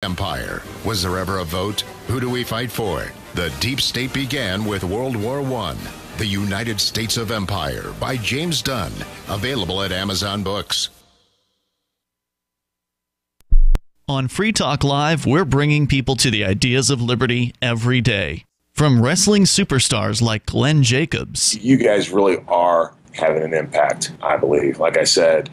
Empire. Was there ever a vote? Who do we fight for? The deep state began with World War I. The United States of Empire by James Dunn. Available at Amazon Books. On Free Talk Live, we're bringing people to the ideas of liberty every day. From wrestling superstars like Glenn Jacobs. You guys really are having an impact, I believe. Like I said,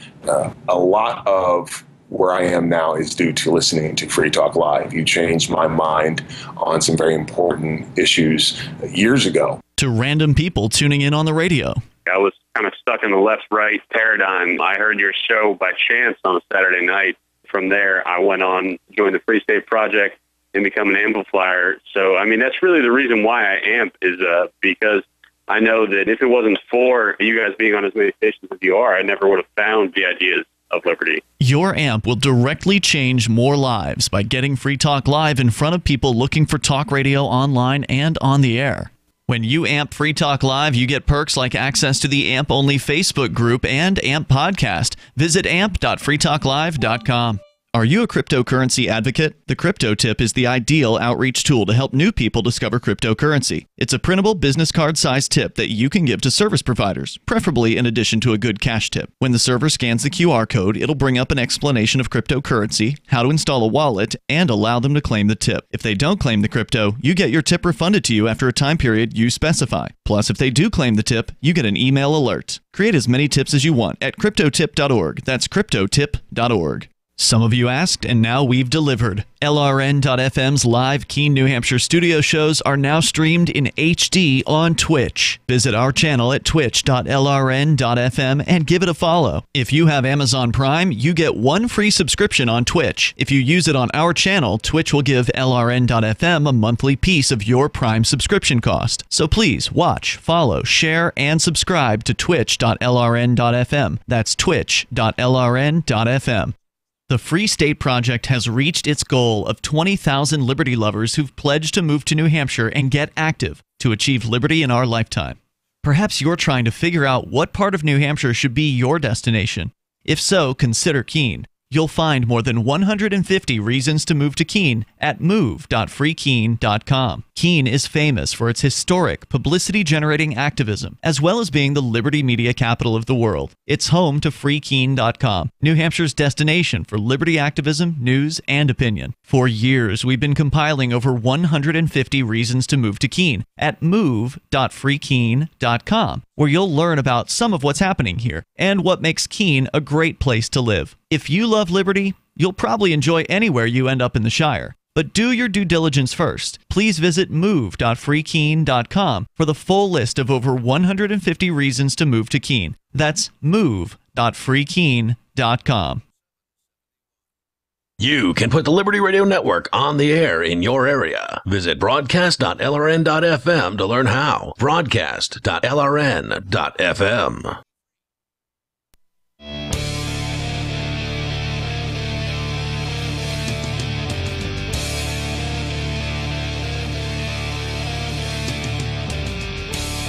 a lot of where I am now is due to listening to Free Talk Live. You changed my mind on some very important issues years ago. To random people tuning in on the radio. I was kind of stuck in the left-right paradigm. I heard your show by chance on a Saturday night. From there, I went on, joined the Free State Project, and become an amplifier. So, I mean, that's really the reason why I amp is because I know that if it wasn't for you guys being on as many stations as you are, I never would have found the ideas of liberty. Your amp will directly change more lives by getting Free Talk Live in front of people looking for talk radio online and on the air. When you amp Free Talk Live, you get perks like access to the AMP-only Facebook group and AMP podcast. Visit amp.freetalklive.com. Are you a cryptocurrency advocate? The Crypto Tip is the ideal outreach tool to help new people discover cryptocurrency. It's a printable business card-sized tip that you can give to service providers, preferably in addition to a good cash tip. When the server scans the QR code, it'll bring up an explanation of cryptocurrency, how to install a wallet, and allow them to claim the tip. If they don't claim the crypto, you get your tip refunded to you after a time period you specify. Plus, if they do claim the tip, you get an email alert. Create as many tips as you want at cryptotip.org. That's cryptotip.org. Some of you asked, and now we've delivered. LRN.FM's live Keene, New Hampshire studio shows are now streamed in HD on Twitch. Visit our channel at twitch.lrn.fm and give it a follow. If you have Amazon Prime, you get one free subscription on Twitch. If you use it on our channel, Twitch will give LRN.FM a monthly piece of your Prime subscription cost. So please watch, follow, share, and subscribe to twitch.lrn.fm. That's twitch.lrn.fm. The Free State Project has reached its goal of 20,000 liberty lovers who've pledged to move to New Hampshire and get active to achieve liberty in our lifetime. Perhaps you're trying to figure out what part of New Hampshire should be your destination. If so, consider Keene. You'll find more than 150 reasons to move to Keene at move.freekeene.com. Keene is famous for its historic, publicity-generating activism, as well as being the liberty media capital of the world. It's home to freekeene.com, New Hampshire's destination for liberty activism, news, and opinion. For years, we've been compiling over 150 reasons to move to Keene at move.freekeene.com, where you'll learn about some of what's happening here and what makes Keene a great place to live. If you love liberty, you'll probably enjoy anywhere you end up in the Shire. But do your due diligence first. Please visit move.freekeene.com for the full list of over 150 reasons to move to Keene. That's move.freekeene.com. You can put the Liberty Radio Network on the air in your area. Visit broadcast.lrn.fm to learn how. Broadcast.lrn.fm.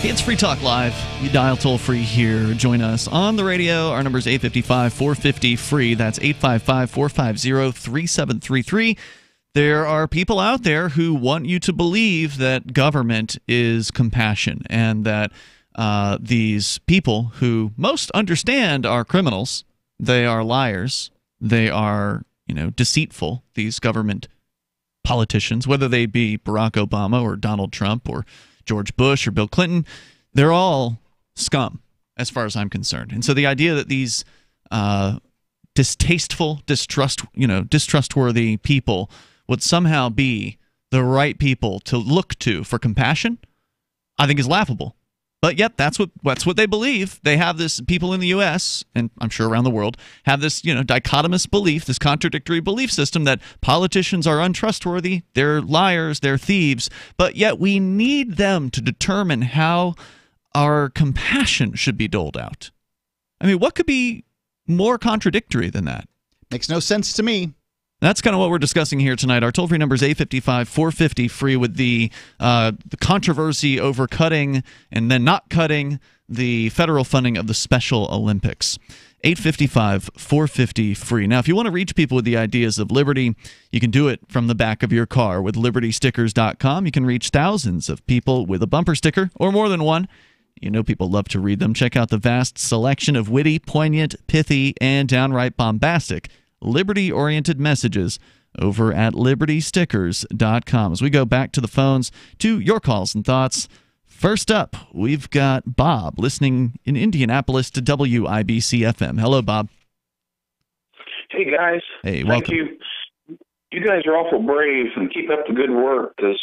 It's Free Talk Live. You dial toll-free here. Join us on the radio. Our number is 855-450-FREE. That's 855-450-3733. There are people out there who want you to believe that government is compassion and that these people who most understand are criminals, they are liars, they are, deceitful, these government politicians, whether they be Barack Obama or Donald Trump or George Bush or Bill Clinton, they're all scum as far as I'm concerned. And so the idea that these distasteful, distrustworthy people would somehow be the right people to look to for compassion, I think is laughable. But yet, that's what they believe. They have this, people in the U.S., and I'm sure around the world, have this, dichotomous belief, this contradictory belief system that politicians are untrustworthy, they're liars, they're thieves, but yet we need them to determine how our compassion should be doled out. I mean, what could be more contradictory than that? Makes no sense to me. That's kind of what we're discussing here tonight. Our toll-free number is 855-450-FREE with the controversy over cutting and then not cutting the federal funding of the Special Olympics. 855-450-FREE. Now, if you want to reach people with the ideas of liberty, you can do it from the back of your car with libertystickers.com. You can reach thousands of people with a bumper sticker or more than one. You know people love to read them. Check out the vast selection of witty, poignant, pithy, and downright bombastic liberty-oriented messages over at libertystickers.com. As we go back to the phones to your calls and thoughts, first up, we've got Bob listening in Indianapolis to WIBC-FM. Hello, Bob. Hey, guys. Hey, Thank welcome. you. You guys are awful brave, and keep up the good work, because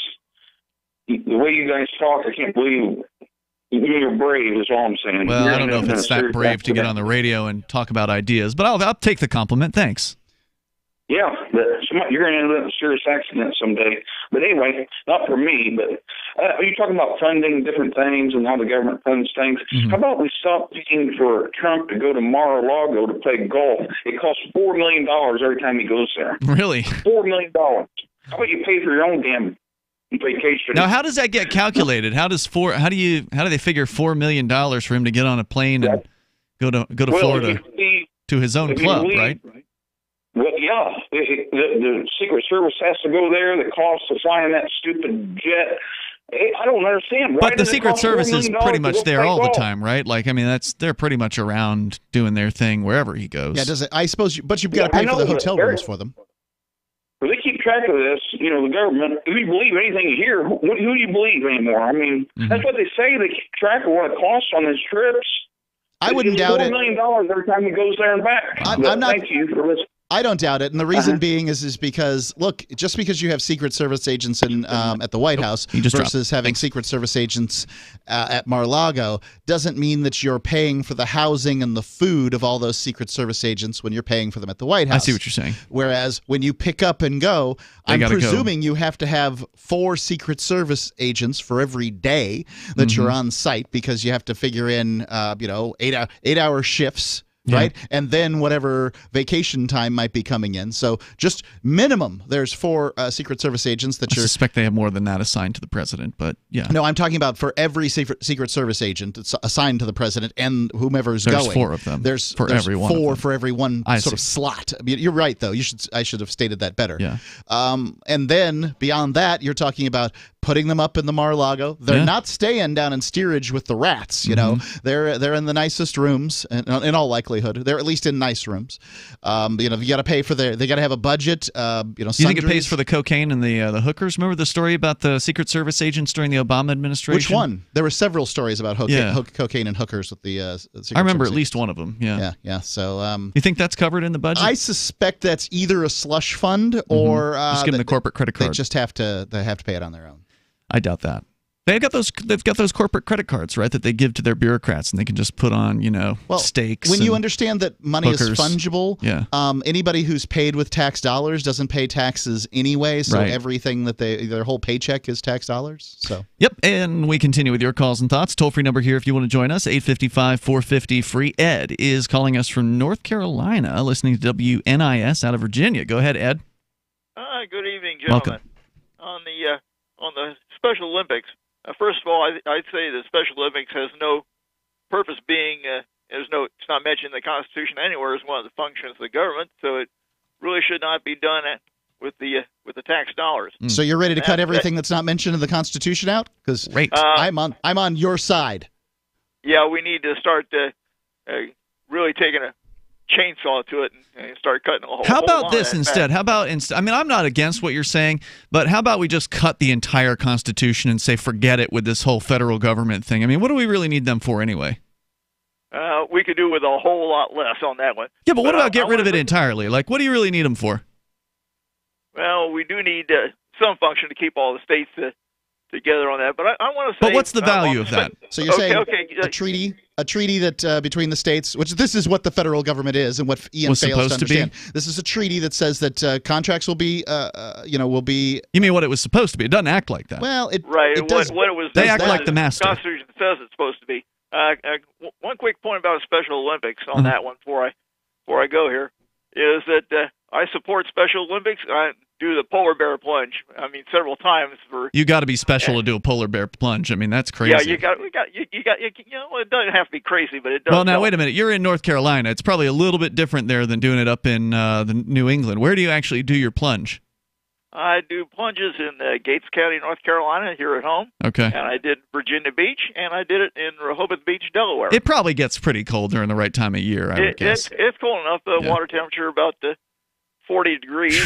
the way you guys talk, I can't believe you're brave is all I'm saying. Well, I don't know if it's that brave to get on the radio and talk about ideas, but I'll take the compliment. Thanks. Yeah, but you're going to end up in a serious accident someday. But anyway, not for me, but are you talking about funding different things and how the government funds things? Mm-hmm. How about we stop paying for Trump to go to Mar-a-Lago to play golf? It costs $4 million every time he goes there. Really? $4 million. How about you pay for your own damn vacation? Now, how does that get calculated? How do they figure $4 million for him to get on a plane and go to Florida to his own club, right? Well, yeah, the Secret Service has to go there. The cost of flying that stupid jet, I don't understand. Why but the Secret Service is pretty much there all the time, right? Like, I mean, they're pretty much around doing their thing wherever he goes. Yeah, does it? I suppose, but you've got to pay for the hotel rooms for them. Well, they keep track of this, the government. If you believe anything you hear, who do you believe anymore? I mean, that's what they say. They keep track of what it costs on his trips. I wouldn't doubt it. $4 million every time he goes there and back. I'm not. Thank you for listening. I don't doubt it, and the reason being is because, look, just because you have Secret Service agents at the White House versus having Secret Service agents at Mar-a-Lago doesn't mean that you're paying for the housing and the food of all those Secret Service agents when you're paying for them at the White House. I see what you're saying. Whereas when you pick up and go, I'm presuming you have to have 4 Secret Service agents for every day that you're on site, because you have to figure in, 8-hour shifts. Yeah. Right, and then whatever vacation time might be coming in. So just minimum, there's 4 Secret Service agents that I suspect they have more than that assigned to the president, but yeah. No, I'm talking about for every Secret Service agent it's assigned to the president and whomever's going. There's 4 of them. There's every one. 4 for every one sort of slot. I mean, you're right, though. I should have stated that better. Yeah. And then beyond that, you're talking about putting them up in the Mar-a-Lago. They're not staying down in steerage with the rats. You know, they're in the nicest rooms, in all likelihood. They're at least in nice rooms. You got to pay for they got to have a budget. You think it pays for the cocaine and the hookers? Remember the story about the Secret Service agents during the Obama administration? Which one? There were several stories about cocaine and hookers with the Secret I remember Service at least one of them. Yeah. So you think that's covered in the budget? I suspect that's either a slush fund or just give them the corporate credit card. They just have to pay it on their own. I doubt that. They've got those corporate credit cards, right, that they give to their bureaucrats, and they can just put on, stakes. When you understand that money is fungible, anybody who's paid with tax dollars doesn't pay taxes anyway, so everything that their whole paycheck is tax dollars. So. Yep, and we continue with your calls and thoughts. Toll-free number here if you want to join us, 855-450-FREE. Ed is calling us from North Carolina, listening to WNIS out of Virginia. Go ahead, Ed. Good evening, gentlemen. Welcome. On the Special Olympics, first of all, I'd say the Special Olympics has no purpose being, it's not mentioned in the Constitution anywhere as one of the functions of the government, so it really should not be done with the tax dollars. So you're ready to cut everything that's not mentioned in the Constitution out? Because I'm on your side. Yeah, we need to start really taking a chainsaw to it and start cutting a whole How about lot this of that instead? back. How about I mean, I'm not against what you're saying, but how about we just cut the entire Constitution and say forget it with this whole federal government thing? I mean, what do we really need them for anyway? We could do with a whole lot less on that one. Yeah, but what about get rid of it entirely? Like, what do you really need them for? Well, we do need some function to keep all the states together on that. But I want to say. But what's the value of that? So you're saying a treaty that between the states, which this is what the federal government is, and what Ian fails to understand. This is a treaty that says that contracts will be, will be. You mean what it was supposed to be? It doesn't act like that. Well, it does. What it was. They act like the master. The Constitution says it's supposed to be. One quick point about Special Olympics on that one before I go here is that I support Special Olympics. I do the polar bear plunge. I mean, several times for. You got to be special to do a polar bear plunge. I mean, that's crazy. Yeah, you got. It doesn't have to be crazy, but it does. Well, now help. wait a minute. You're in North Carolina. It's probably a little bit different there than doing it up in the New England. Where do you actually do your plunge? I do plunges in Gates County, North Carolina, here at home. Okay. And I did Virginia Beach, and I did it in Rehoboth Beach, Delaware. It probably gets pretty cold during the right time of year, I would guess. It's cold enough. The water temperature about 40 degrees.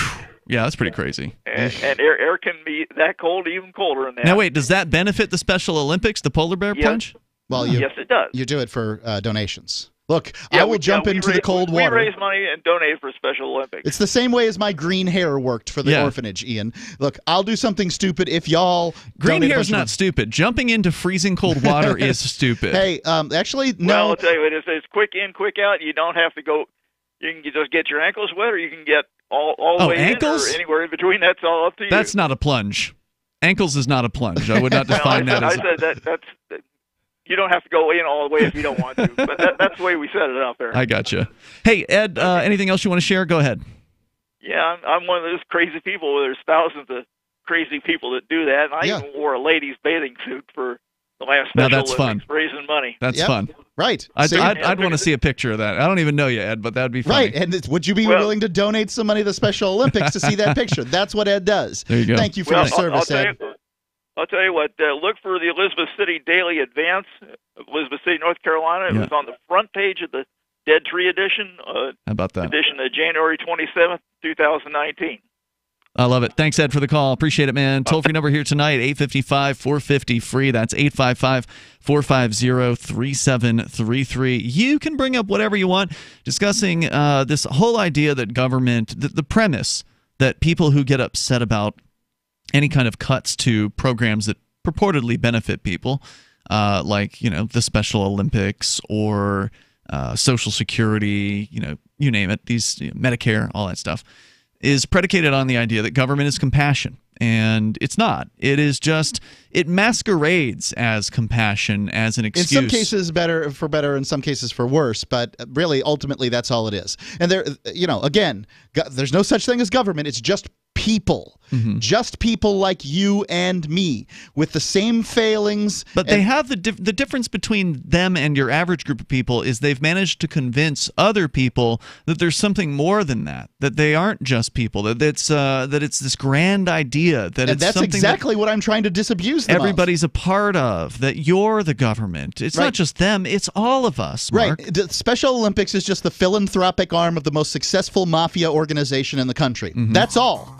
Yeah, that's pretty crazy. And air can be that cold, even colder than that. Now, wait, does that benefit the Special Olympics, the polar bear plunge? Well, yes, it does. You do it for donations. Look, I will jump into the cold water. We raise money and donate for Special Olympics. It's the same way as my green hair worked for the orphanage, Ian. Look, I'll do something stupid if y'all. Green hair's not stupid. Jumping into freezing cold water is stupid. Hey, actually, no. Well, I'll tell you, it's quick in, quick out. You don't have to go. You can just get your ankles wet, or you can get all the way ankles? in or anywhere in between. That's all up to you. That's not a plunge. Ankles is not a plunge. I would not define that as. I said that's. You don't have to go in all the way if you don't want to, but that's the way we set it up there. I gotcha. Hey, Ed, anything else you want to share? Go ahead. Yeah, I'm one of those crazy people. There's thousands of crazy people that do that, and I even wore a ladies' bathing suit for the last Special Olympics, fun. raising money. That's fun. Right. I'd want to see a picture of that. I don't even know you, Ed, but that'd be funny. Right, and would you be willing to donate some money to the Special Olympics to see that picture? That's what Ed does. There you go. Thank you for your service, Ed. I'll tell you what, look for the Elizabeth City Daily Advance, Elizabeth City, North Carolina. It was on the front page of the Dead Tree edition. How about that? Edition of January 27th, 2019. I love it. Thanks, Ed, for the call. Appreciate it, man. Toll-free number here tonight, 855-450-FREE. That's 855-450-3733. You can bring up whatever you want, discussing this whole idea that government, the premise that people who get upset about any kind of cuts to programs that purportedly benefit people, like, the Special Olympics or Social Security, you name it, these Medicare, all that stuff, is predicated on the idea that government is compassion. And it's not. It is just, it masquerades as compassion, as an excuse. In some cases for better, in some cases for worse, but really, ultimately, that's all it is. And there, again, there's no such thing as government. It's just people. Just people like you and me with the same failings. But they have the difference between them and your average group of people is they've managed to convince other people that there's something more than that they aren't just people, that it's this grand idea, that it's that's something exactly what I'm trying to disabuse them everybody's a part of, that you're the government. It's not just them, it's all of us, Mark. Right. The Special Olympics is just the philanthropic arm of the most successful mafia organization in the country. That's all.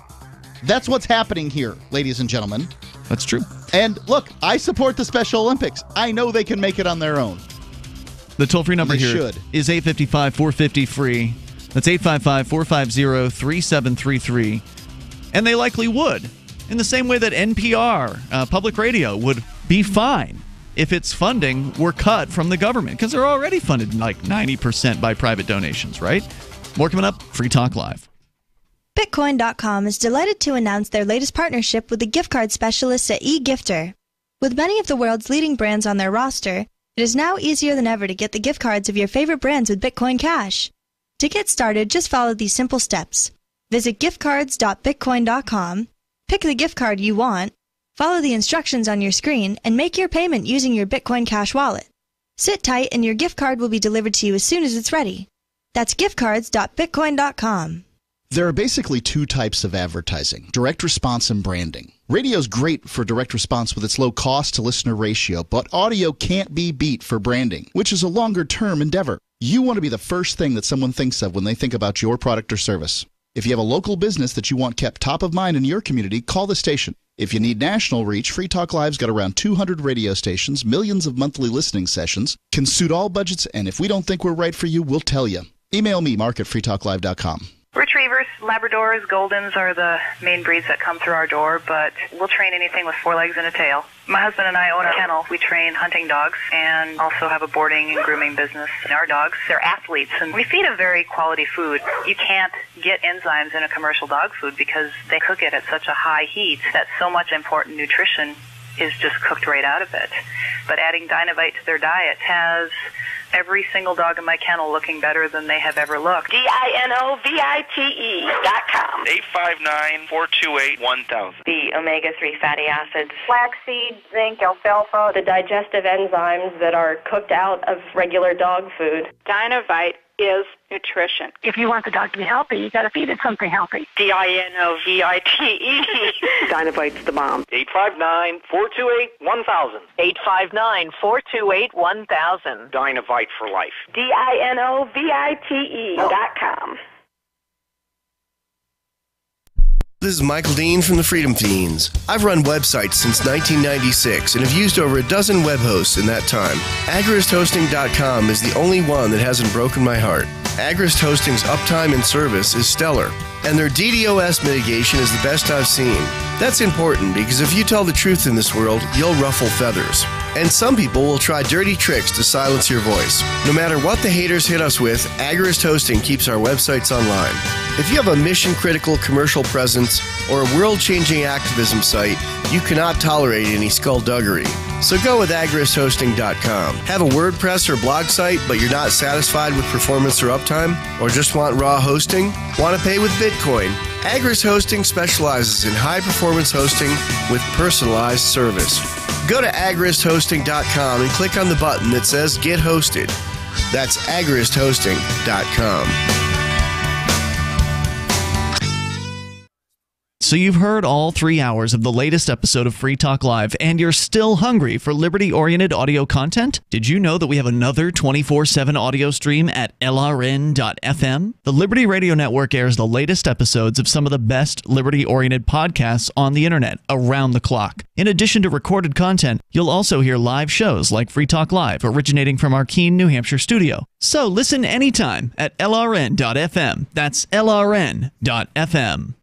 That's what's happening here, ladies and gentlemen. That's true. And look, I support the Special Olympics. I know they can make it on their own. The toll-free number here is 855-450-FREE. That's 855-450-3733. And they likely would, in the same way that NPR, public radio, would be fine if its funding were cut from the government, because they're already funded like 90% by private donations, right? More coming up. Free Talk Live. Bitcoin.com is delighted to announce their latest partnership with the gift card specialists at eGifter. With many of the world's leading brands on their roster, it is now easier than ever to get the gift cards of your favorite brands with Bitcoin Cash. To get started, just follow these simple steps. Visit giftcards.bitcoin.com, pick the gift card you want, follow the instructions on your screen, and make your payment using your Bitcoin Cash wallet. Sit tight and your gift card will be delivered to you as soon as it's ready. That's giftcards.bitcoin.com. There are basically two types of advertising, direct response and branding. Radio's great for direct response with its low cost to listener ratio, but audio can't be beat for branding, which is a longer term endeavor. You want to be the first thing that someone thinks of when they think about your product or service. If you have a local business that you want kept top of mind in your community, call the station. If you need national reach, Free Talk Live's got around 200 radio stations, millions of monthly listening sessions, can suit all budgets, and if we don't think we're right for you, we'll tell you. Email me, mark@freetalklive.com. Retrievers, Labradors, Goldens are the main breeds that come through our door, but we'll train anything with 4 legs and a tail. My husband and I own a kennel. We train hunting dogs and also have a boarding and grooming business. And our dogs, they're athletes, and we feed a very quality food. You can't get enzymes in a commercial dog food because they cook it at such a high heat that so much important nutrition is just cooked right out of it. But adding Dynavite to their diet has every single dog in my kennel looking better than they have ever looked. DINOVITE.com. 859-428-1000. The omega-3 fatty acids. Flaxseed, zinc, alfalfa. The digestive enzymes that are cooked out of regular dog food. Dinovite is nutrition. If you want the dog to be healthy, you got to feed it something healthy. DINOVITE. Dinovite's the bomb. 859-428-1000. 859-428-1000. Dinovite for life. DINOVITE.com. This is Michael Dean from the Freedom Fiends. I've run websites since 1996 and have used over a dozen web hosts in that time. AgristHosting.com is the only one that hasn't broken my heart. Agrist Hosting's uptime and service is stellar, and their DDoS mitigation is the best I've seen. That's important because if you tell the truth in this world, you'll ruffle feathers. And some people will try dirty tricks to silence your voice. No matter what the haters hit us with, Agrist Hosting keeps our websites online. If you have a mission-critical commercial presence or a world-changing activism site, you cannot tolerate any skullduggery. So go with agristhosting.com. Have a WordPress or blog site, but you're not satisfied with performance or uptime? Or just want raw hosting? Want to pay with Bitcoin? Agrist Hosting specializes in high-performance hosting with personalized service. Go to agristhosting.com and click on the button that says Get Hosted. That's agristhosting.com. So you've heard all 3 hours of the latest episode of Free Talk Live, and you're still hungry for liberty-oriented audio content? Did you know that we have another 24/7 audio stream at LRN.FM? The Liberty Radio Network airs the latest episodes of some of the best liberty-oriented podcasts on the internet around the clock. In addition to recorded content, you'll also hear live shows like Free Talk Live, originating from our Keene, New Hampshire studio. So listen anytime at LRN.FM. That's LRN.FM.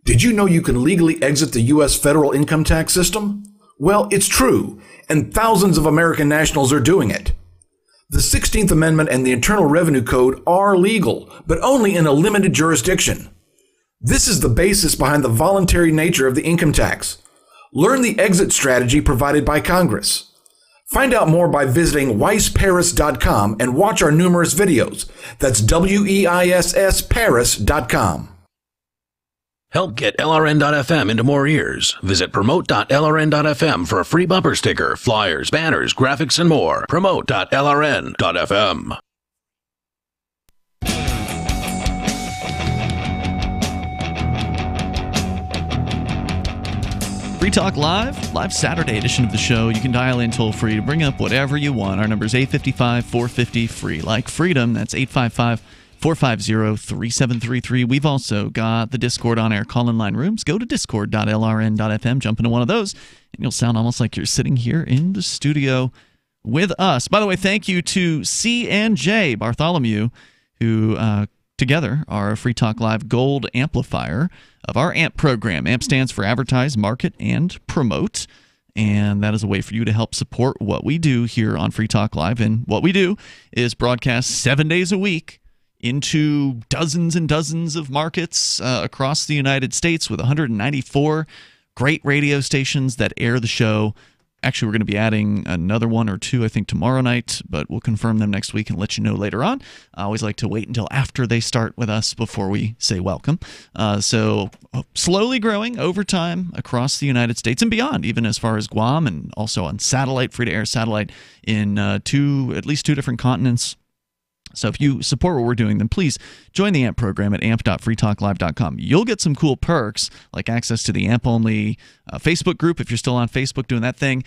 Did you know you can legally exit the U.S. federal income tax system? Well, it's true, and thousands of American nationals are doing it. The 16th Amendment and the Internal Revenue Code are legal, but only in a limited jurisdiction. This is the basis behind the voluntary nature of the income tax. Learn the exit strategy provided by Congress. Find out more by visiting weissparis.com and watch our numerous videos. That's WEISS Paris.com. Help get LRN.FM into more ears. Visit promote.lrn.fm for a free bumper sticker, flyers, banners, graphics, and more. Promote.lrn.fm. Free Talk live Saturday edition of the show. You can dial in toll free to bring up whatever you want. Our number is 855-450-FREE. Like freedom, that's 855-450-3733. We've also got the Discord on-air call-in line rooms. Go to discord.lrn.fm, jump into one of those, and you'll sound almost like you're sitting here in the studio with us. By the way, thank you to C and J Bartholomew, who together are a Free Talk Live Gold amplifier of our AMP program. AMP stands for Advertise, Market, and Promote. And that is a way for you to help support what we do here on Free Talk Live. And what we do is broadcast 7 days a week into dozens and dozens of markets across the United States with 194 great radio stations that air the show. Actually, we're going to be adding another one or two, I think, tomorrow night, but we'll confirm them next week and let you know later on. I always like to wait until after they start with us before we say welcome. So slowly growing over time across the United States and beyond, even as far as Guam, and also on satellite, free-to-air satellite in at least two different continents. So if you support what we're doing, then please join the AMP program at amp.freetalklive.com. You'll get some cool perks, like access to the AMP-only Facebook group if you're still on Facebook doing that thing.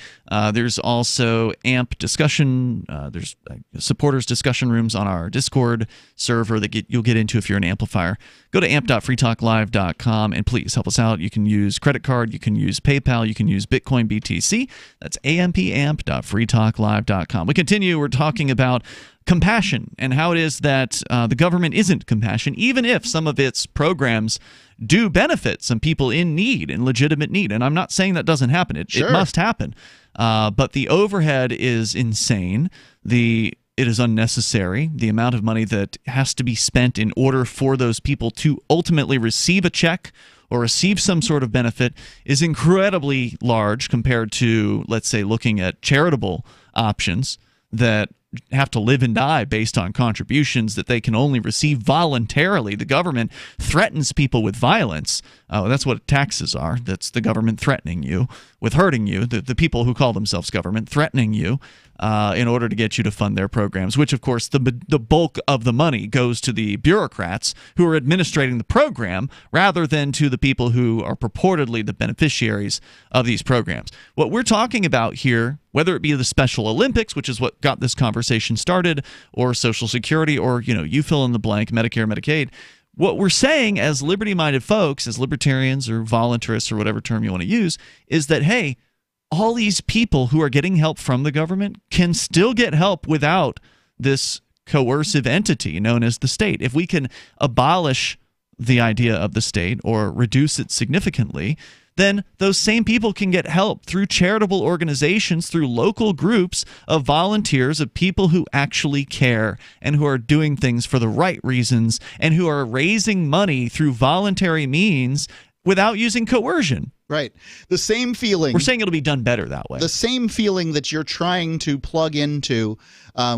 There's also AMP discussion. There's supporters discussion rooms on our Discord server that you'll get into if you're an amplifier. Go to amp.freetalklive.com and please help us out. You can use credit card. You can use PayPal. You can use Bitcoin BTC. That's amp.freetalklive.com. We continue. We're talking about compassion and how it is that the government isn't compassion, even if some of its programs do benefit some people in need, in legitimate need. And I'm not saying that doesn't happen. It must happen. But the overhead is insane. It is unnecessary. The amount of money that has to be spent in order for those people to ultimately receive a check or receive some sort of benefit is incredibly large compared to, let's say, looking at charitable options that have to live and die based on contributions that they can only receive voluntarily. The government threatens people with violence. That's what taxes are. That's the government threatening you with hurting you, the people who call themselves government threatening you in order to get you to fund their programs, which, of course, the bulk of the money goes to the bureaucrats who are administrating the program rather than to the people who are purportedly the beneficiaries of these programs. What we're talking about here, whether it be the Special Olympics, which is what got this conversation started, or Social Security, or, you fill in the blank, Medicare, Medicaid, what we're saying as liberty-minded folks, as libertarians or voluntarists or whatever term you want to use, is that, hey, all these people who are getting help from the government can still get help without this coercive entity known as the state. If we can abolish the idea of the state or reduce it significantly, then those same people can get help through charitable organizations, through local groups of volunteers, of people who actually care and who are doing things for the right reasons and who are raising money through voluntary means without using coercion. Right. The same feeling. We're saying it'll be done better that way. The same feeling that you're trying to plug into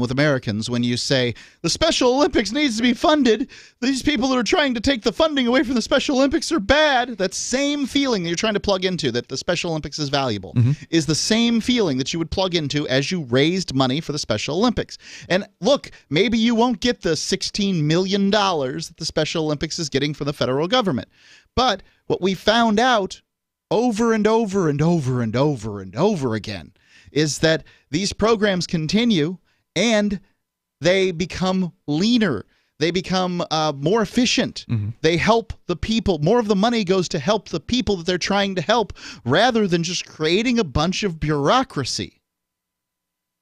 with Americans when you say the Special Olympics needs to be funded. These people that are trying to take the funding away from the Special Olympics are bad. That same feeling that you're trying to plug into, that the Special Olympics is valuable, is the same feeling that you would plug into as you raised money for the Special Olympics. And look, maybe you won't get the $16 million that the Special Olympics is getting from the federal government. But what we found out over and over and over and over and over again is that these programs continue and they become leaner. They become more efficient. They help the people. More of the money goes to help the people that they're trying to help rather than just creating a bunch of bureaucracy.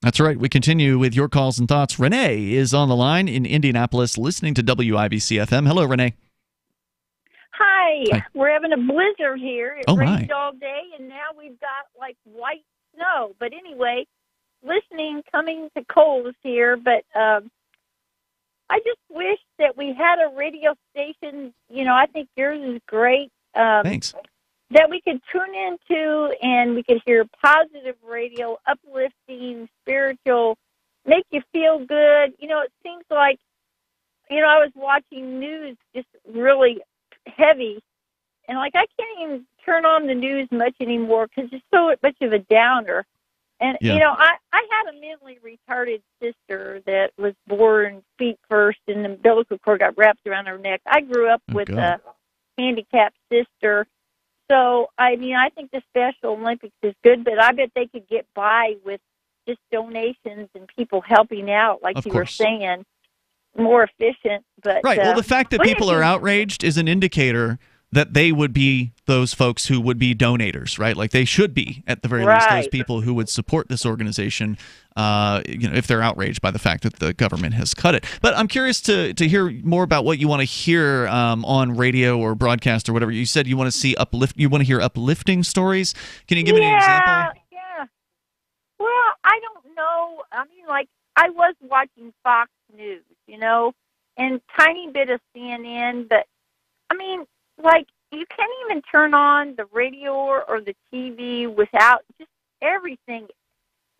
That's right. We continue with your calls and thoughts. Renee is on the line in Indianapolis listening to WIBC-FM. Hello, Renee. Hi. We're having a blizzard here. It Oh, rained my. all day, and now we've got like white snow. But anyway, coming to Coles here, but I just wish that we had a radio station. I think yours is great. Thanks. That we could tune into and we could hear positive radio, uplifting, spiritual, make you feel good. It seems like, I was watching news just really heavy, and I can't even turn on the news much anymore because it's so much of a downer. And I had a mentally retarded sister that was born feet first, and the umbilical cord got wrapped around her neck. I grew up with a handicapped sister, so I think the Special Olympics is good, but I bet they could get by with just donations and people helping out, like you were saying. More efficient, but right. Well, the fact that people are outraged is an indicator that they would be those folks who would be donators, right? Like they should be, at the very least, those people who would support this organization, if they're outraged by the fact that the government has cut it. But I'm curious to hear more about what you want to hear on radio or broadcast or whatever. You said you want to see you want to hear uplifting stories. Can you give me an example? Yeah. Well, I don't know. I was watching Fox News, and tiny bit of CNN, but you can't even turn on the radio or the TV without just everything.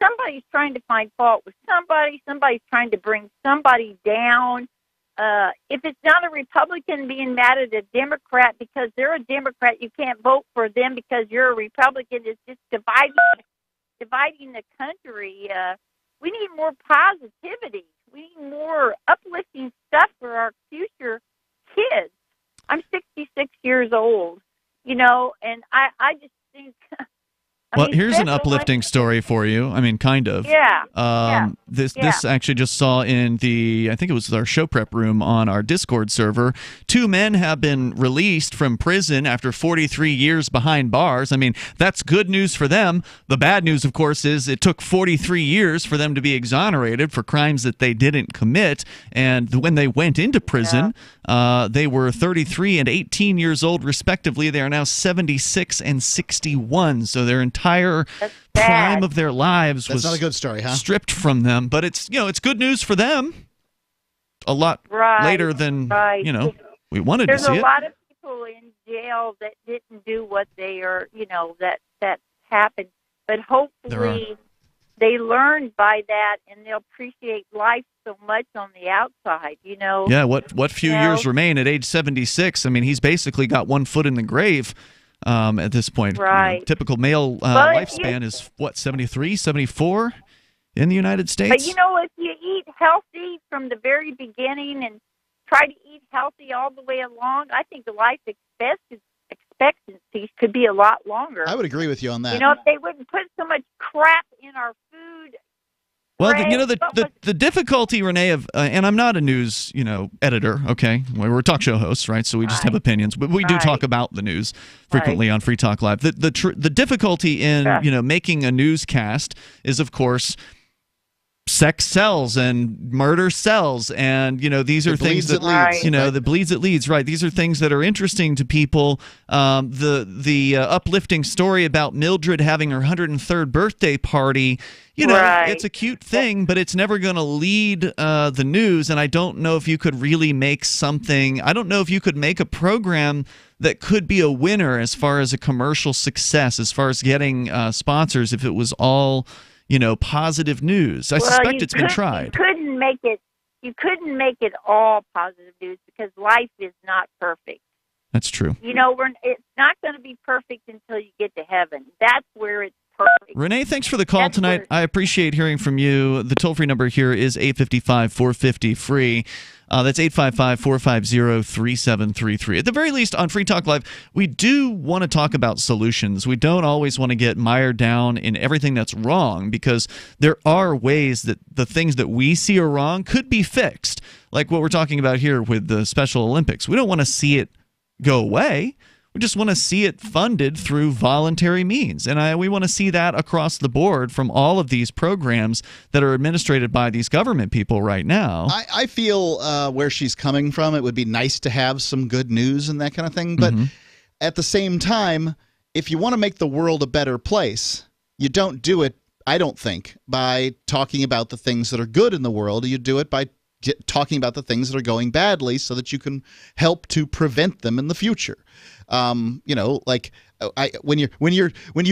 Somebody's trying to find fault with somebody. Somebody's trying to bring somebody down. If it's not a Republican being mad at a Democrat because they're a Democrat, you can't vote for them because you're a Republican. It's just dividing the country. We need more positivity. We need more uplifting stuff for our future kids. I'm 66 years old, and I just think... Well, here's an uplifting story for you. Kind of. Yeah. This actually just saw in I think it was our show prep room on our Discord server. 2 men have been released from prison after 43 years behind bars. That's good news for them. The bad news, of course, is it took 43 years for them to be exonerated for crimes that they didn't commit. And when they went into prison, they were 33 and 18 years old, respectively. They are now 76 and 61. So their entire prime of their lives was not a good story, huh? stripped from them. But it's good news for them. A lot later than we wanted to see it. There's a lot of people in jail that didn't do what they are, that happened. But hopefully they learn by that, and they'll appreciate life so much on the outside, you know. Yeah, what few years remain at age 76? I mean, he's basically got one foot in the grave at this point. Right. You know, typical male lifespan is, 73, 74 in the United States? But, you know, if you eat healthy from the very beginning and try to eat healthy all the way along, I think the life expectancy could be a lot longer. I would agree with you on that. You know, if they wouldn't put so much crap in our food. Well, the difficulty, Renee, of and I'm not a news editor. Okay, we're talk show hosts, right? So we just have opinions, but we do talk about the news frequently on Free Talk Live. The difficulty in making a newscast is, of course, sex sells and murder sells, and these are things that the bleeds it leads, right? These are things that are interesting to people. The uplifting story about Mildred having her 103rd birthday party, it's a cute thing, but it's never going to lead the news. And I don't know if you could really make something. I don't know if you could make a program that could be a winner as far as a commercial success, as far as getting sponsors, if it was all positive news. I suspect it's been tried. You couldn't make it all positive news because life is not perfect. That's true. It's not going to be perfect until you get to heaven. That's where it's perfect. Renee, thanks for the call tonight. I appreciate hearing from you. The toll-free number here is 855-450-FREE. That's 855-450-3733. At the very least, on Free Talk Live, we do want to talk about solutions. We don't always want to get mired down in everything that's wrong, because there are ways that the things that we see are wrong could be fixed, like what we're talking about here with the Special Olympics. We don't want to see it go away. We just want to see it funded through voluntary means. And we want to see that across the board from all of these programs that are administrated by these government people right now. I feel where she's coming from. It would be nice to have some good news and that kind of thing. But at the same time, if you want to make the world a better place, you don't do it, I don't think, by talking about the things that are good in the world. You do it by talking about the things that are going badly so that you can help to prevent them in the future. When you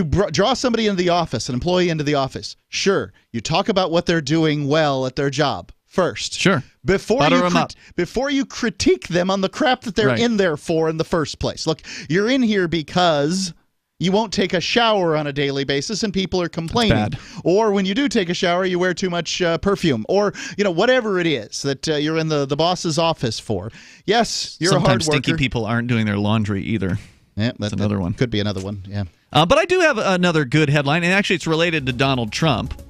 draw somebody into the office, an employee into the office, sure, you talk about what they're doing well at their job first. Sure. Before you critique them on the crap that they're in there for in the first place. Look, you're in here because you won't take a shower on a daily basis and people are complaining. Or when you do take a shower, you wear too much perfume. Or, whatever it is that you're in the boss's office for. Yes, you're a hard worker. Sometimes stinky people aren't doing their laundry either. Yeah, that's another one. Could be another one, yeah. But I do have another good headline, and actually it's related to Donald Trump.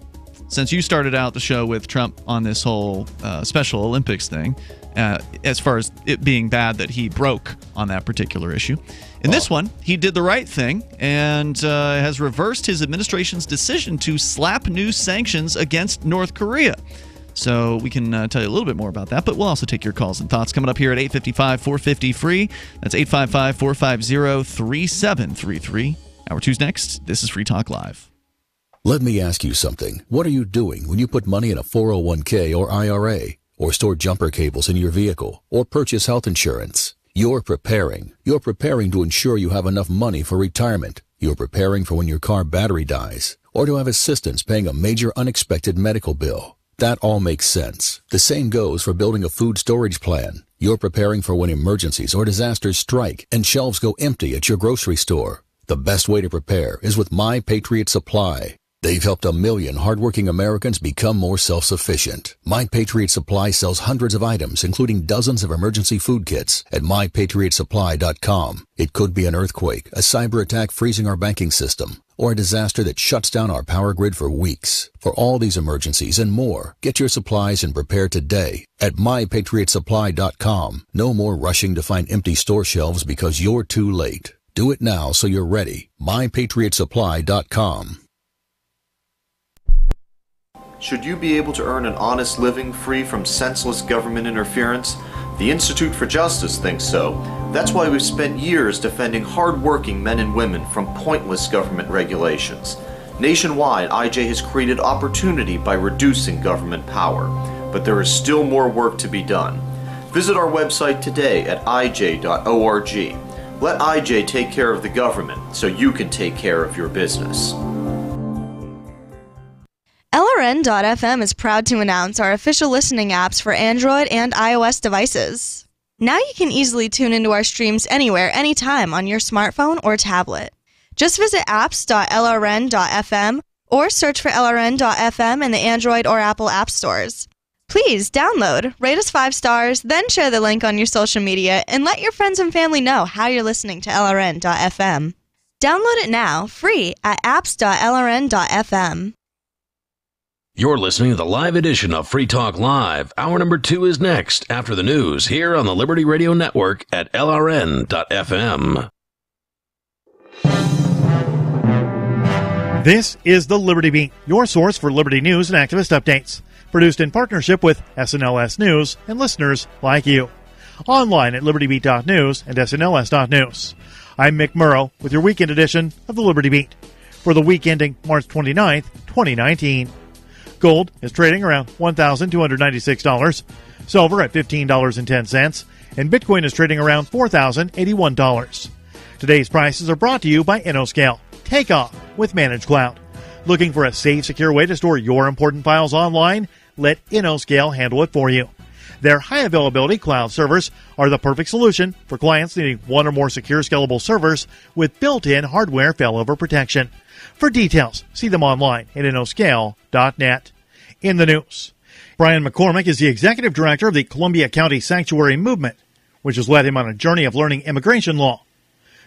Since you started out the show with Trump on this whole Special Olympics thing, as far as it being bad that he broke on that particular issue. In this one, he did the right thing and has reversed his administration's decision to slap new sanctions against North Korea. So we can tell you a little bit more about that, but we'll also take your calls and thoughts coming up here at 855-450-FREE. That's 855-450-3733. Hour 2's next. This is Free Talk Live. Let me ask you something. What are you doing when you put money in a 401k or IRA, or store jumper cables in your vehicle, or purchase health insurance? You're preparing. You're preparing to ensure you have enough money for retirement. You're preparing for when your car battery dies, or to have assistance paying a major unexpected medical bill. That all makes sense. The same goes for building a food storage plan. You're preparing for when emergencies or disasters strike and shelves go empty at your grocery store. The best way to prepare is with My Patriot Supply. They've helped 1 million hardworking Americans become more self-sufficient. My Patriot Supply sells hundreds of items, including dozens of emergency food kits, at MyPatriotSupply.com. It could be an earthquake, a cyber attack freezing our banking system, or a disaster that shuts down our power grid for weeks. For all these emergencies and more, get your supplies and prepare today at MyPatriotSupply.com. No more rushing to find empty store shelves because you're too late. Do it now so you're ready. MyPatriotSupply.com. Should you be able to earn an honest living free from senseless government interference? The Institute for Justice thinks so. That's why we've spent years defending hard-working men and women from pointless government regulations. Nationwide, IJ has created opportunity by reducing government power. But there is still more work to be done. Visit our website today at ij.org. Let IJ take care of the government so you can take care of your business. LRN.FM is proud to announce our official listening apps for Android and iOS devices. Now you can easily tune into our streams anywhere, anytime on your smartphone or tablet. Just visit apps.lrn.fm or search for LRN.FM in the Android or Apple app stores. Please download, rate us 5 stars, then share the link on your social media and let your friends and family know how you're listening to LRN.FM. Download it now, free at apps.lrn.fm. You're listening to the live edition of Free Talk Live. Hour number 2 is next after the news here on the Liberty Radio Network at LRN.FM. This is the Liberty Beat, your source for Liberty news and activist updates. Produced in partnership with SNLS News and listeners like you. Online at libertybeat.news and snls.news. I'm Mick Murrow with your weekend edition of the Liberty Beat for the week ending March 29th, 2019. Gold is trading around $1,296, silver at $15.10, and Bitcoin is trading around $4,081. Today's prices are brought to you by InnoScale. Take off with Managed Cloud. Looking for a safe, secure way to store your important files online? Let InnoScale handle it for you. Their high-availability cloud servers are the perfect solution for clients needing one or more secure, scalable servers with built-in hardware failover protection. For details, see them online at innoscale.net. In the news, Brian McCormick is the executive director of the Columbia County Sanctuary Movement, which has led him on a journey of learning immigration law.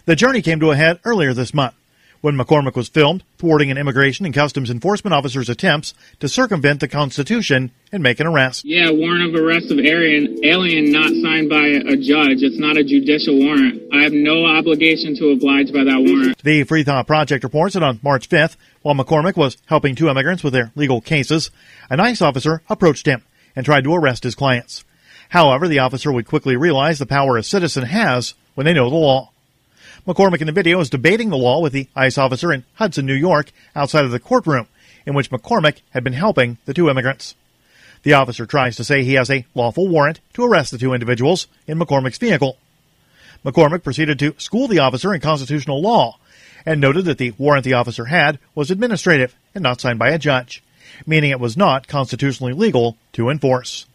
The journey came to a head earlier this month, when McCormick was filmed thwarting an immigration and customs enforcement officer's attempts to circumvent the Constitution and make an arrest. Yeah, warrant of arrest of alien not signed by a judge. It's not a judicial warrant. I have no obligation to oblige by that warrant. The Free Thought Project reports that on March 5th, while McCormick was helping 2 immigrants with their legal cases, an ICE officer approached him and tried to arrest his clients. However, the officer would quickly realize the power a citizen has when they know the law. McCormick in the video is debating the law with the ICE officer in Hudson, New York, outside of the courtroom in which McCormick had been helping the 2 immigrants. The officer tries to say he has a lawful warrant to arrest the 2 individuals in McCormick's vehicle. McCormick proceeded to school the officer in constitutional law and noted that the warrant the officer had was administrative and not signed by a judge, meaning it was not constitutionally legal to enforce.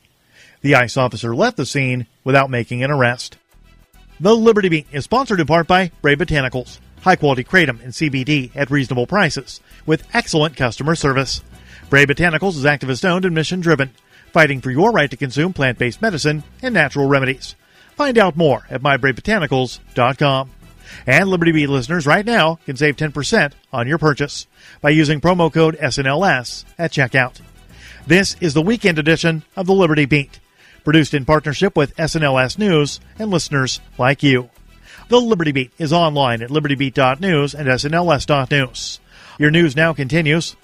The ICE officer left the scene without making an arrest. The Liberty Beat is sponsored in part by Brave Botanicals, high-quality kratom and CBD at reasonable prices, with excellent customer service. Brave Botanicals is activist-owned and mission-driven, fighting for your right to consume plant-based medicine and natural remedies. Find out more at mybravebotanicals.com. And Liberty Beat listeners right now can save 10% on your purchase by using promo code SNLS at checkout. This is the weekend edition of the Liberty Beat, produced in partnership with SNLS News and listeners like you. The Liberty Beat is online at libertybeat.news and snls.news. Your news now continues.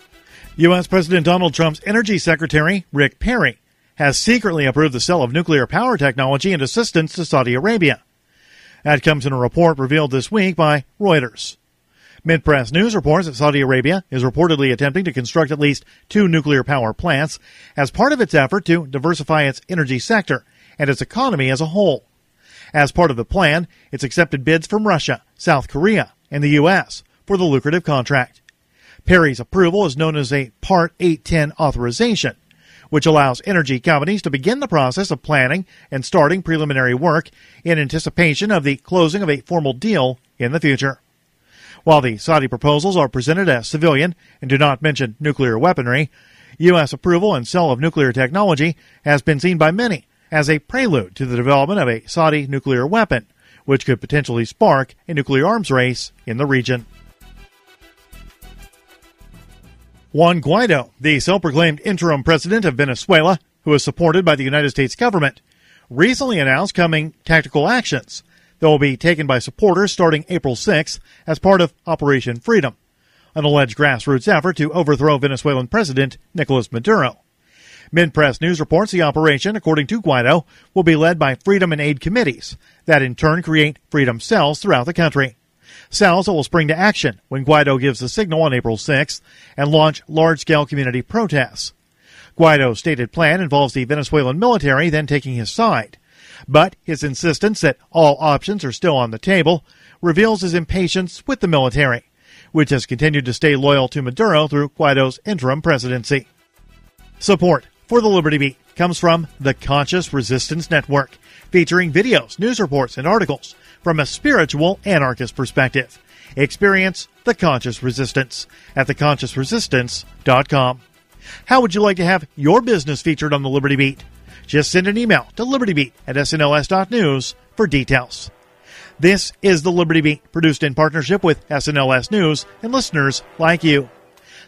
U.S. President Donald Trump's Energy Secretary, Rick Perry, has secretly approved the sale of nuclear power technology and assistance to Saudi Arabia. That comes in a report revealed this week by Reuters. Mid-Press News reports that Saudi Arabia is reportedly attempting to construct at least 2 nuclear power plants as part of its effort to diversify its energy sector and its economy as a whole. As part of the plan, it's accepted bids from Russia, South Korea, and the U.S. for the lucrative contract. Perry's approval is known as a Part 810 authorization, which allows energy companies to begin the process of planning and starting preliminary work in anticipation of the closing of a formal deal in the future. While the Saudi proposals are presented as civilian and do not mention nuclear weaponry, U.S. approval and sale of nuclear technology has been seen by many as a prelude to the development of a Saudi nuclear weapon, which could potentially spark a nuclear arms race in the region. Juan Guaido, the self-proclaimed interim president of Venezuela, who is supported by the United States government, recently announced coming tactical actions that will be taken by supporters starting April 6th as part of Operation Freedom, an alleged grassroots effort to overthrow Venezuelan President Nicolas Maduro. Mid-Press News reports the operation, according to Guaido, will be led by Freedom and Aid committees that in turn create freedom cells throughout the country. Cells that will spring to action when Guaido gives the signal on April 6th and launch large-scale community protests. Guaido's stated plan involves the Venezuelan military then taking his side, but his insistence that all options are still on the table reveals his impatience with the military, which has continued to stay loyal to Maduro through Guaido's interim presidency. Support for the Liberty Beat comes from the Conscious Resistance Network, featuring videos, news reports, and articles from a spiritual anarchist perspective. Experience the Conscious Resistance at theconsciousresistance.com. How would you like to have your business featured on the Liberty Beat? Just send an email to libertybeat@snls.news for details. This is the Liberty Beat, produced in partnership with SNLS News and listeners like you.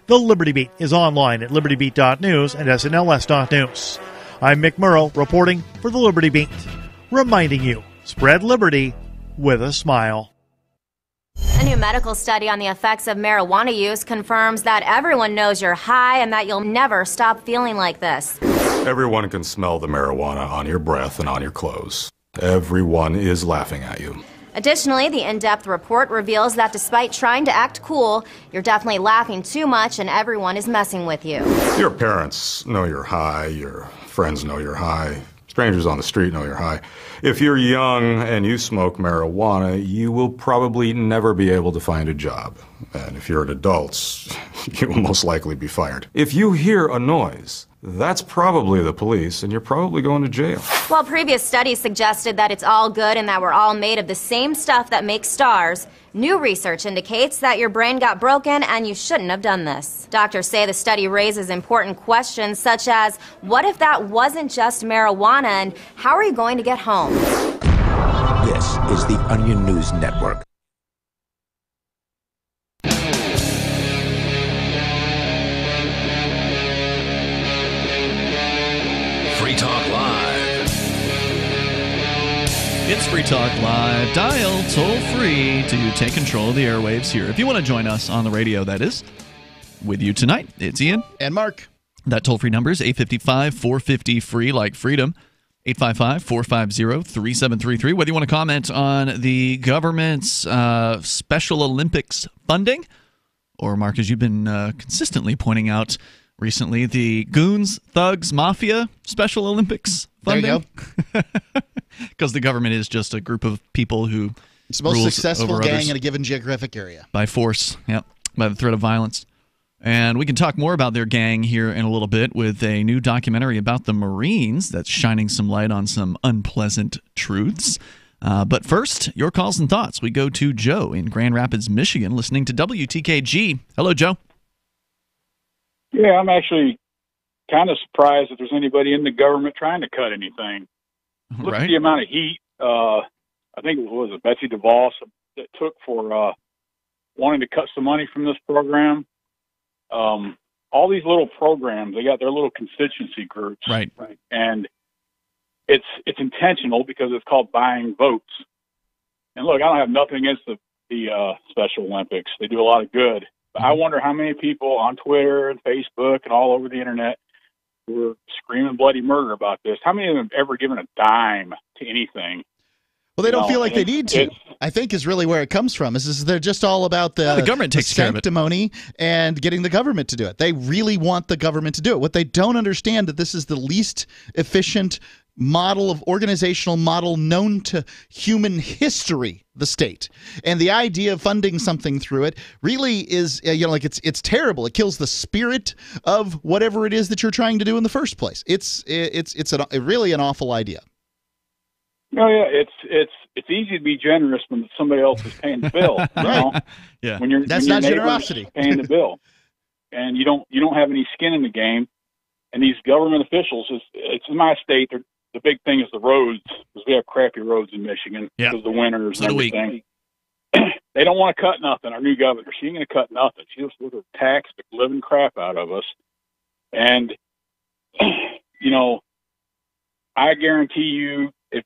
The Liberty Beat is online at libertybeat.news and snls.news. I'm Mick Murrow, reporting for the Liberty Beat, reminding you, spread liberty with a smile. A new medical study on the effects of marijuana use confirms that everyone knows you're high and that you'll never stop feeling like this. Everyone can smell the marijuana on your breath and on your clothes. Everyone is laughing at you. Additionally, the in-depth report reveals that despite trying to act cool, you're definitely laughing too much and everyone is messing with you. Your parents know you're high. Your friends know you're high. Strangers on the street know you're high. If you're young and you smoke marijuana, you will probably never be able to find a job. And if you're an adult, you will most likely be fired. If you hear a noise, that's probably the police, and you're probably going to jail. While previous studies suggested that it's all good and that we're all made of the same stuff that makes stars, new research indicates that your brain got broken and you shouldn't have done this. Doctors say the study raises important questions such as, what if that wasn't just marijuana, and how are you going to get home? This is the Onion News Network. Free Talk Live. It's Free Talk Live. Dial toll free to take control of the airwaves here. If you want to join us on the radio, that is. With you tonight, it's Ian. And Mark. That toll free number is 855-450-FREE, like freedom. 855-450-3733. Whether you want to comment on the government's Special Olympics funding, or, Mark, as you've been consistently pointing out recently, the Goons, Thugs, Mafia Special Olympics funding. There you go. Because the government is just a group of people who it's the most successful gang in a given geographic area. By force, yep, by the threat of violence. And we can talk more about their gang here in a little bit with a new documentary about the Marines that's shining some light on some unpleasant truths. But first, your calls and thoughts. We go to Joe in Grand Rapids, Michigan, listening to WTKG. Hello, Joe. Yeah, I'm actually kind of surprised that there's anybody in the government trying to cut anything. Look at the amount of heat. I think it was Betsy DeVos that took for wanting to cut some money from this program. All these little programs, they got their little constituency groups, right? And it's intentional because it's called buying votes. And look, I don't have nothing against the Special Olympics. They do a lot of good. But I wonder how many people on Twitter and Facebook and all over the internet were screaming bloody murder about this. How many of them have ever given a dime to anything? Well, they don't feel like they need to, I think, is really where it comes from. Is they're just all about the government takes care of it. Sanctimony and getting the government to do it. They really want the government to do it. What they don't understand that this is the least efficient model of organizational model known to human history, the state. And the idea of funding something through it really is, it's terrible. It kills the spirit of whatever it is that you're trying to do in the first place. It's really an awful idea. No, yeah, it's easy to be generous when somebody else is paying the bill. You know? Yeah, when you're that's when not your generosity. Paying the bill, and you don't have any skin in the game. And these government officials, it's in my state. The big thing is the roads, because we have crappy roads in Michigan because of the winters and everything. They don't want to cut nothing. Our new governor, she ain't going to cut nothing. She just going to tax the living crap out of us. And I guarantee you, if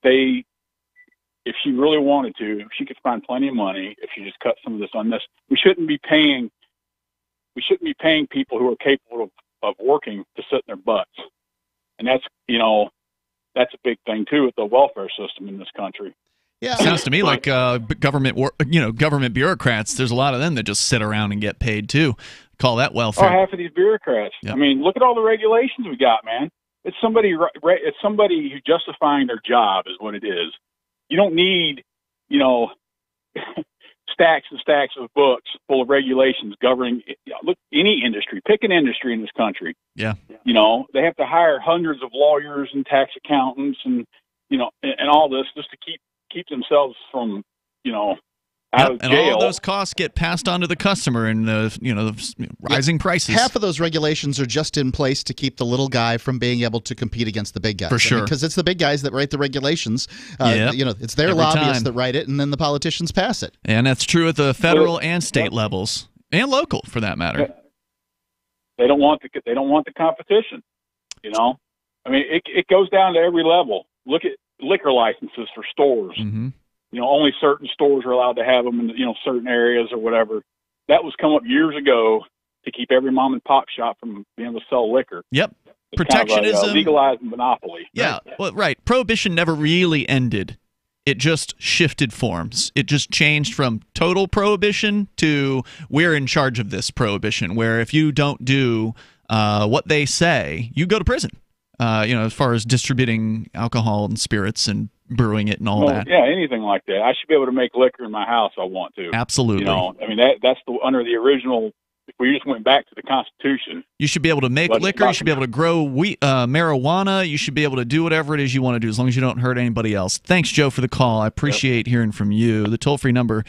she really wanted to, she could find plenty of money if she just cut some of this on this. We shouldn't be paying people who are capable of working to sit in their butts. And that's a big thing too with the welfare system in this country. Yeah, sounds to me like government bureaucrats. There's a lot of them that just sit around and get paid too. Call that welfare. Half of these bureaucrats. Yep. I mean, look at all the regulations we got, man. It's somebody who's justifying their job is what it is. You don't need, stacks and stacks of books full of regulations governing, look, any industry. Pick an industry in this country. Yeah. You know, they have to hire hundreds of lawyers and tax accountants and, you know, and all this just to keep themselves from, you know, out of and jail. all of those costs get passed on to the customer in the rising prices. Half of those regulations are just in place to keep the little guy from being able to compete against the big guys. For sure. Because it's the big guys that write the regulations. You know, it's their Every lobbyists time. that write it, and then the politicians pass it. And that's true at the federal and state levels, and local, for that matter. They don't want the competition. You know, I mean, it goes down to every level. Look at liquor licenses for stores. Mm-hmm. You know, only certain stores are allowed to have them in, you know, certain areas or whatever. That was come up years ago to keep every mom and pop shop from being able to sell liquor. Yep. It's Protectionism. kind of a legalized monopoly. Yeah, well, right. Prohibition never really ended. It just shifted forms. It just changed from total prohibition to we're in charge of this prohibition, where if you don't do what they say, you go to prison. As far as distributing alcohol and spirits and brewing it and all that. Yeah, anything like that. I should be able to make liquor in my house. I want to. Absolutely. You know, I mean that's under the original. If we just went back to the Constitution, you should be able to make liquor. You should be able to grow marijuana. You should be able to do whatever it is you want to do, as long as you don't hurt anybody else. Thanks, Joe, for the call. I appreciate hearing from you. The toll-free number,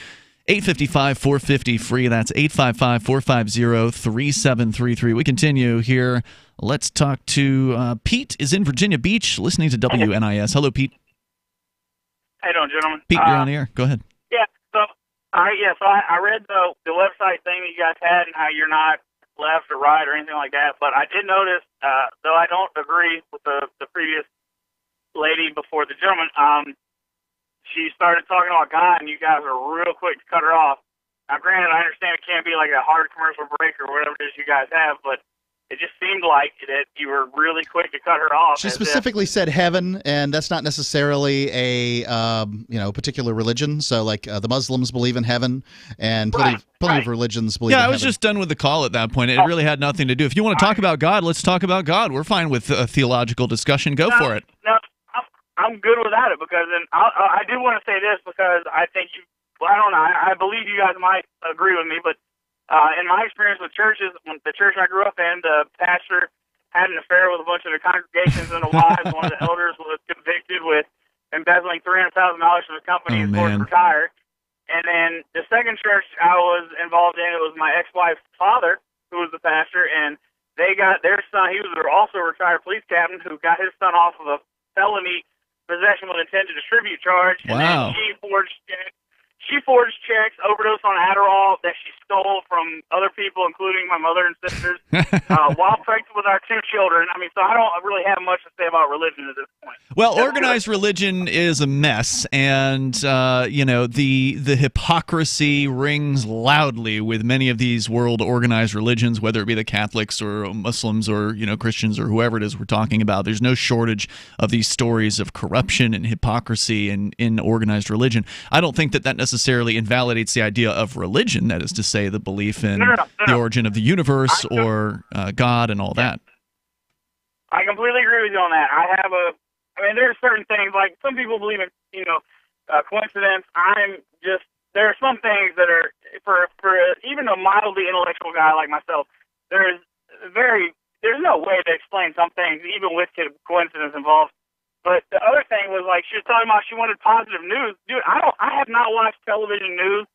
855-450-FREE. That's 855-450-3733. We continue here. Let's talk to Pete is in Virginia Beach, listening to WNIS. Hello, Pete. How you doing, gentlemen? Pete, you're on the air. Go ahead. Yeah, so I read the website thing that you guys had and how you're not left or right or anything like that, but I did notice, though I don't agree with the previous lady before the gentleman, she started talking about God, and you guys are real quick to cut her off. Now, granted, I understand it can't be like a hard commercial break or whatever it is you guys have, but it just seemed like that you were really quick to cut her off. She specifically said heaven, and that's not necessarily a particular religion. So, like the Muslims believe in heaven, and plenty of religions believe in heaven. Yeah, I was just done with the call at that point. It really had nothing to do. If you want to talk about God, let's talk about God. We're fine with a theological discussion. Go for it. No, I'm good without it, because I do want to say this, because I think I don't know, I believe you guys might agree with me, but in my experience with churches, the church I grew up in, the pastor had an affair with a bunch of the congregations and the wives. One of the elders was convicted with embezzling $300,000 from the company and forced to retire. And then the second church I was involved in, it was my ex-wife's father, who was the pastor, and they got their son. He was also a retired police captain who got his son off of a felony possession with intent to distribute charge. Wow. And then she forged checks, overdosed on Adderall that she stole from other people, including my mother and sisters, while pregnant with our 2 children. I mean, so I don't really have much to say about religion at this point. Well, organized religion is a mess, and the hypocrisy rings loudly with many of these world organized religions, whether it be the Catholics or Muslims or Christians or whoever it is we're talking about. There's no shortage of these stories of corruption and hypocrisy in organized religion. I don't think that necessarily invalidates the idea of religion, that is to say the belief in the origin of the universe or God and all that. I completely agree with you on that. There are certain things, like some people believe in, coincidence. There are some things that are, for even a mildly intellectual guy like myself, there's no way to explain some things, even with coincidence involved. But the other thing was, like, she was talking about she wanted positive news. Dude, I have not watched television news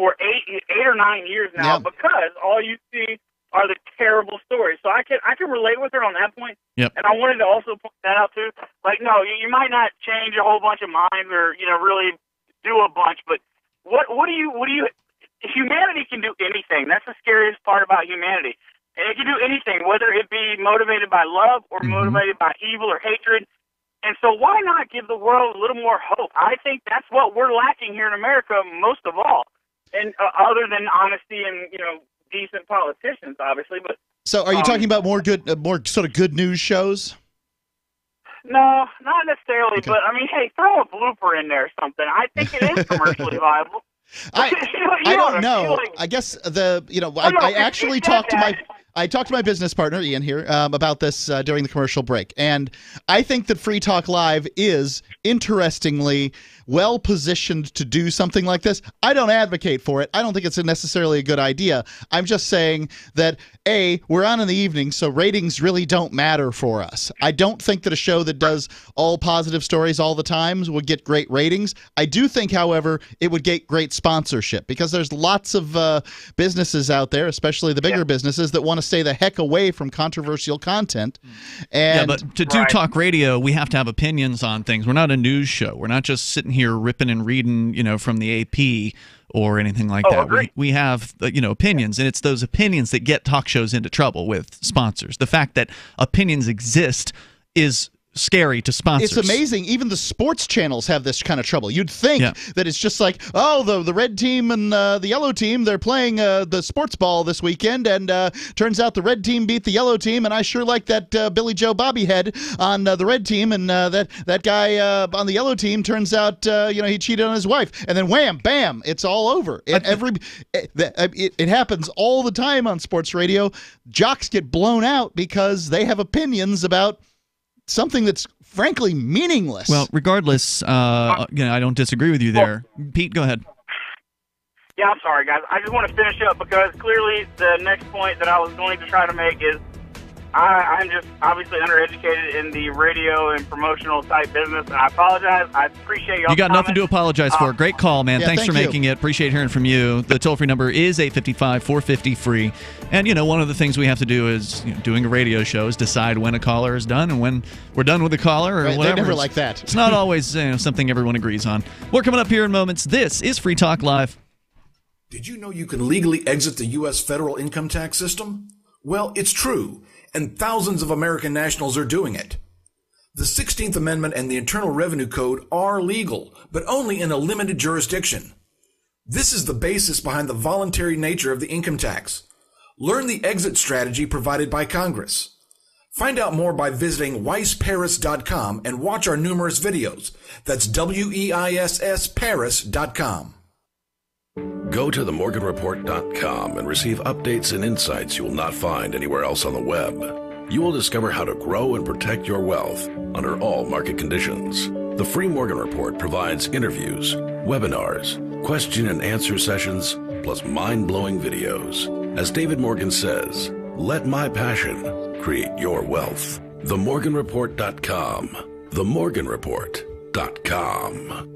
for 8 or 9 years now, because all you see are the terrible stories. So I can relate with her on that point. Yep. And I wanted to also point that out too. Like, no, you might not change a whole bunch of minds or really do a bunch, but what do you? Humanity can do anything. That's the scariest part about humanity. And it can do anything, whether it be motivated by love or motivated by evil or hatred. And so why not give the world a little more hope? I think that's what we're lacking here in America most of all, and other than honesty and decent politicians, obviously. But so, are you talking about more sort of good news shows? No, not necessarily. Okay. But I mean, hey, throw a blooper in there or something. I think it is commercially viable. I don't know. I guess I actually talked to my business partner Ian here about this during the commercial break, and I think that Free Talk Live is interestingly well positioned to do something like this. I don't advocate for it. I don't think it's necessarily a good idea. I'm just saying that, A, we're on in the evening, so ratings really don't matter for us. I don't think that a show that does all positive stories all the time would get great ratings. I do think, however, it would get great sponsorship because there's lots of businesses out there, especially the bigger businesses, that want to stay the heck away from controversial content. And but to do talk radio, we have to have opinions on things. We're not a news show. We're not just sitting here ripping and reading, from the AP or anything like that. We have, opinions, and it's those opinions that get talk shows into trouble with sponsors. The fact that opinions exist is scary to sponsors. It's amazing. Even the sports channels have this kind of trouble. You'd think that it's just like, the red team and the yellow team, they're playing the sports ball this weekend, and turns out the red team beat the yellow team, and I sure like that Billy Joe Bobbyhead on the red team, and that guy on the yellow team turns out he cheated on his wife, and then wham, bam, it's all over. It happens all the time on sports radio. Jocks get blown out because they have opinions about something that's frankly meaningless. Well, regardless, I don't disagree with you there. Pete, go ahead. Yeah, I'm sorry, guys. I just want to finish up because clearly the next point that I was going to try to make is I'm just obviously undereducated in the radio and promotional type business, and I apologize. I appreciate y'all. You got nothing to apologize for. Great call, man. Yeah, Thanks for making it. Appreciate hearing from you. The toll-free number is 855-450-FREE. And, one of the things we have to do is, doing a radio show is decide when a caller is done and when we're done with the caller or whatever. They never like that. It's not always something everyone agrees on. We're coming up here in moments. This is Free Talk Live. Did you know you can legally exit the U.S. federal income tax system? Well, it's true, and thousands of American nationals are doing it. The 16th Amendment and the Internal Revenue Code are legal, but only in a limited jurisdiction. This is the basis behind the voluntary nature of the income tax. Learn the exit strategy provided by Congress. Find out more by visiting weissparis.com and watch our numerous videos. That's WEISS Paris.com. Go to themorganreport.com and receive updates and insights you will not find anywhere else on the web. You will discover how to grow and protect your wealth under all market conditions. The Free Morgan Report provides interviews, webinars, question and answer sessions, plus mind-blowing videos. As David Morgan says, let my passion create your wealth. Themorganreport.com. Themorganreport.com.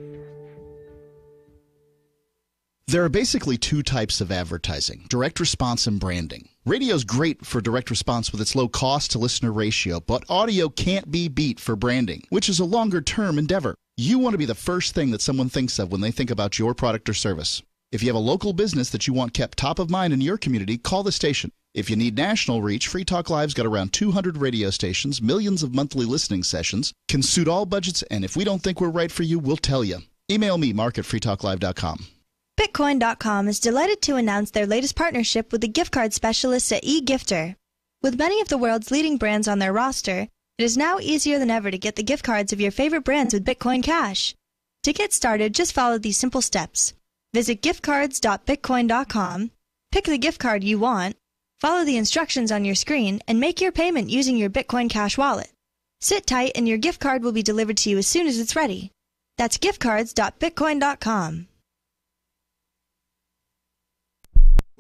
There are basically two types of advertising, direct response and branding. Radio's great for direct response with its low cost to listener ratio, but audio can't be beat for branding, which is a longer-term endeavor. You want to be the first thing that someone thinks of when they think about your product or service. If you have a local business that you want kept top of mind in your community, call the station. If you need national reach, Free Talk Live's got around 200 radio stations, millions of monthly listening sessions, can suit all budgets, and if we don't think we're right for you, we'll tell you. Email me, mark@freetalklive.com. Bitcoin.com is delighted to announce their latest partnership with the gift card specialists at eGifter. With many of the world's leading brands on their roster, it is now easier than ever to get the gift cards of your favorite brands with Bitcoin Cash. To get started, just follow these simple steps. Visit giftcards.bitcoin.com, pick the gift card you want, follow the instructions on your screen, and make your payment using your Bitcoin Cash wallet. Sit tight and your gift card will be delivered to you as soon as it's ready. That's giftcards.bitcoin.com.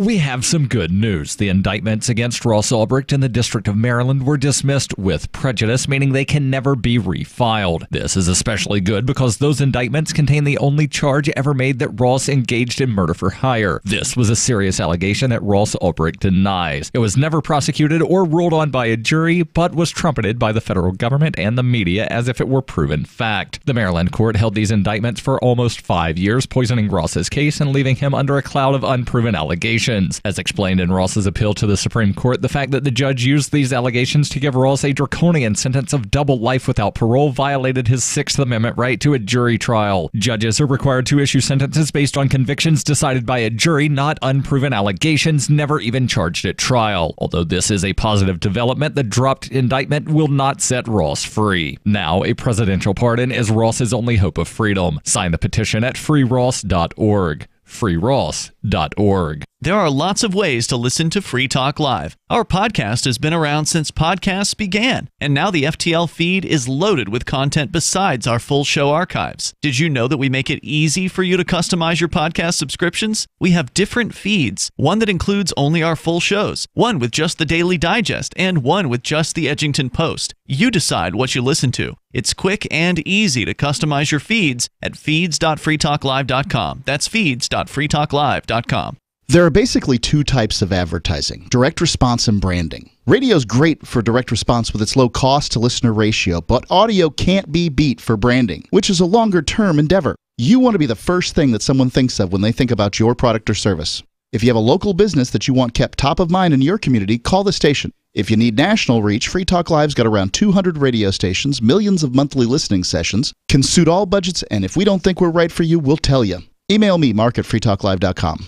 We have some good news. The indictments against Ross Ulbricht in the District of Maryland were dismissed with prejudice, meaning they can never be refiled. This is especially good because those indictments contain the only charge ever made that Ross engaged in murder for hire. This was a serious allegation that Ross Ulbricht denies. It was never prosecuted or ruled on by a jury, but was trumpeted by the federal government and the media as if it were proven fact. The Maryland court held these indictments for almost 5 years, poisoning Ross's case and leaving him under a cloud of unproven allegations. As explained in Ross's appeal to the Supreme Court, the fact that the judge used these allegations to give Ross a draconian sentence of double life without parole violated his Sixth Amendment right to a jury trial. Judges are required to issue sentences based on convictions decided by a jury, not unproven allegations never even charged at trial. Although this is a positive development, the dropped indictment will not set Ross free. Now, a presidential pardon is Ross's only hope of freedom. Sign the petition at freeross.org. freeross.org. There are lots of ways to listen to Free Talk Live. Our podcast has been around since podcasts began, and now the FTL feed is loaded with content besides our full show archives. Did you know that we make it easy for you to customize your podcast subscriptions? We have different feeds, one that includes only our full shows, one with just the Daily Digest, and one with just the Edgington Post. You decide what you listen to. It's quick and easy to customize your feeds at feeds.freetalklive.com. That's feeds.freetalklive.com. There are basically two types of advertising, direct response and branding. Radio's great for direct response with its low cost to listener ratio, but audio can't be beat for branding, which is a longer term endeavor. You want to be the first thing that someone thinks of when they think about your product or service. If you have a local business that you want kept top of mind in your community, call the station. If you need national reach, Free Talk Live's got around 200 radio stations, millions of monthly listening sessions, can suit all budgets, and if we don't think we're right for you, we'll tell you. Email me, mark@freetalklive.com.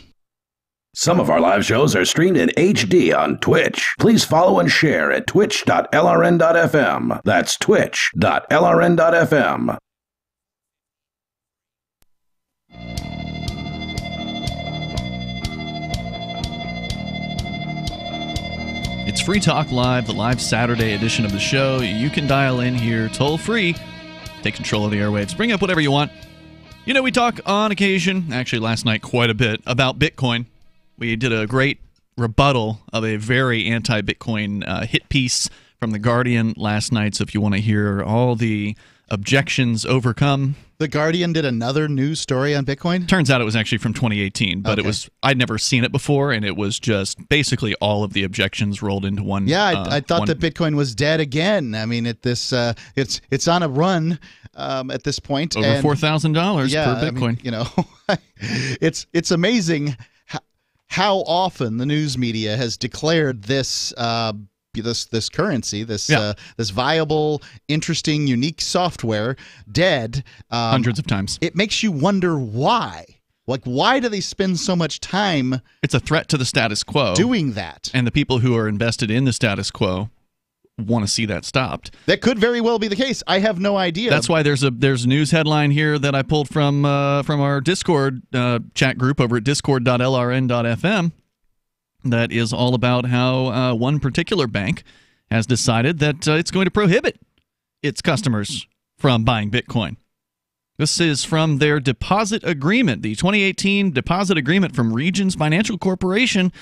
Some of our live shows are streamed in HD on Twitch. Please follow and share at twitch.lrn.fm. That's twitch.lrn.fm. It's Free Talk Live, the live Saturday edition of the show. You can dial in here toll free, take control of the airwaves, bring up whatever you want. You know, we talk on occasion, actually last night quite a bit, about Bitcoin. We did a great rebuttal of a very anti-Bitcoin hit piece from The Guardian last night, so if you want to hear all the objections overcome. The Guardian did another news story on Bitcoin? Turns out it was actually from 2018, but I'd never seen it before, and it was just basically all of the objections rolled into one. Yeah, I thought that Bitcoin was dead again. I mean, it's on a run at this point. Over $4,000 per Bitcoin. I mean, you know, it's amazing how often the news media has declared this this currency, this viable, interesting, unique software dead hundreds of times. It makes you wonder why. Like, why do they spend so much time? It's a threat to the status quo. Doing that, and the people who are invested in the status quo want to see that stopped. That could very well be the case. I have no idea. That's why there's a news headline here that I pulled from our Discord chat group over at discord.lrn.fm that is all about how one particular bank has decided that it's going to prohibit its customers from buying Bitcoin. This is from their deposit agreement, the 2018 deposit agreement from Regions Financial Corporation,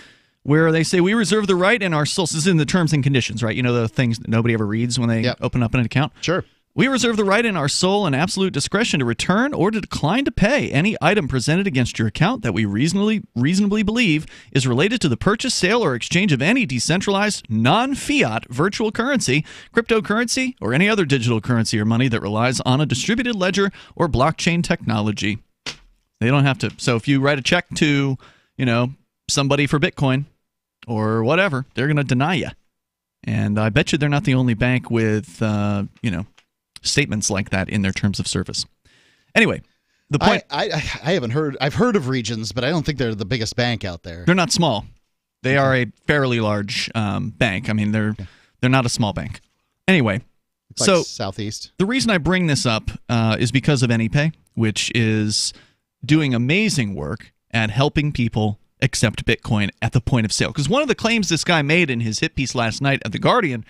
where they say we reserve the right in our sole. This is in the terms and conditions, right? You know, the things that nobody ever reads when they open up an account? Sure. We reserve the right in our sole and absolute discretion to return or to decline to pay any item presented against your account that we reasonably believe is related to the purchase, sale, or exchange of any decentralized, non-fiat virtual currency, cryptocurrency, or any other digital currency or money that relies on a distributed ledger or blockchain technology. They don't have to. So if you write a check to, somebody for Bitcoin or whatever, they're going to deny you. And I bet you they're not the only bank with, statements like that in their terms of service. Anyway, the point... I haven't heard... I've heard of Regions, but I don't think they're the biggest bank out there. They're not small. They are a fairly large bank. I mean, they're not a small bank. Anyway, it's like Southeast. The reason I bring this up is because of AnyPay, which is doing amazing work at helping people accept Bitcoin at the point of sale. Because one of the claims this guy made in his hit piece last night at The Guardian,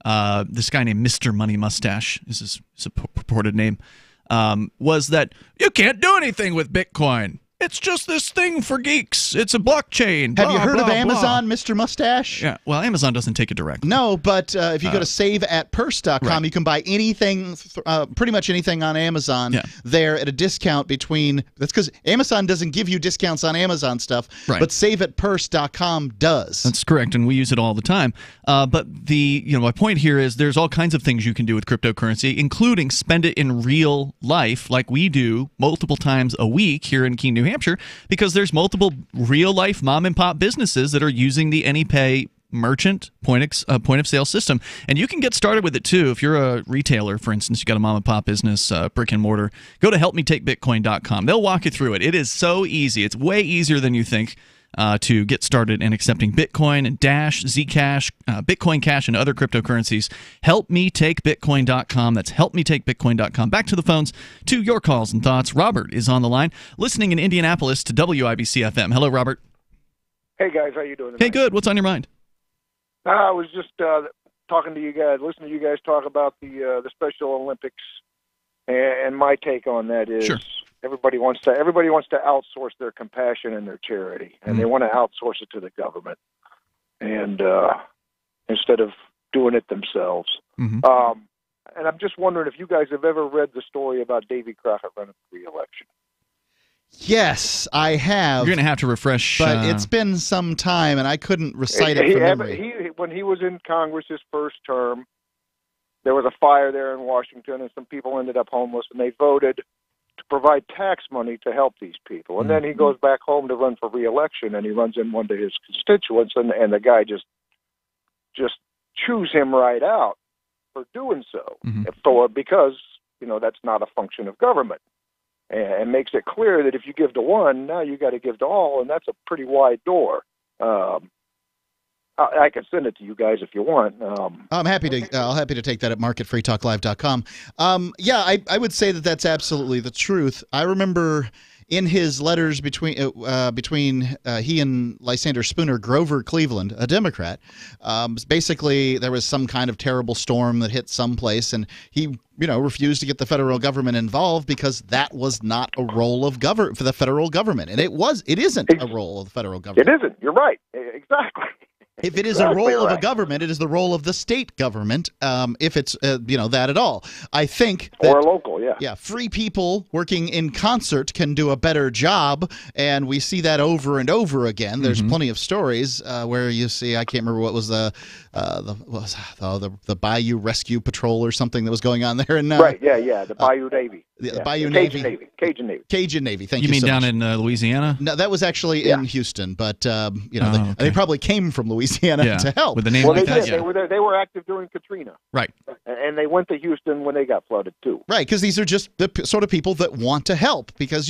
this guy named Mr. Money Mustache, is his purported name, was that you can't do anything with Bitcoin. It's just this thing for geeks. It's a blockchain. Have you heard of Amazon, Mr. Mustache? Yeah. Well, Amazon doesn't take it direct. No, but if you go to saveatpurse.com, you can buy anything, pretty much anything on Amazon there at a discount between. That's because Amazon doesn't give you discounts on Amazon stuff, but saveatpurse.com does. That's correct, and we use it all the time. But my point here is there's all kinds of things you can do with cryptocurrency, including spend it in real life, like we do multiple times a week here in Keene, New Hampshire, because there's multiple real-life mom-and-pop businesses that are using the AnyPay merchant point-of-sale system. And you can get started with it, too. If you're a retailer, for instance, you got a mom-and-pop business, brick and mortar, go to helpmetakebitcoin.com. They'll walk you through it. It is so easy. It's way easier than you think to get started in accepting Bitcoin, Dash, Zcash, Bitcoin Cash, and other cryptocurrencies. Helpmetakebitcoin.com. That's helpmetakebitcoin.com. Back to the phones, to your calls and thoughts. Robert is on the line, listening in Indianapolis to WIBC FM. Hello, Robert. Hey guys, how you doing tonight? Hey, good. What's on your mind? I was just talking to you guys, listening to you guys talk about the Special Olympics, and my take on that is everybody wants to outsource their compassion and their charity, and they want to outsource it to the government, and instead of doing it themselves. And I'm just wondering if you guys have ever read the story about Davy Crockett running for re-election. Yes, I have. You're going to have to refresh. But it's been some time, and I couldn't recite it from memory. When he was in Congress his first term, there was a fire there in Washington, and some people ended up homeless, and they voted to provide tax money to help these people. And then he goes back home to run for re-election, and he runs in one to his constituents, and the guy just chews him right out for doing so, because that's not a function of government. And makes it clear that if you give to one, now you got to give to all, and that's a pretty wide door. I can send it to you guys if you want. I'm happy to. I'll happy to take that at marketfreetalklive.com. I would say that that's absolutely the truth. I remember in his letters between he and Lysander Spooner, Grover Cleveland, a Democrat, basically there was some kind of terrible storm that hit someplace, and he refused to get the federal government involved because that was not a role of for the federal government, and it isn't a role of the federal government. It isn't. You're right. Exactly. If it is a role of a government, it is the role of the state government. If it's that at all, I think that, or local, free people working in concert can do a better job, and we see that over and over again. There's plenty of stories where you see, I can't remember what was the Bayou Rescue Patrol or something that was going on there, and the Bayou Navy. The Bayou Cajun Navy. Cajun Navy. Thank you. You mean so down much. in Louisiana? No, that was actually in Houston, but they probably came from Louisiana to help with the name like that. They were active during Katrina, right? And they went to Houston when they got flooded too, right? Because these are just the sort of people that want to help, because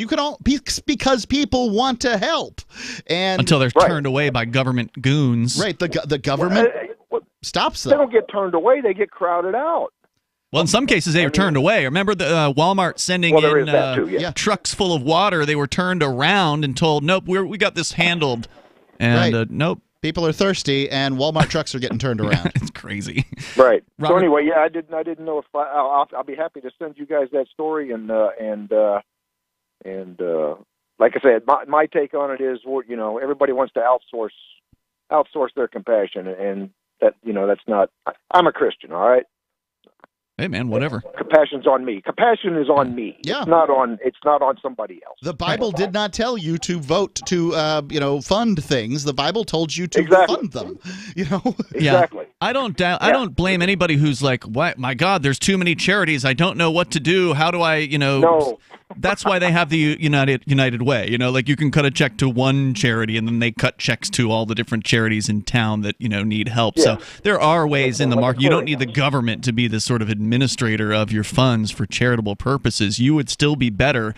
people want to help, and until they're turned away by government goons, right? The government stops them. They don't get turned away; they get crowded out. Well, in some cases, they were turned away. Remember the Walmart sending in trucks full of water? They were turned around and told, "Nope, we got this handled," and nope. People are thirsty, and Walmart trucks are getting turned around. It's crazy, right? Robert, so anyway, I didn't know if I'll be happy to send you guys that story, and like I said, my take on it is, everybody wants to outsource their compassion, and that's not. I'm a Christian, all right. Hey man, whatever. Compassion's on me. Compassion is on me. Yeah. It's not on somebody else. The Bible did not tell you to vote to fund things. The Bible told you to fund them. Exactly. Yeah. I don't blame anybody who's like, "What? My God, there's too many charities. I don't know what to do. How do I, No. That's why they have the United Way. Like you can cut a check to one charity, and then they cut checks to all the different charities in town that need help. Yeah. So there are ways in the market. You don't need the government to be the sort of administrator of your funds for charitable purposes. You would still be better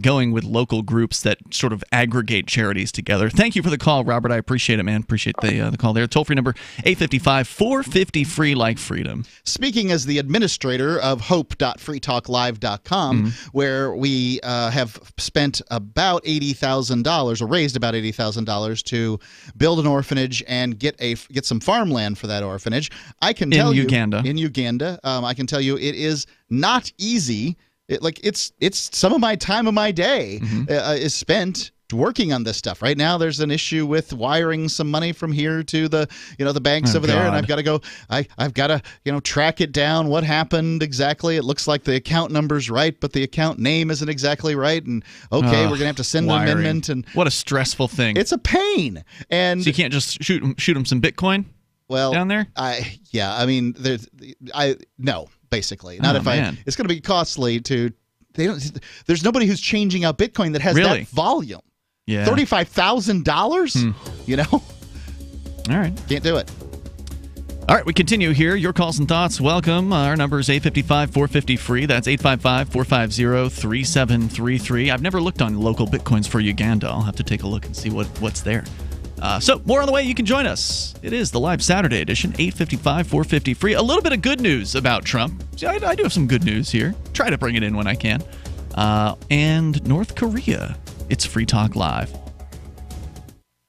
going with local groups that sort of aggregate charities together. Thank you for the call, Robert. I appreciate it, man. Appreciate the call there. Toll free number 855-450-FREE like freedom. Speaking as the administrator of hope.freetalklive.com, where we have spent about $80,000 or raised about $80,000 to build an orphanage and get some farmland for that orphanage. I can tell you in Uganda, I can tell you it is not easy. It's some of my time of my day is spent working on this stuff. Right now there's an issue with wiring some money from here to the banks over there, and I've got to go I've got to track it down, what happened exactly. It looks like the account number's right, but the account name isn't exactly right, and we're going to have to send an amendment. And what a stressful thing. It's a pain. And so you can't just shoot them some Bitcoin down there? No, basically. Not it's going to be costly to there's nobody who's changing out Bitcoin that has that volume. Yeah. $35,000? All right. Can't do it. All right, we continue here. Your calls and thoughts, welcome. Our number is 855-450-FREE. That's 855-450-3733. I've never looked on local Bitcoins for Uganda. I'll have to take a look and see what's there. So more on the way. You can join us. It is the live Saturday edition, 855-450-FREE. A little bit of good news about Trump. See, I do have some good news here. Try to bring it in when I can. And North Korea. It's Free Talk Live.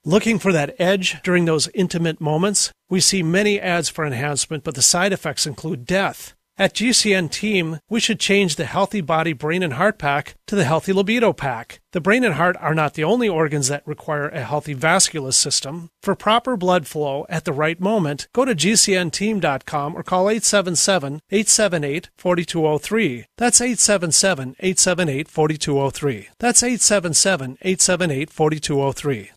Looking for that edge during those intimate moments? We see many ads for enhancement, but the side effects include death. At GCN Team, we should change the Healthy Body, Brain, and Heart Pack to the Healthy Libido Pack. The brain and heart are not the only organs that require a healthy vascular system. For proper blood flow at the right moment, go to GCNteam.com or call 877-878-4203. That's 877-878-4203. That's 877-878-4203.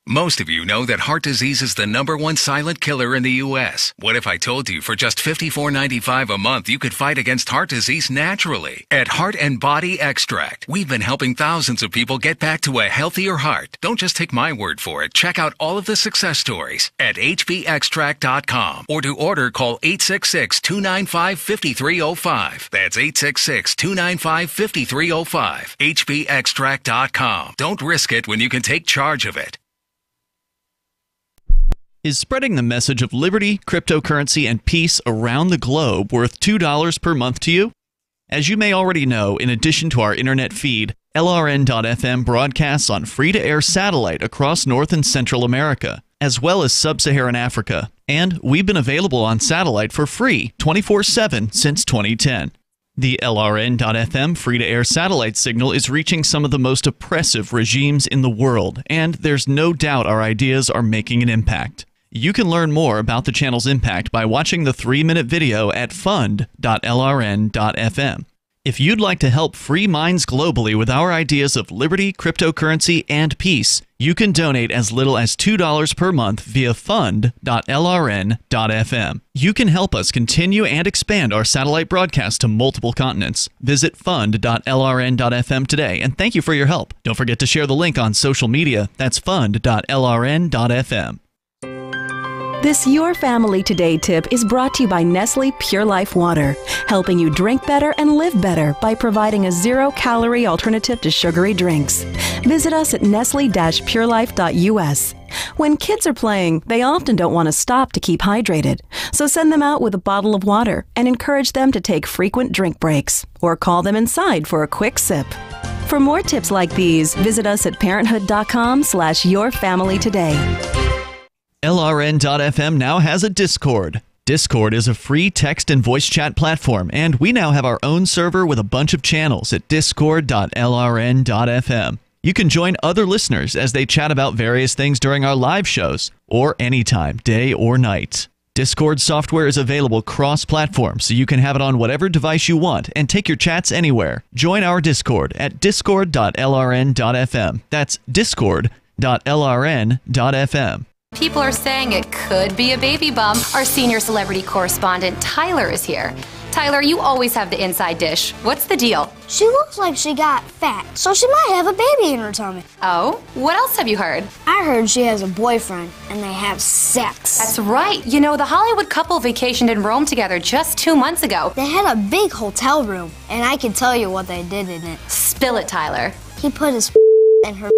Most of you know that heart disease is the #1 silent killer in the U.S. What if I told you for just $54.95 a month you could fight against heart disease naturally? At Heart and Body Extract, we've been helping thousands of people get back to a healthier heart. Don't just take my word for it. Check out all of the success stories at hbextract.com, or to order, call 866-295-5305. That's 866-295-5305. hbextract.com. Don't risk it when you can take charge of it. Is spreading the message of liberty, cryptocurrency, and peace around the globe worth $2 per month to you? As you may already know, in addition to our internet feed, LRN.FM broadcasts on free-to-air satellite across North and Central America, as well as Sub-Saharan Africa. And we've been available on satellite for free 24/7 since 2010. The LRN.FM free-to-air satellite signal is reaching some of the most oppressive regimes in the world, and there's no doubt our ideas are making an impact. You can learn more about the channel's impact by watching the 3-minute video at fund.lrn.fm. If you'd like to help free minds globally with our ideas of liberty, cryptocurrency, and peace, you can donate as little as $2 per month via fund.lrn.fm. You can help us continue and expand our satellite broadcast to multiple continents. Visit fund.lrn.fm today, and thank you for your help. Don't forget to share the link on social media. That's fund.lrn.fm. This Your Family Today tip is brought to you by Nestle Pure Life Water, helping you drink better and live better by providing a zero-calorie alternative to sugary drinks. Visit us at nestle-purelife.us. When kids are playing, they often don't want to stop to keep hydrated, so send them out with a bottle of water and encourage them to take frequent drink breaks, or call them inside for a quick sip. For more tips like these, visit us at parenthood.com/yourfamilytoday. LRN.FM now has a Discord. Discord is a free text and voice chat platform, and we now have our own server with a bunch of channels at discord.lrn.fm. You can join other listeners as they chat about various things during our live shows, or anytime, day or night. Discord software is available cross-platform, so you can have it on whatever device you want and take your chats anywhere. Join our Discord at discord.lrn.fm. That's discord.lrn.fm. People are saying it could be a baby bump. Our senior celebrity correspondent, Tyler, is here. Tyler, you always have the inside dish. What's the deal? She looks like she got fat, so she might have a baby in her tummy. Oh? What else have you heard? I heard she has a boyfriend, and they have sex. That's right. You know, the Hollywood couple vacationed in Rome together just 2 months ago. They had a big hotel room, and I can tell you what they did in it. Spill it, Tyler. He put his in her.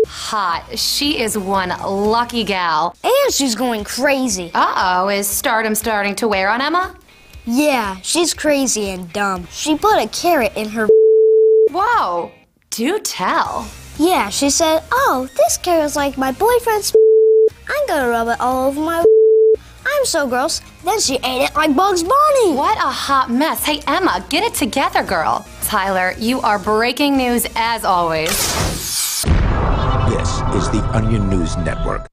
Hot. She is one lucky gal. And she's going crazy. Uh-oh, is stardom starting to wear on Emma? Yeah, she's crazy and dumb. She put a carrot in her. Whoa, do tell. Yeah, she said, oh, this carrot's like my boyfriend's. I'm gonna rub it all over my. I'm so gross. Then she ate it like Bugs Bunny. What a hot mess. Hey, Emma, get it together, girl. Tyler, you are breaking news as always. This is the Onion News Network.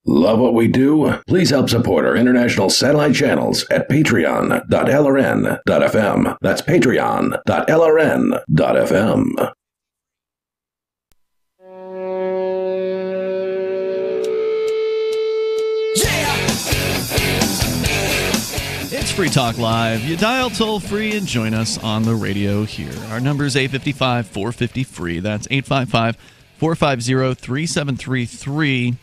Love what we do? Please help support our international satellite channels at patreon.lrn.fm. That's patreon.lrn.fm. It's Free Talk Live. You dial toll-free and join us on the radio here. Our number is 855-450-FREE. That's 855-450-3733.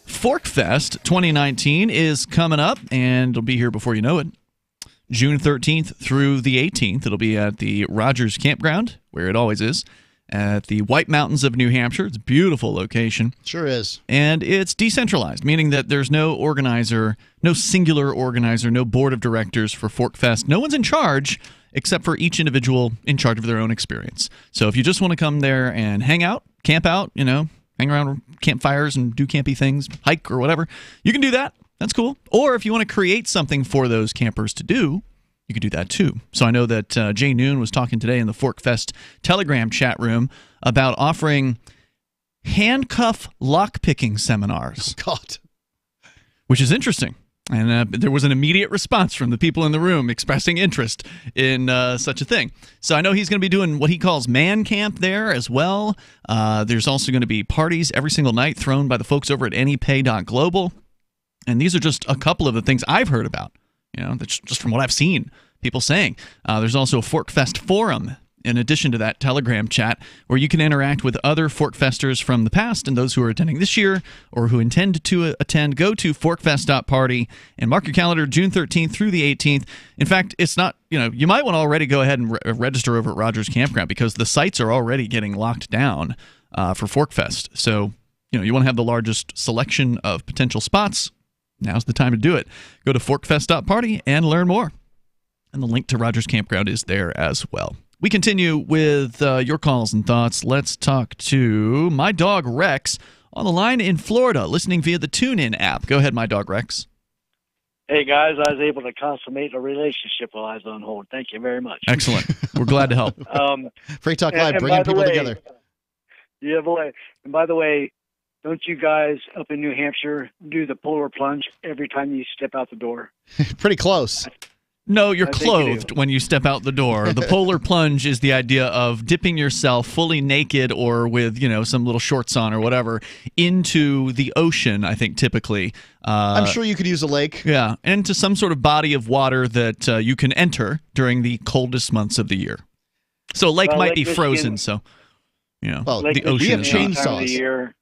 Forkfest 2019 is coming up, and it'll be here before you know it. June 13th through the 18th. It'll be at the Rogers Campground, where it always is, at the White Mountains of New Hampshire. It's a beautiful location. Sure is. And it's decentralized, meaning that there's no organizer, no singular organizer, no board of directors for Forkfest. No one's in charge except for each individual in charge of their own experience. So if you just want to come there and hang out, camp out, have hang around campfires and do campy things, hike or whatever, you can do that. That's cool. Or if you want to create something for those campers to do, you could do that too. So I know that Jay Noon was talking today in the ForkFest Telegram chat room about offering handcuff lockpicking seminars. Oh, God. Which is interesting. And there was an immediate response from the people in the room expressing interest in such a thing. So I know he's going to be doing what he calls man camp there as well. There's also going to be parties every single night thrown by the folks over at anypay.global. And these are just a couple of the things I've heard about. That's just from what I've seen people saying. There's also a ForkFest forum in addition to that Telegram chat where you can interact with other ForkFesters from the past and those who are attending this year or who intend to attend. Go to forkfest.party and mark your calendar June 13th through the 18th. In fact, it's not, you might want to already go ahead and register over at Rogers Campground because the sites are already getting locked down for ForkFest. So, you want to have the largest selection of potential spots. Now's the time to do it. Go to forkfest.party and learn more. And the link to Rogers Campground is there as well. We continue with your calls and thoughts. Let's talk to my dog Rex on the line in Florida, listening via the TuneIn app. Go ahead, my dog Rex. Hey, guys, I was able to consummate a relationship while I was on hold. Thank you very much. Excellent. We're glad to help. Free Talk Live, bringing people together. Yeah, boy. And by the way, don't you guys up in New Hampshire do the polar plunge every time you step out the door? Pretty close. No, you're clothed when you step out the door. The polar plunge is the idea of dipping yourself fully naked or with, some little shorts on or whatever into the ocean, I think, typically. I'm sure you could use a lake. Yeah, into some sort of body of water that you can enter during the coldest months of the year. So a lake might be frozen, so, well, the ocean we have chainsaws.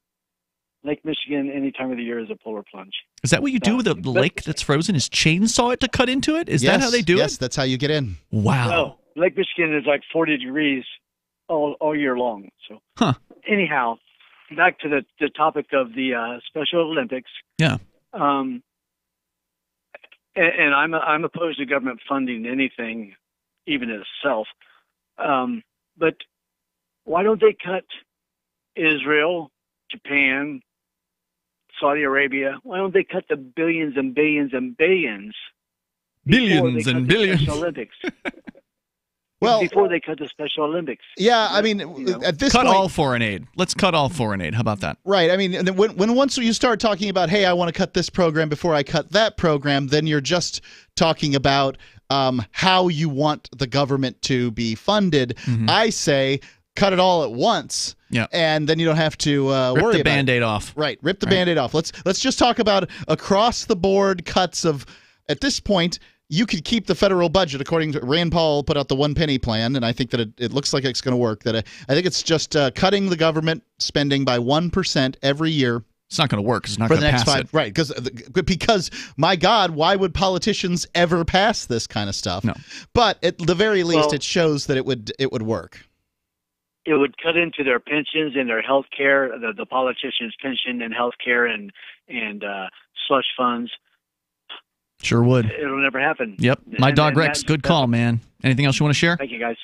Lake Michigan, any time of the year, is a polar plunge. Is that what you do with a lake that's frozen? Is chainsaw it to cut into it? Is that how they do it? Yes, that's how you get in. Wow. No, Lake Michigan is like 40 degrees all year long. So, anyhow, back to the topic of the Special Olympics. Yeah. And I'm opposed to government funding anything, even itself. But why don't they cut Israel, Japan, Saudi Arabia? Why don't they cut the billions and billions and billions? Billions and billions. Special Olympics. Well, before they cut the Special Olympics. Yeah, I mean, at this point, cut all foreign aid. Let's cut all foreign aid. How about that? Right. I mean, when once you start talking about, hey, I want to cut this program before I cut that program, then you're just talking about how you want the government to be funded. Mm-hmm. I say cut it all at once. Yeah, and then you don't have to worry about it. Rip the Band-Aid off. Right, rip the Band-Aid off. Let's just talk about across-the-board cuts of, at this point, you could keep the federal budget, according to Rand Paul put out the one penny plan, and I think that it looks like it's going to work. That I think it's just cutting the government spending by 1% every year. It's not going to work. It's not going to pass it. Right, because, my God, why would politicians ever pass this kind of stuff? No. But at the very least, it shows that it would work. It would cut into their pensions and their health care, the politicians' pension and health care and slush funds. Sure would. It'll never happen. Yep. My dog Rex, good call, man. Anything else you want to share? Thank you, guys.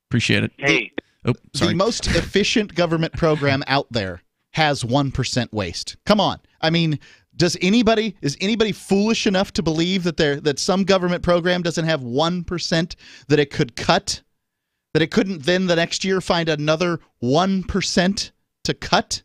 Appreciate it. Hey. The most efficient government program out there has 1% waste. Come on. I mean, is anybody foolish enough to believe that some government program doesn't have 1% that it could cut? That it couldn't then the next year find another 1% to cut?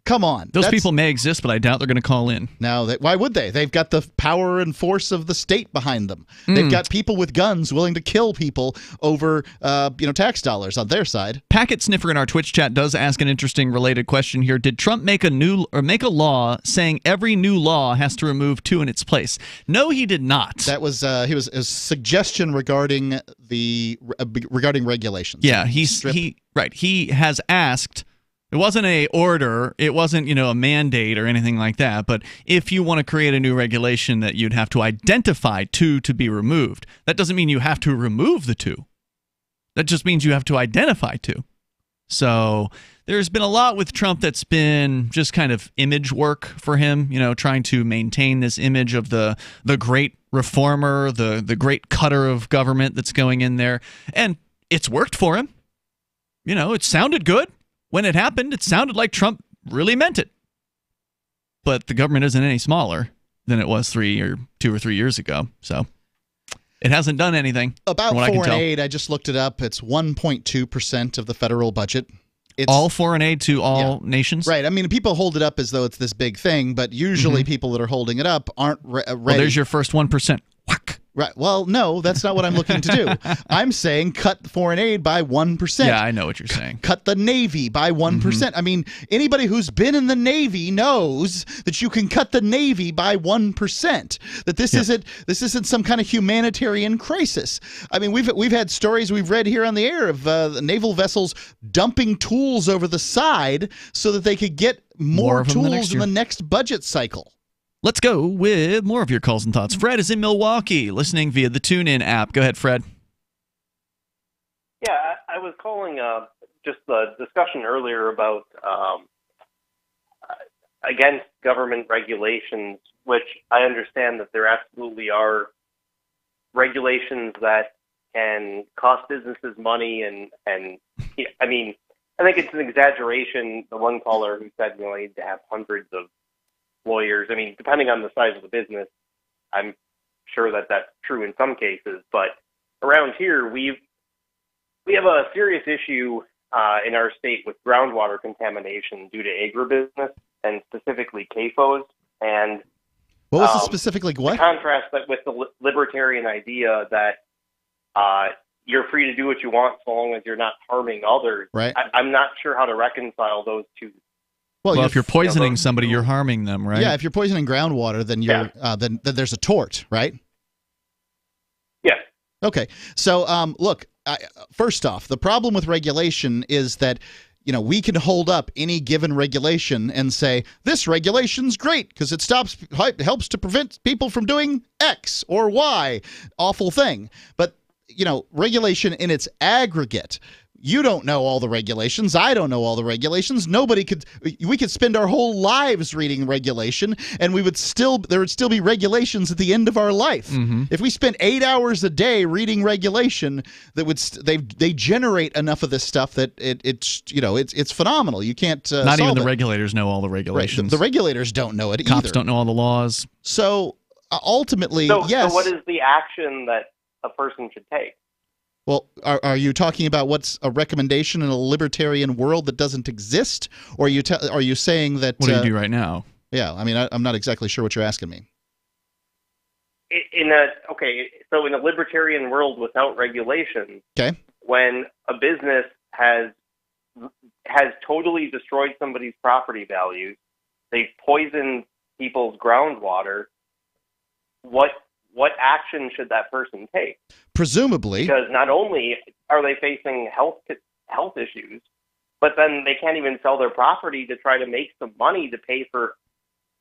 Come on. Those people may exist, but I doubt they're going to call in. No, why would they? They've got the power and force of the state behind them. They've got people with guns willing to kill people over tax dollars on their side. Packet Sniffer in our Twitch chat does ask an interesting related question here. Did Trump make a law saying every new law has to remove 2 in its place? No, he did not. That was he was a suggestion regarding regulations. Yeah, he has asked. It wasn't a order, it wasn't, a mandate or anything like that, but if you want to create a new regulation that you'd have to identify 2 to be removed, that doesn't mean you have to remove the 2. That just means you have to identify 2. So there's been a lot with Trump that's been just kind of image work for him, trying to maintain this image of the great reformer, the great cutter of government that's going in there. And it's worked for him. It sounded good. When it happened, it sounded like Trump really meant it. But the government isn't any smaller than it was 2 or 3 years ago. So it hasn't done anything. About foreign aid, I just looked it up. It's 1.2% of the federal budget. It's all foreign aid to all nations? Right. I mean, people hold it up as though it's this big thing, but usually people that are holding it up aren't ready. Well, there's your first 1%. Whack. Right. Well, no, that's not what I'm looking to do. I'm saying cut foreign aid by 1%. Yeah, I know what you're saying. Cut the Navy by 1%. I mean, anybody who's been in the Navy knows that you can cut the Navy by 1%. That this isn't some kind of humanitarian crisis. I mean, we've had stories we've read here on the air of naval vessels dumping tools over the side so that they could get more tools in the next budget cycle. Let's go with more of your calls and thoughts. Fred is in Milwaukee, listening via the TuneIn app. Go ahead, Fred. Yeah, I was calling just the discussion earlier about against government regulations, which I understand that there absolutely are regulations that can cost businesses money, and I mean, I think it's an exaggeration. The one caller who said, you need to have hundreds of lawyers. I mean, depending on the size of the business, I'm sure that that's true in some cases. But around here, we have a serious issue in our state with groundwater contamination due to agribusiness and specifically CAFOs. And what was the specifically what? Contrast that with the libertarian idea that you're free to do what you want so long as you're not harming others. Right. I'm not sure how to reconcile those two. Well, if you're poisoning somebody, you're harming them, right? Yeah, if you're poisoning groundwater, then you're then there's a tort, right? Yes. Okay. So, look, first off, the problem with regulation is that we can hold up any given regulation and say this regulation's great because it helps to prevent people from doing X or Y awful thing. But regulation in its aggregate. You don't know all the regulations. I don't know all the regulations. We could spend our whole lives reading regulation, and there would still be regulations at the end of our life. Mm-hmm. If we spent 8 hours a day reading regulation, they generate enough of this stuff that it's phenomenal. You can't not even the regulators know all the regulations. Right. The regulators don't know it either. Cops don't know all the laws. So ultimately, yes. So what is the action that a person should take? Well, are you talking about what's a recommendation in a libertarian world that doesn't exist, or are you saying that? What do you do right now? Yeah, I mean, I'm not exactly sure what you're asking me. So in a libertarian world without regulation, okay, when a business has totally destroyed somebody's property values, they've poisoned people's groundwater, what action should that person take? Presumably. Because not only are they facing health issues, but then they can't even sell their property to try to make some money to pay for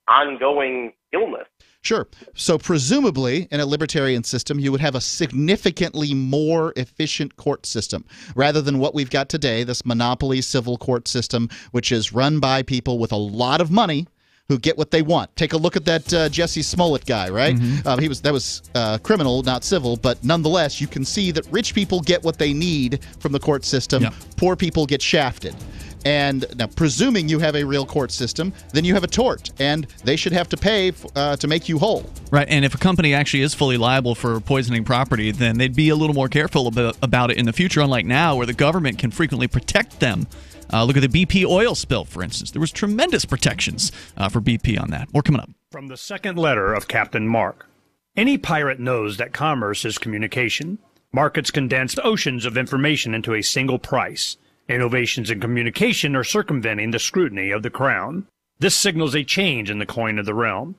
ongoing illness. Sure. So presumably, in a libertarian system, you would have a significantly more efficient court system rather than what we've got today, this monopoly civil court system, which is run by people with a lot of money who get what they want. Take a look at that Jesse Smollett guy, right? Mm-hmm. That was criminal, not civil, but nonetheless, you can see that rich people get what they need from the court system. Yeah. Poor people get shafted. And now, presuming you have a real court system, then you have a tort, and they should have to pay to make you whole. Right, and if a company actually is fully liable for poisoning property, then they'd be a little more careful about it in the future, unlike now, where the government can frequently protect them. Look at the BP oil spill, for instance. There was tremendous protections for BP on that. More coming up. From the second letter of Captain Mark. Any pirate knows that commerce is communication. Markets condense oceans of information into a single price. Innovations in communication are circumventing the scrutiny of the Crown. This signals a change in the coin of the realm.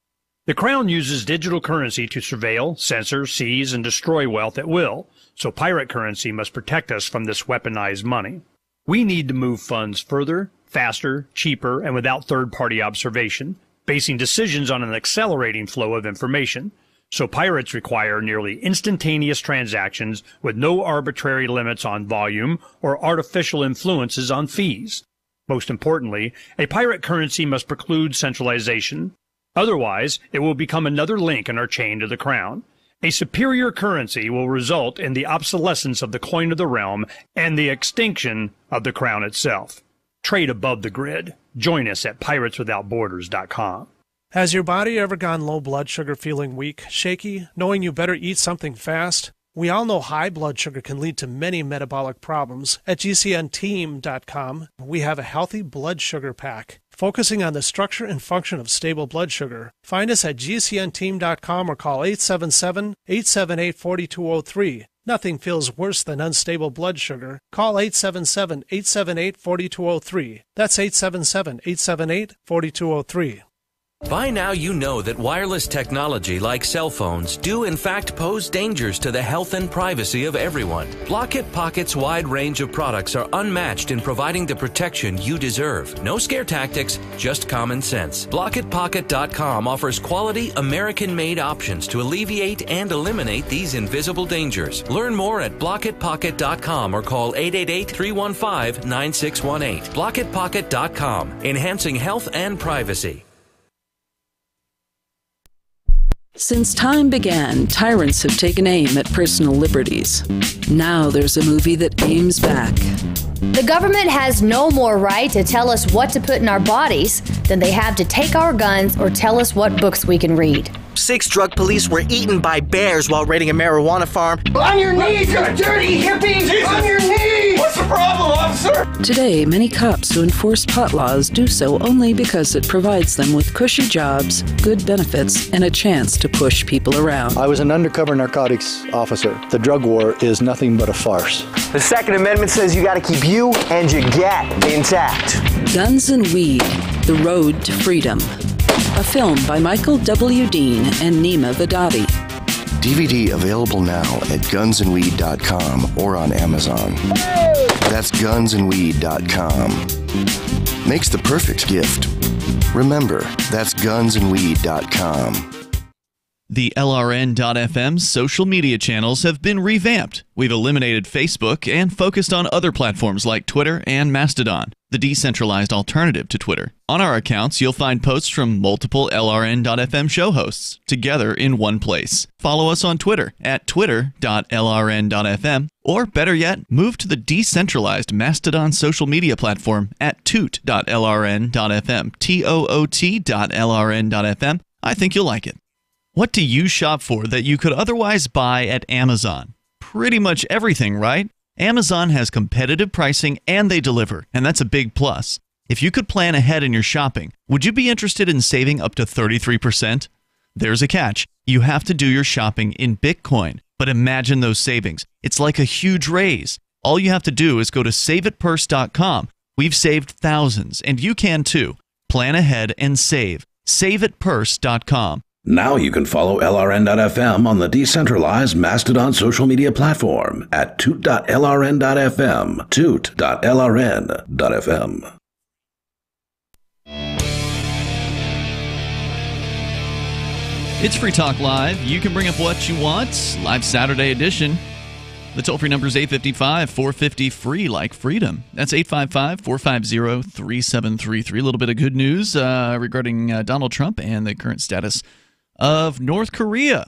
The Crown uses digital currency to surveil, censor, seize, and destroy wealth at will, so pirate currency must protect us from this weaponized money. We need to move funds further, faster, cheaper, and without third-party observation, basing decisions on an accelerating flow of information. So pirates require nearly instantaneous transactions with no arbitrary limits on volume or artificial influences on fees. Most importantly, a pirate currency must preclude centralization. Otherwise, it will become another link in our chain to the Crown. A superior currency will result in the obsolescence of the coin of the realm and the extinction of the Crown itself. Trade above the grid. Join us at pirateswithoutborders.com. Has your body ever gone low blood sugar, feeling weak, shaky, knowing you better eat something fast? We all know high blood sugar can lead to many metabolic problems. At GCNteam.com, we have a healthy blood sugar pack, focusing on the structure and function of stable blood sugar. Find us at GCNteam.com or call 877-878-4203. Nothing feels worse than unstable blood sugar. Call 877-878-4203. That's 877-878-4203. By now you know that wireless technology like cell phones do in fact pose dangers to the health and privacy of everyone. Block-It Pocket's wide range of products are unmatched in providing the protection you deserve. No scare tactics, just common sense. BlockItPocket.com offers quality American-made options to alleviate and eliminate these invisible dangers. Learn more at BlockItPocket.com or call 888-315-9618. BlockItPocket.com, enhancing health and privacy. Since time began, tyrants have taken aim at personal liberties. Now there's a movie that aims back. The government has no more right to tell us what to put in our bodies than they have to take our guns or tell us what books we can read. 6 drug police were eaten by bears while raiding a marijuana farm. On your knees, you dirty hippie! Jesus. On your knees! What's the problem, officer? Today, many cops who enforce pot laws do so only because it provides them with cushy jobs, good benefits, and a chance to push people around. I was an undercover narcotics officer. The drug war is nothing but a farce. The Second Amendment says you got to keep you and your gat intact. Guns and Weed, The Road to Freedom. A film by Michael W. Dean and Nima Vadadi. DVD available now at gunsandweed.com or on Amazon. That's gunsandweed.com. Makes the perfect gift. Remember, that's gunsandweed.com. The LRN.FM social media channels have been revamped. We've eliminated Facebook and focused on other platforms like Twitter and Mastodon, the decentralized alternative to Twitter. On our accounts, you'll find posts from multiple LRN.FM show hosts together in one place. Follow us on Twitter at twitter.lrn.fm, or better yet, move to the decentralized Mastodon social media platform at toot.lrn.fm, toot.lrn.fm. I think you'll like it. What do you shop for that you could otherwise buy at Amazon? Pretty much everything, right? Amazon has competitive pricing and they deliver, and that's a big plus. If you could plan ahead in your shopping, would you be interested in saving up to 33%? There's a catch. You have to do your shopping in Bitcoin, but imagine those savings. It's like a huge raise. All you have to do is go to saveitpurse.com. We've saved thousands, and you can too. Plan ahead and save. Saveitpurse.com. Now you can follow LRN.FM on the decentralized Mastodon social media platform at toot.lrn.fm, toot.lrn.fm. It's Free Talk Live. You can bring up what you want. Live Saturday edition. The toll-free number is 855-450-FREE, like freedom. That's 855-450-3733. A little bit of good news regarding Donald Trump and the current status of North Korea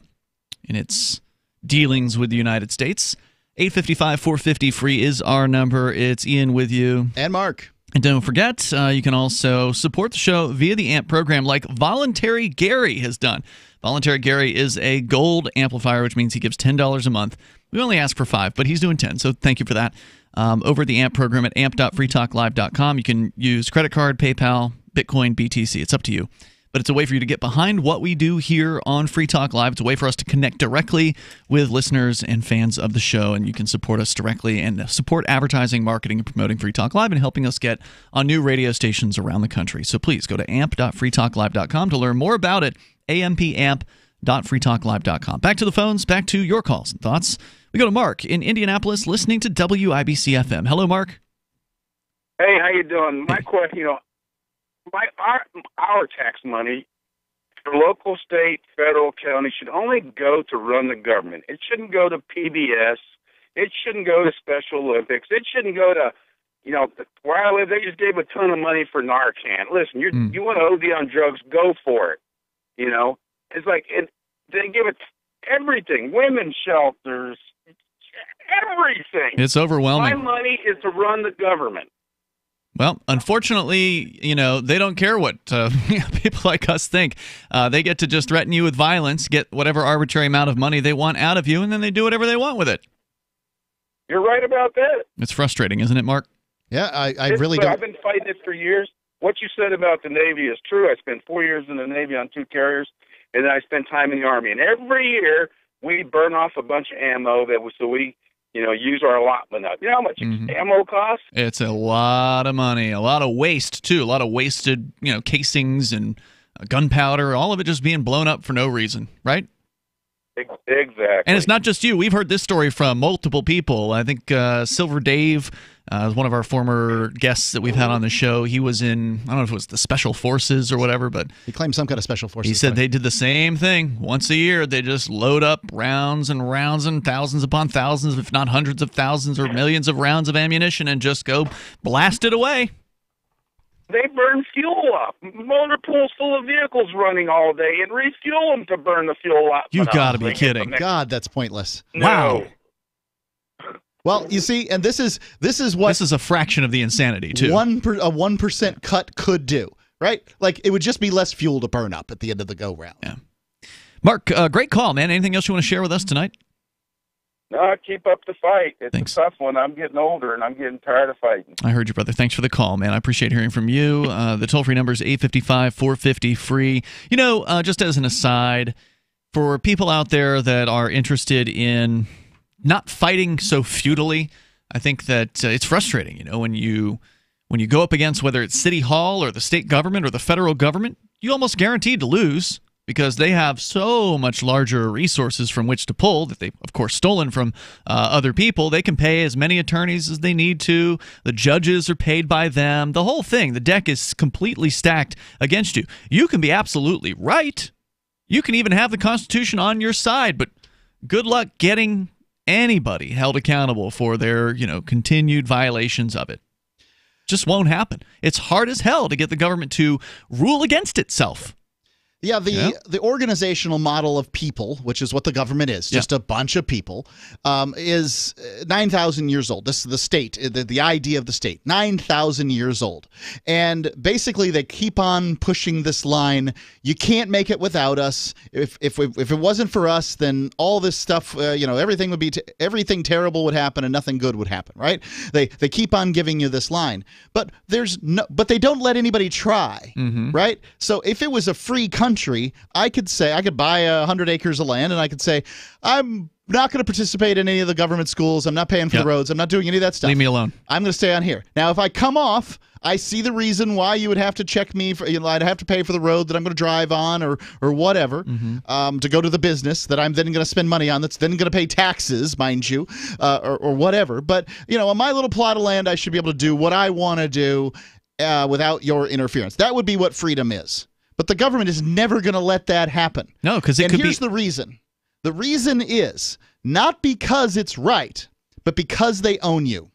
in its dealings with the United States. 855-450-FREE is our number. It's Ian with you. And Mark. And don't forget, you can also support the show via the AMP program like Voluntary Gary has done. Voluntary Gary is a gold amplifier, which means he gives $10 a month. We only ask for $5, but he's doing 10, so thank you for that. Over at the AMP program at amp.freetalklive.com, you can use credit card, PayPal, Bitcoin, BTC. It's up to you. But it's a way for you to get behind what we do here on Free Talk Live. It's a way for us to connect directly with listeners and fans of the show, and you can support us directly and support advertising, marketing, and promoting Free Talk Live and helping us get on new radio stations around the country. So please go to amp.freetalklive.com to learn more about it, ampamp.freetalklive.com. Back to the phones, back to your calls and thoughts. We go to Mark in Indianapolis listening to WIBC-FM. Hello, Mark. Hey, how you doing? My question, our tax money, for local, state, federal, county, should only go to run the government. It shouldn't go to PBS. It shouldn't go to Special Olympics. It shouldn't go to, where I live, they just gave a ton of money for Narcan. Listen, you want to OD on drugs, go for it. It's like they give it everything, women's shelters, everything. It's overwhelming. My money is to run the government. Well, unfortunately, they don't care what people like us think. They get to just threaten you with violence, get whatever arbitrary amount of money they want out of you, and then they do whatever they want with it. You're right about that. It's frustrating, isn't it, Mark? Yeah, I really don't. I've been fighting it for years. What you said about the Navy is true. I spent 4 years in the Navy on 2 carriers, and then I spent time in the Army. And every year, we burn off a bunch of ammo so we use our allotment up. You know how much ammo costs? It's a lot of money, a lot of waste, too, a lot of wasted, casings and gunpowder, all of it just being blown up for no reason, right? Exactly. And it's not just you. We've heard this story from multiple people. I think Silver Dave is one of our former guests that we've had on the show. He was in, I don't know if it was the Special Forces or whatever, but he claimed some kind of Special Forces. He said they did the same thing. Once a year, they just load up rounds and rounds and thousands upon thousands, if not hundreds of thousands or millions of rounds of ammunition and just go blast it away. They burn fuel up. Motor pools full of vehicles running all day and refuel them to burn the fuel up. You've got to be kidding. God, that's pointless. No. Wow. Well, you see, and this is what this is a fraction of the insanity too. A 1% cut could do, right? Like it would just be less fuel to burn up at the end of the go round. Yeah. Mark, great call, man. Anything else you want to share with us tonight? No, keep up the fight. It's Thanks. a tough one. I'm getting older, and I'm getting tired of fighting. I heard you, brother. Thanks for the call, man. I appreciate hearing from you. The toll-free number is 855-450-FREE. Just as an aside, for people out there that are interested in not fighting so futilely, I think that it's frustrating, when you go up against whether it's City Hall or the state government or the federal government, you almost guaranteed to lose, because they have so much larger resources from which to pull that they've, of course, stolen from other people. They can pay as many attorneys as they need to. The judges are paid by them. The whole thing, the deck is completely stacked against you. You can be absolutely right. You can even have the Constitution on your side, but good luck getting anybody held accountable for their, continued violations of it. Just won't happen. It's hard as hell to get the government to rule against itself. Yeah, the organizational model of people, which is what the government is, just a bunch of people, is 9,000 years old. This is the state, the idea of the state, 9,000 years old. And basically they keep on pushing this line, you can't make it without us. If it wasn't for us, then all this stuff, everything would be everything terrible would happen and nothing good would happen, right? They keep on giving you this line. But they don't let anybody try, right? So if it was a free country, I could buy 100 acres of land and I could say, I'm not going to participate in any of the government schools. I'm not paying for the roads. I'm not doing any of that stuff. Leave me alone. I'm going to stay on here. Now, if I come off, I see the reason why you would have to check me. I'd have to pay for the road that I'm going to drive on or whatever to go to the business that I'm then going to spend money on that's then going to pay taxes, mind you, or whatever. But, on my little plot of land, I should be able to do what I want to do without your interference. That would be what freedom is. But the government is never going to let that happen. No, because here's the reason. The reason is not because it's right, but because they own you.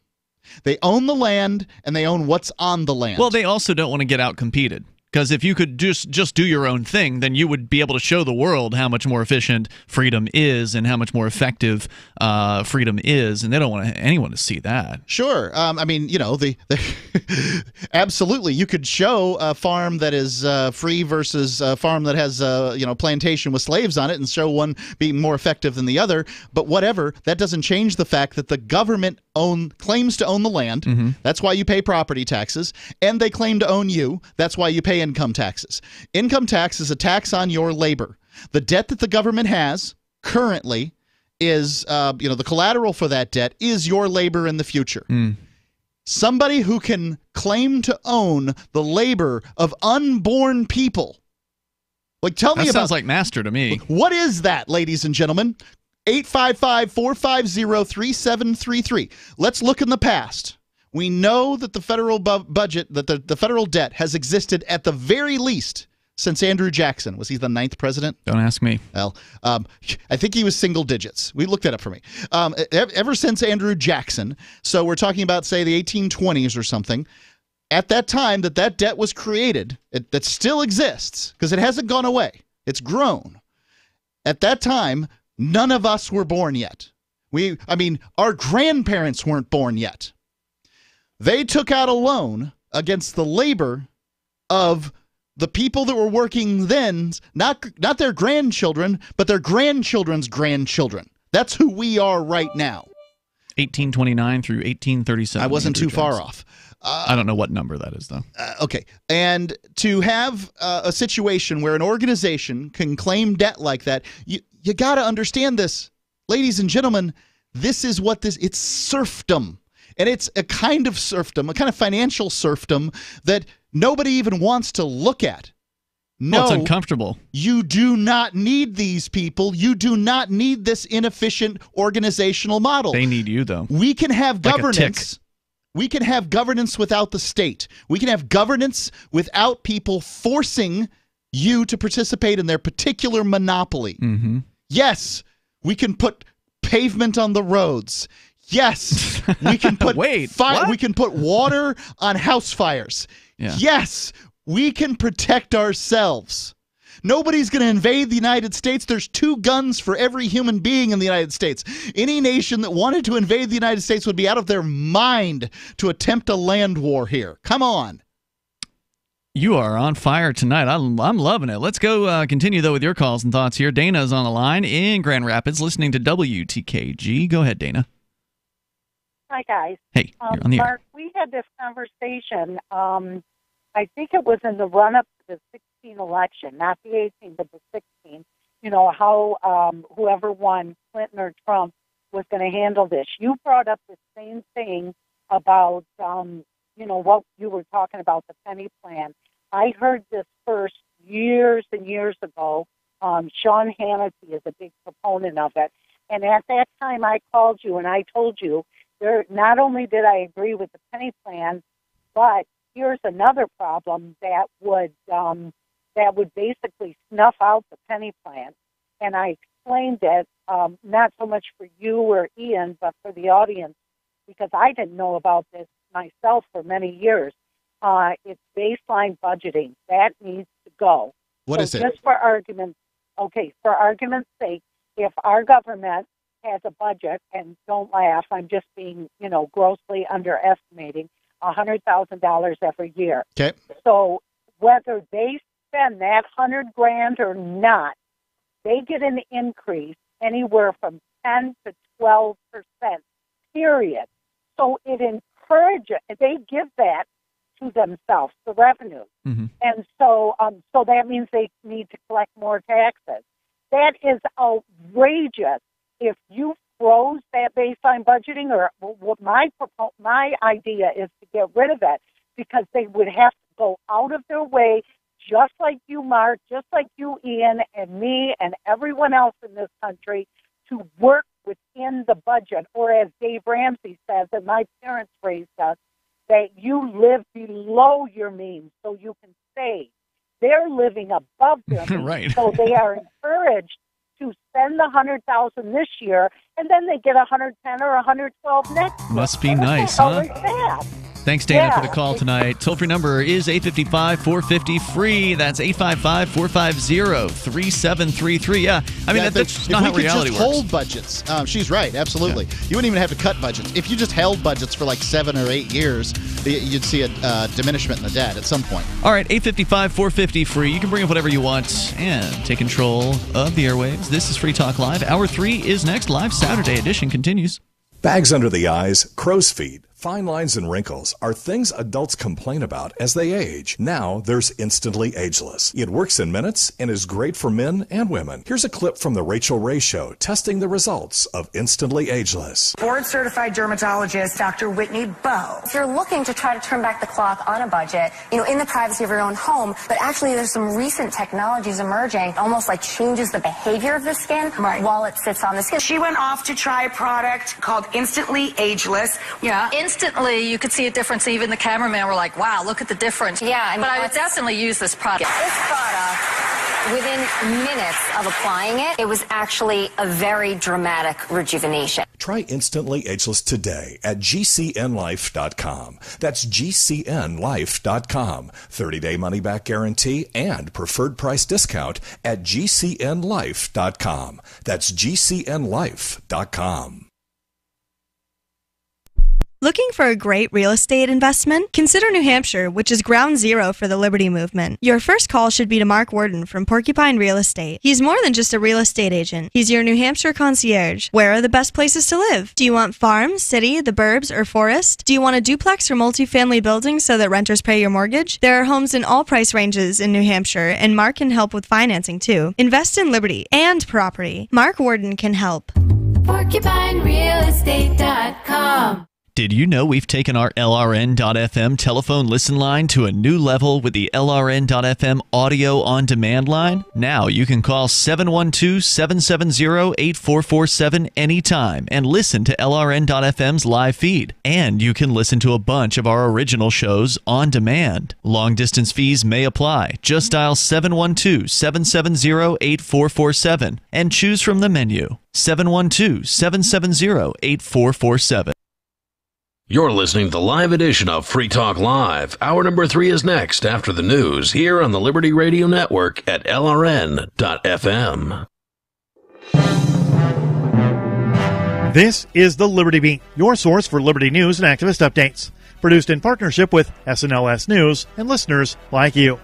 They own the land, and they own what's on the land. Well, they also don't want to get out-competed. Because if you could just do your own thing, then you would be able to show the world how much more efficient freedom is and how much more effective freedom is, and they don't want anyone to see that. Sure. Absolutely. You could show a farm that is free versus a farm that has plantation with slaves on it and show one being more effective than the other. But whatever, that doesn't change the fact that the government claims to own the land. That's why you pay property taxes, and they claim to own you. That's why you pay income taxes. Income tax is a tax on your labor. The debt that the government has currently is, the collateral for that debt is your labor in the future. Somebody who can claim to own the labor of unborn people. Tell me about. That sounds like master to me. What is that, ladies and gentlemen? 855-450-3733. Let's look in the past. We know that the federal budget, that the federal debt has existed at the very least since Andrew Jackson. Was he the 9th president? Don't ask me. Well, I think he was single digits. We looked that up for me. Ever since Andrew Jackson, so we're talking about, say, the 1820s or something, at that time that debt was created, that still exists, because it hasn't gone away. It's grown. At that time, none of us were born yet. Our grandparents weren't born yet. They took out a loan against the labor of the people that were working then, not their grandchildren, but their grandchildren's grandchildren. That's who we are right now. 1829 through 1837. I wasn't too far off. I don't know what number that is, though. Okay. And to have a situation where an organization can claim debt like that, you got to understand this. Ladies and gentlemen, this is what it's serfdom. And it's a kind of serfdom, a kind of financial serfdom that nobody even wants to look at. No, it's uncomfortable. You do not need these people. You do not need this inefficient organizational model. They need you, though. We can have governance. We can have governance without the state. We can have governance without people forcing you to participate in their particular monopoly. Mm-hmm. Yes, we can put pavement on the roads. Yes, we can put we can put water on house fires. Yeah. Yes, we can protect ourselves. Nobody's going to invade the United States. There's 2 guns for every human being in the United States. Any nation that wanted to invade the United States would be out of their mind to attempt a land war here. Come on. You are on fire tonight. I'm loving it. Let's go continue, though, with your calls and thoughts here. Dana's on the line in Grand Rapids listening to WTKG. Go ahead, Dana. Hi, guys. Hey, you're on the Mark, we had this conversation, I think it was in the run-up to the 16 election, not the 18, but the 16, how whoever won, Clinton or Trump, was going to handle this. You brought up the same thing about, what you were talking about, the penny plan. I heard this first years and years ago. Sean Hannity is a big proponent of it. And at that time, I called you and I told you, not only did I agree with the penny plan, but here's another problem that would basically snuff out the penny plan. And I explained it, not so much for you or Ian, but for the audience, because I didn't know about this myself for many years. It's baseline budgeting. That needs to go. What is it? Just for argument's sake, if our government has a budget, and don't laugh, I'm just being, grossly underestimating, $100,000 every year. Okay. So whether they spend that $100,000 or not, they get an increase anywhere from 10 to 12%. Period. So it encourages. They give that to themselves, the revenue, and so that means they need to collect more taxes. That is outrageous. If you froze that baseline budgeting, or what my idea is to get rid of it, because they would have to go out of their way, just like you, Mark, just like you, Ian, and me, and everyone else in this country, to work within the budget, or as Dave Ramsey says, and my parents raised us, that you live below your means so you can save. They're living above their means, right. So they are encouraged to spend the $100,000 this year, and then they get $110 or $112 next year. Must be nice, huh? That? Thanks, Dana, for the call tonight. Toll-free number is 855-450-FREE. That's 855-450-3733. Yeah, I mean, that's not how reality works. If we could just hold budgets, she's right, absolutely. Yeah. You wouldn't even have to cut budgets. If you just held budgets for like 7 or 8 years, you'd see a diminishment in the debt at some point. All right, 855-450-FREE. You can bring up whatever you want and take control of the airwaves. This is Free Talk Live. Hour 3 is next. Live Saturday edition continues. Bags under the eyes, crow's feet, fine lines and wrinkles are things adults complain about as they age. Now there's Instantly Ageless. It works in minutes and is great for men and women. Here's a clip from The Rachel Ray Show testing the results of Instantly Ageless. Board-certified dermatologist Dr. Whitney Bowe. If you're looking to try to turn back the clock on a budget, in the privacy of your own home, but actually there's some recent technologies emerging, almost like changes the behavior of the skin while it sits on the skin. She went off to try a product called Instantly Ageless. Yeah. Instantly, you could see a difference. Even the cameraman were like, wow, look at the difference. Yeah. But I would definitely use this product. This product, within minutes of applying it, it was actually a very dramatic rejuvenation. Try Instantly Ageless today at GCNlife.com. That's GCNlife.com. 30-day money-back guarantee and preferred price discount at GCNlife.com. That's GCNlife.com. Looking for a great real estate investment? Consider New Hampshire, which is ground zero for the Liberty Movement. Your first call should be to Mark Worden from Porcupine Real Estate. He's more than just a real estate agent. He's your New Hampshire concierge. Where are the best places to live? Do you want farm, city, the burbs, or forest? Do you want a duplex or multifamily building so that renters pay your mortgage? There are homes in all price ranges in New Hampshire, and Mark can help with financing too. Invest in Liberty and property. Mark Worden can help. PorcupineRealEstate.com. Did you know we've taken our LRN.FM telephone listen line to a new level with the LRN.FM audio on demand line? Now you can call 712-770-8447 anytime and listen to LRN.FM's live feed. And you can listen to a bunch of our original shows on demand. Long distance fees may apply. Just dial 712-770-8447 and choose from the menu. 712-770-8447. You're listening to the live edition of Free Talk Live. Hour number 3 is next after the news here on the Liberty Radio Network at LRN.FM. This is the Liberty Beat, your source for Liberty news and activist updates. Produced in partnership with SNLS News and listeners like you.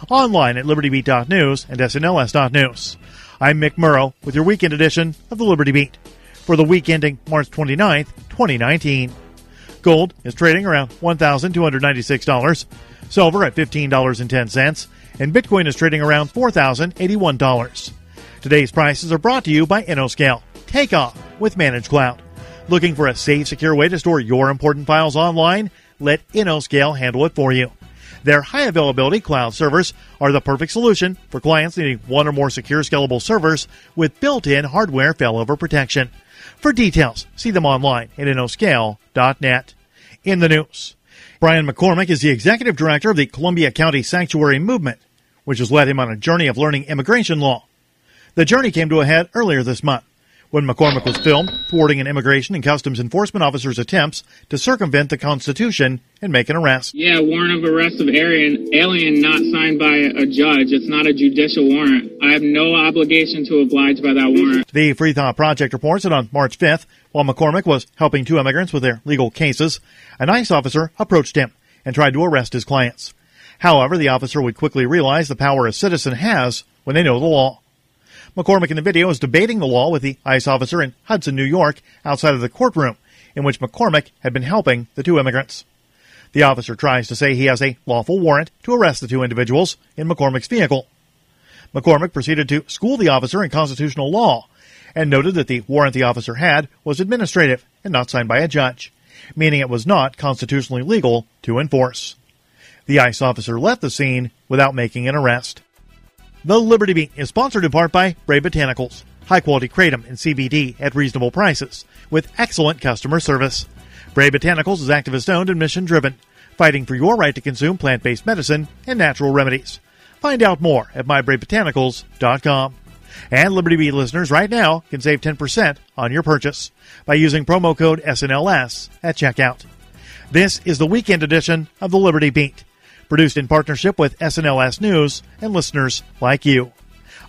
Online at libertybeat.news and snls.news. I'm Mick Murrow with your weekend edition of the Liberty Beat for the week ending March 29th, 2019. Gold is trading around $1,296, silver at $15.10, and Bitcoin is trading around $4,081. Today's prices are brought to you by InnoScale. Take off with Managed Cloud. Looking for a safe, secure way to store your important files online? Let InnoScale handle it for you. Their high-availability cloud servers are the perfect solution for clients needing one or more secure, scalable servers with built-in hardware failover protection. For details, see them online at InnoScale.net. In the news, Brian McCormick is the executive director of the Columbia County Sanctuary Movement, which has led him on a journey of learning immigration law. The journey came to a head earlier this month when McCormick was filmed thwarting an immigration and customs enforcement officer's attempts to circumvent the Constitution and make an arrest. Yeah, warrant of arrest of alien not signed by a judge. It's not a judicial warrant. I have no obligation to oblige by that warrant. The Free Thought Project reports that on March 5th, while McCormick was helping 2 immigrants with their legal cases, an ICE officer approached him and tried to arrest his clients. However, the officer would quickly realize the power a citizen has when they know the law. McCormick in the video is debating the law with the ICE officer in Hudson, New York, outside of the courtroom in which McCormick had been helping the 2 immigrants. The officer tries to say he has a lawful warrant to arrest the 2 individuals in McCormick's vehicle. McCormick proceeded to school the officer in constitutional law and noted that the warrant the officer had was administrative and not signed by a judge, meaning it was not constitutionally legal to enforce. The ICE officer left the scene without making an arrest. The Liberty Beat is sponsored in part by Brave Botanicals, high-quality kratom and CBD at reasonable prices, with excellent customer service. Brave Botanicals is activist-owned and mission-driven, fighting for your right to consume plant-based medicine and natural remedies. Find out more at mybravebotanicals.com. And Liberty Beat listeners right now can save 10% on your purchase by using promo code SNLS at checkout. This is the weekend edition of the Liberty Beat, produced in partnership with SNLS News and listeners like you.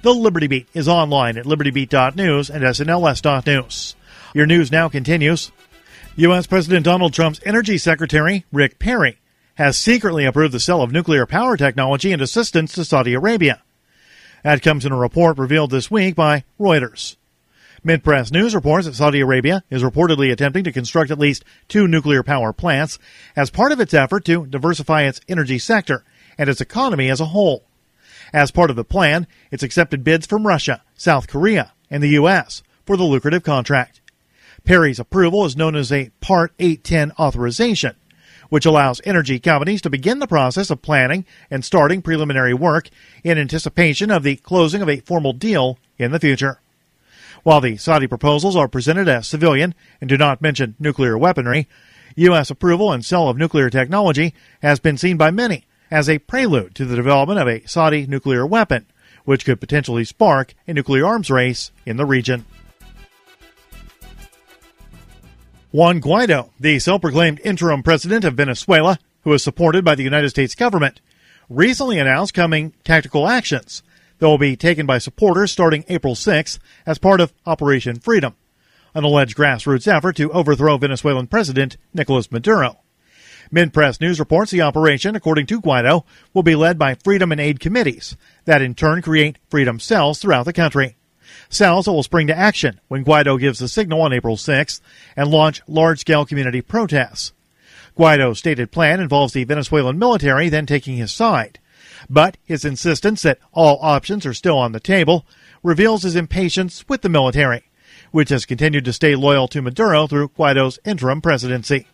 The Liberty Beat is online at libertybeat.news and snls.news. Your news now continues. U.S. President Donald Trump's Energy Secretary, Rick Perry, has secretly approved the sale of nuclear power technology and assistance to Saudi Arabia. That comes in a report revealed this week by Reuters. Mid-Press News reports that Saudi Arabia is reportedly attempting to construct at least 2 nuclear power plants as part of its effort to diversify its energy sector and its economy as a whole. As part of the plan, it's accepted bids from Russia, South Korea, and the U.S. for the lucrative contract. Perry's approval is known as a Part 810 authorization, which allows energy companies to begin the process of planning and starting preliminary work in anticipation of the closing of a formal deal in the future. While the Saudi proposals are presented as civilian and do not mention nuclear weaponry, U.S. approval and sale of nuclear technology has been seen by many as a prelude to the development of a Saudi nuclear weapon, which could potentially spark a nuclear arms race in the region. Juan Guaido, the self-proclaimed interim president of Venezuela, who is supported by the United States government, recently announced coming tactical actions that will be taken by supporters starting April 6th as part of Operation Freedom, an alleged grassroots effort to overthrow Venezuelan President Nicolas Maduro. Mid-Press News reports the operation, according to Guaido, will be led by Freedom and Aid committees that in turn create freedom cells throughout the country. Cells that will spring to action when Guaido gives the signal on April 6th and launch large-scale community protests. Guaido's stated plan involves the Venezuelan military then taking his side, but his insistence that all options are still on the table reveals his impatience with the military, which has continued to stay loyal to Maduro through Guaido's interim presidency.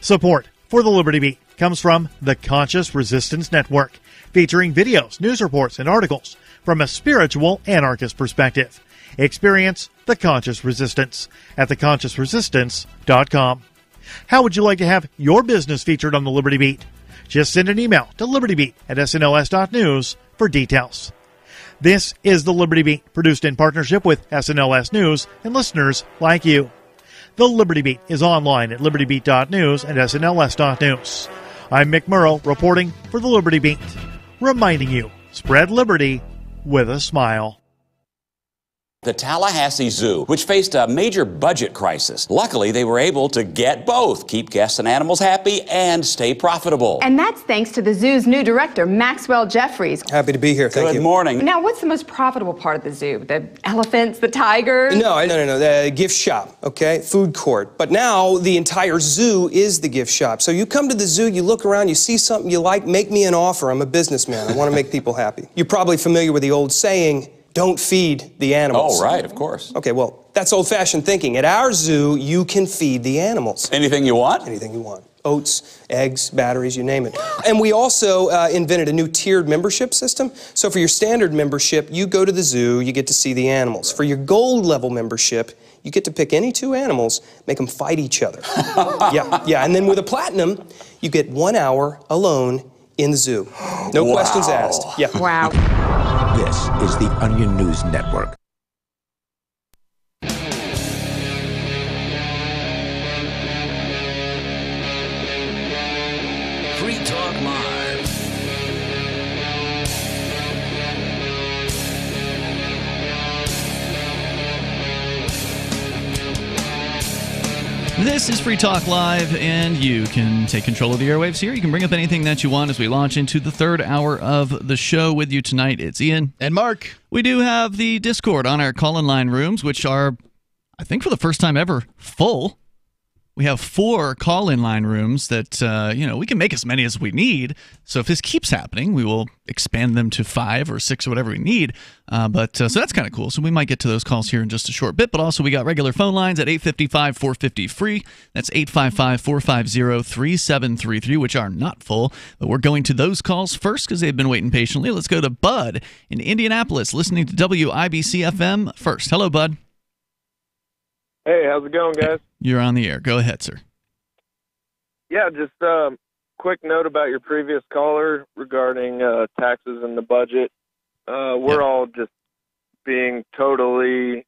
Support for the Liberty Beat comes from the Conscious Resistance Network, featuring videos, news reports, and articles from a spiritual anarchist perspective. Experience the Conscious Resistance at theconsciousresistance.com. How would you like to have your business featured on the Liberty Beat? Just send an email to libertybeat@snls.news for details. This is the Liberty Beat, produced in partnership with SNLS News and listeners like you. The Liberty Beat is online at libertybeat.news and snls.news. I'm Mick Murrow reporting for the Liberty Beat, reminding you, spread liberty with a smile. The Tallahassee Zoo, which faced a major budget crisis. Luckily, they were able to get both, keep guests and animals happy and stay profitable. And that's thanks to the zoo's new director, Maxwell Jeffries. Happy to be here, thank you. Good morning. Now, what's the most profitable part of the zoo? The elephants, the tigers? No, the gift shop, okay? Food court. But now the entire zoo is the gift shop. So you come to the zoo, you look around, you see something you like, make me an offer. I'm a businessman. I want to make people happy. You're probably familiar with the old saying, don't feed the animals. Oh, right, of course. Okay, well, that's old-fashioned thinking. At our zoo, you can feed the animals. Anything you want? Anything you want. Oats, eggs, batteries, you name it. And we also invented a new tiered membership system. So for your standard membership, you go to the zoo, you get to see the animals. For your gold level membership, you get to pick any two animals, make them fight each other. Yeah. And then with a platinum, you get 1 hour alone in the zoo. No questions asked. Yeah. Wow. This is the Onion News Network. Free Talk Live. This is Free Talk Live, and you can take control of the airwaves here. You can bring up anything that you want as we launch into the third hour of the show. With you tonight, it's Ian. And Mark. We do have the Discord on our call-in line rooms, which are, I think for the first time ever, full. We have 4 call-in line rooms that, we can make as many as we need. So if this keeps happening, we will expand them to 5 or 6 or whatever we need. So that's kind of cool. So we might get to those calls here in just a short bit. But also we got regular phone lines at 855-450-FREE. That's 855-450-3733, which are not full. But we're going to those calls first because they've been waiting patiently. Let's go to Bud in Indianapolis, listening to WIBC-FM first. Hello, Bud. Hey, how's it going, guys? You're on the air. Go ahead, sir. Yeah, just quick note about your previous caller regarding taxes and the budget. We're all just being totally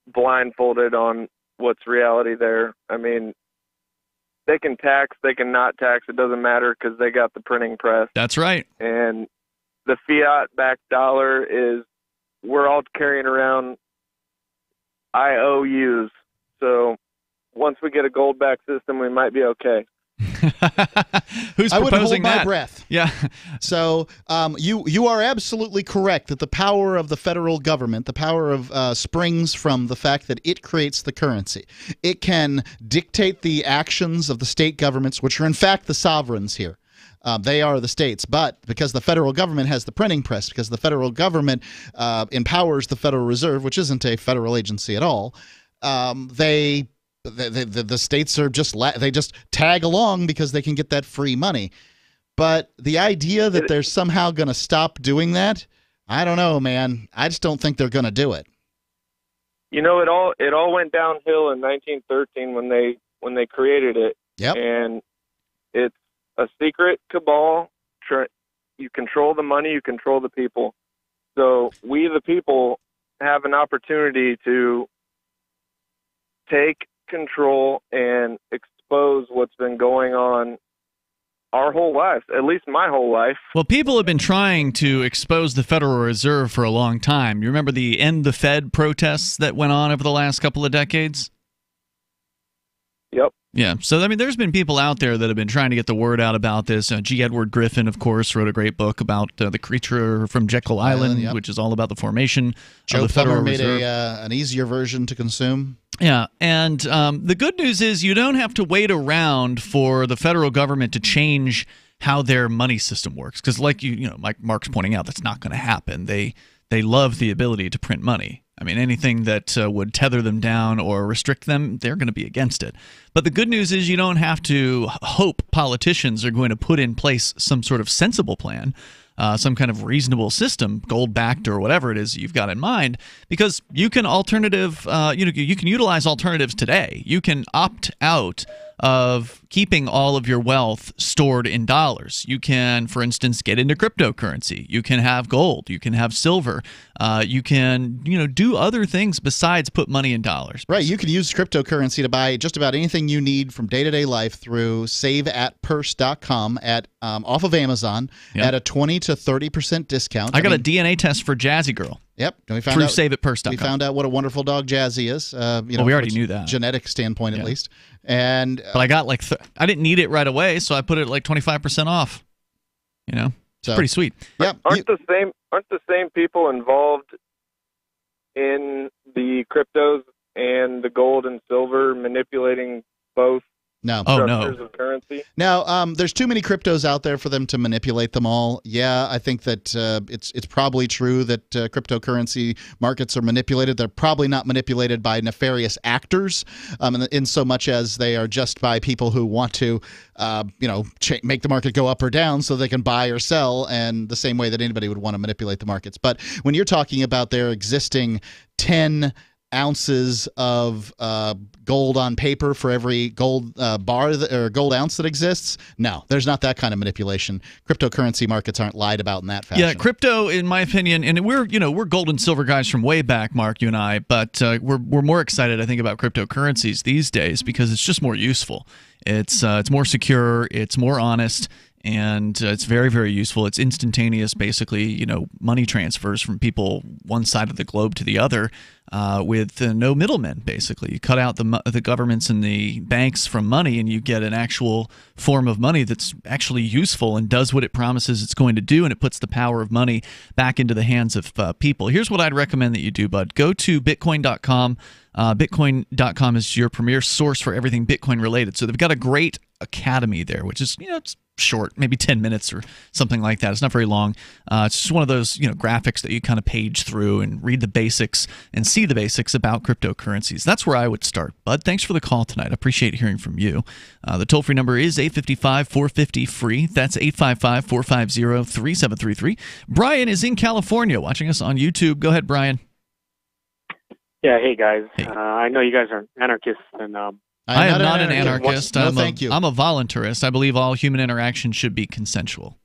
blindfolded on what's reality there. I mean, they can tax, they can not tax. It doesn't matter because they got the printing press. That's right. And the fiat-backed dollar is, we're all carrying around IOUs. So once we get a gold-backed system, we might be okay. Who's proposing that? I would hold my breath. Yeah. So you are absolutely correct that the power of the federal government, the power of springs from the fact that it creates the currency. It can dictate the actions of the state governments, which are in fact the sovereigns here. They are the states, but because the federal government has the printing press, because the federal government empowers the Federal Reserve, which isn't a federal agency at all, the states are they just tag along because they can get that free money. But the idea that they're somehow going to stop doing that, I don't know, man. I just don't think they're going to do it. You know, it all went downhill in 1913 when they created it. Yep. And it's a secret cabal. You control the money, you control the people. So we, the people, have an opportunity to take control and expose what's been going on our whole lives, at least my whole life. Well, people have been trying to expose the Federal Reserve for a long time. You remember the End the Fed protests that went on over the last couple of decades? Yep. Yeah, so I mean, there's been people out there that have been trying to get the word out about this. G. Edward Griffin, of course, wrote a great book about the creature from Jekyll Island, which is all about the formation of the Federal Reserve. Made an easier version to consume. Yeah, and the good news is you don't have to wait around for the federal government to change how their money system works, because, like like Mark's pointing out, that's not going to happen. They love the ability to print money. I mean, anything that would tether them down or restrict them, they're going to be against it. But the good news is you don't have to hope politicians are going to put in place some sort of sensible plan, some kind of reasonable system, gold-backed or whatever it is you've got in mind, because you can you can utilize alternatives today. You can opt out of keeping all of your wealth stored in dollars. You can, for instance, get into cryptocurrency. You can have gold. You can have silver. You can, do other things besides put money in dollars. Right. You can use cryptocurrency to buy just about anything you need from day-to-day life through saveatpurse.com off of Amazon at a 20 to 30% discount. I got a DNA test for Jazzy Girl. Yep. We found out saveatpurse.com. We found out what a wonderful dog Jazzy is. We already knew that. Genetic standpoint, at least. But I got I didn't need it right away, so I put it 25% off. It's pretty sweet. Yeah. Aren't the same people involved in the cryptos and the gold and silver manipulating both? No. Structures of currency? Now, there's too many cryptos out there for them to manipulate them all. Yeah, I think that it's probably true that cryptocurrency markets are manipulated. They're probably not manipulated by nefarious actors, in so much as they are just by people who want to, make the market go up or down so they can buy or sell, and the same way that anybody would want to manipulate the markets. But when you're talking about their existing 10 ounces of gold on paper for every gold bar or gold ounce that exists, no, there's not that kind of manipulation. Cryptocurrency markets aren't lied about in that fashion. Yeah, crypto, in my opinion, and we're gold and silver guys from way back, Mark, you and I, but we're more excited, I think, about cryptocurrencies these days because it's just more useful. It's more secure, it's more honest, and it's very, very useful. It's instantaneous, basically, money transfers from people one side of the globe to the other with no middlemen, basically. You cut out the governments and the banks from money, and you get an actual form of money that's actually useful and does what it promises it's going to do, and it puts the power of money back into the hands of people. Here's what I'd recommend that you do, bud. Go to Bitcoin.com. Bitcoin.com is your premier source for everything Bitcoin related. So they've got a great academy there, which is, it's short, maybe 10 minutes or something like that. It's not very long. It's just one of those, graphics that you kind of page through and read the basics and see the basics about cryptocurrencies. That's where I would start. Bud, thanks for the call tonight. I appreciate hearing from you. The toll-free number is 855-450-FREE. That's 855-450-3733. Brian is in California watching us on YouTube. Go ahead, Brian. Yeah, hey guys. Hey. I know you guys are anarchists, and I am not an anarchist. No, thank you. I'm a voluntarist. I believe all human interaction should be consensual.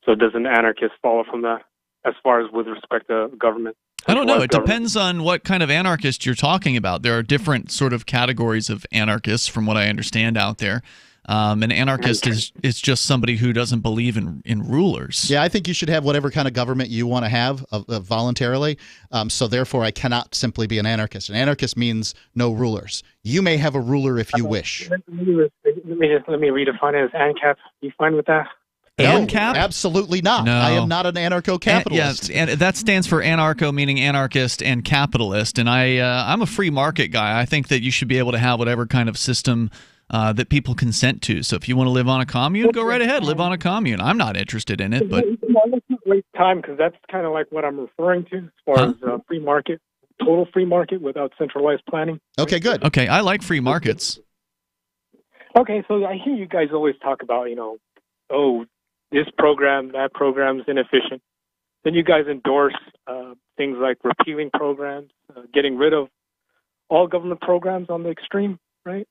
So does an anarchist follow from that as far as with respect to government? I don't know. It depends on what kind of anarchist you're talking about. There are different sort of categories of anarchists, from what I understand out there. An anarchist is just somebody who doesn't believe in rulers. Yeah, I think you should have whatever kind of government you want to have voluntarily. So therefore, I cannot simply be an anarchist. An anarchist means no rulers. You may have a ruler if you wish. Let me redefine it as ANCAP. You fine with that? ANCAP? Absolutely not. No. I am not an anarcho-capitalist. And that stands for anarcho, meaning anarchist, and capitalist. And I'm a free market guy. I think that you should be able to have whatever kind of system that people consent to. So if you want to live on a commune, go right ahead, live on a commune. I'm not interested in it, but let's not waste time, because that's kind of like what I'm referring to as far as free market, total free market without centralized planning. Okay, good. Okay, I like free markets. Okay, so I hear you guys always talk about, this program, that program's inefficient. Then you guys endorse things like repealing programs, getting rid of all government programs on the extreme, right?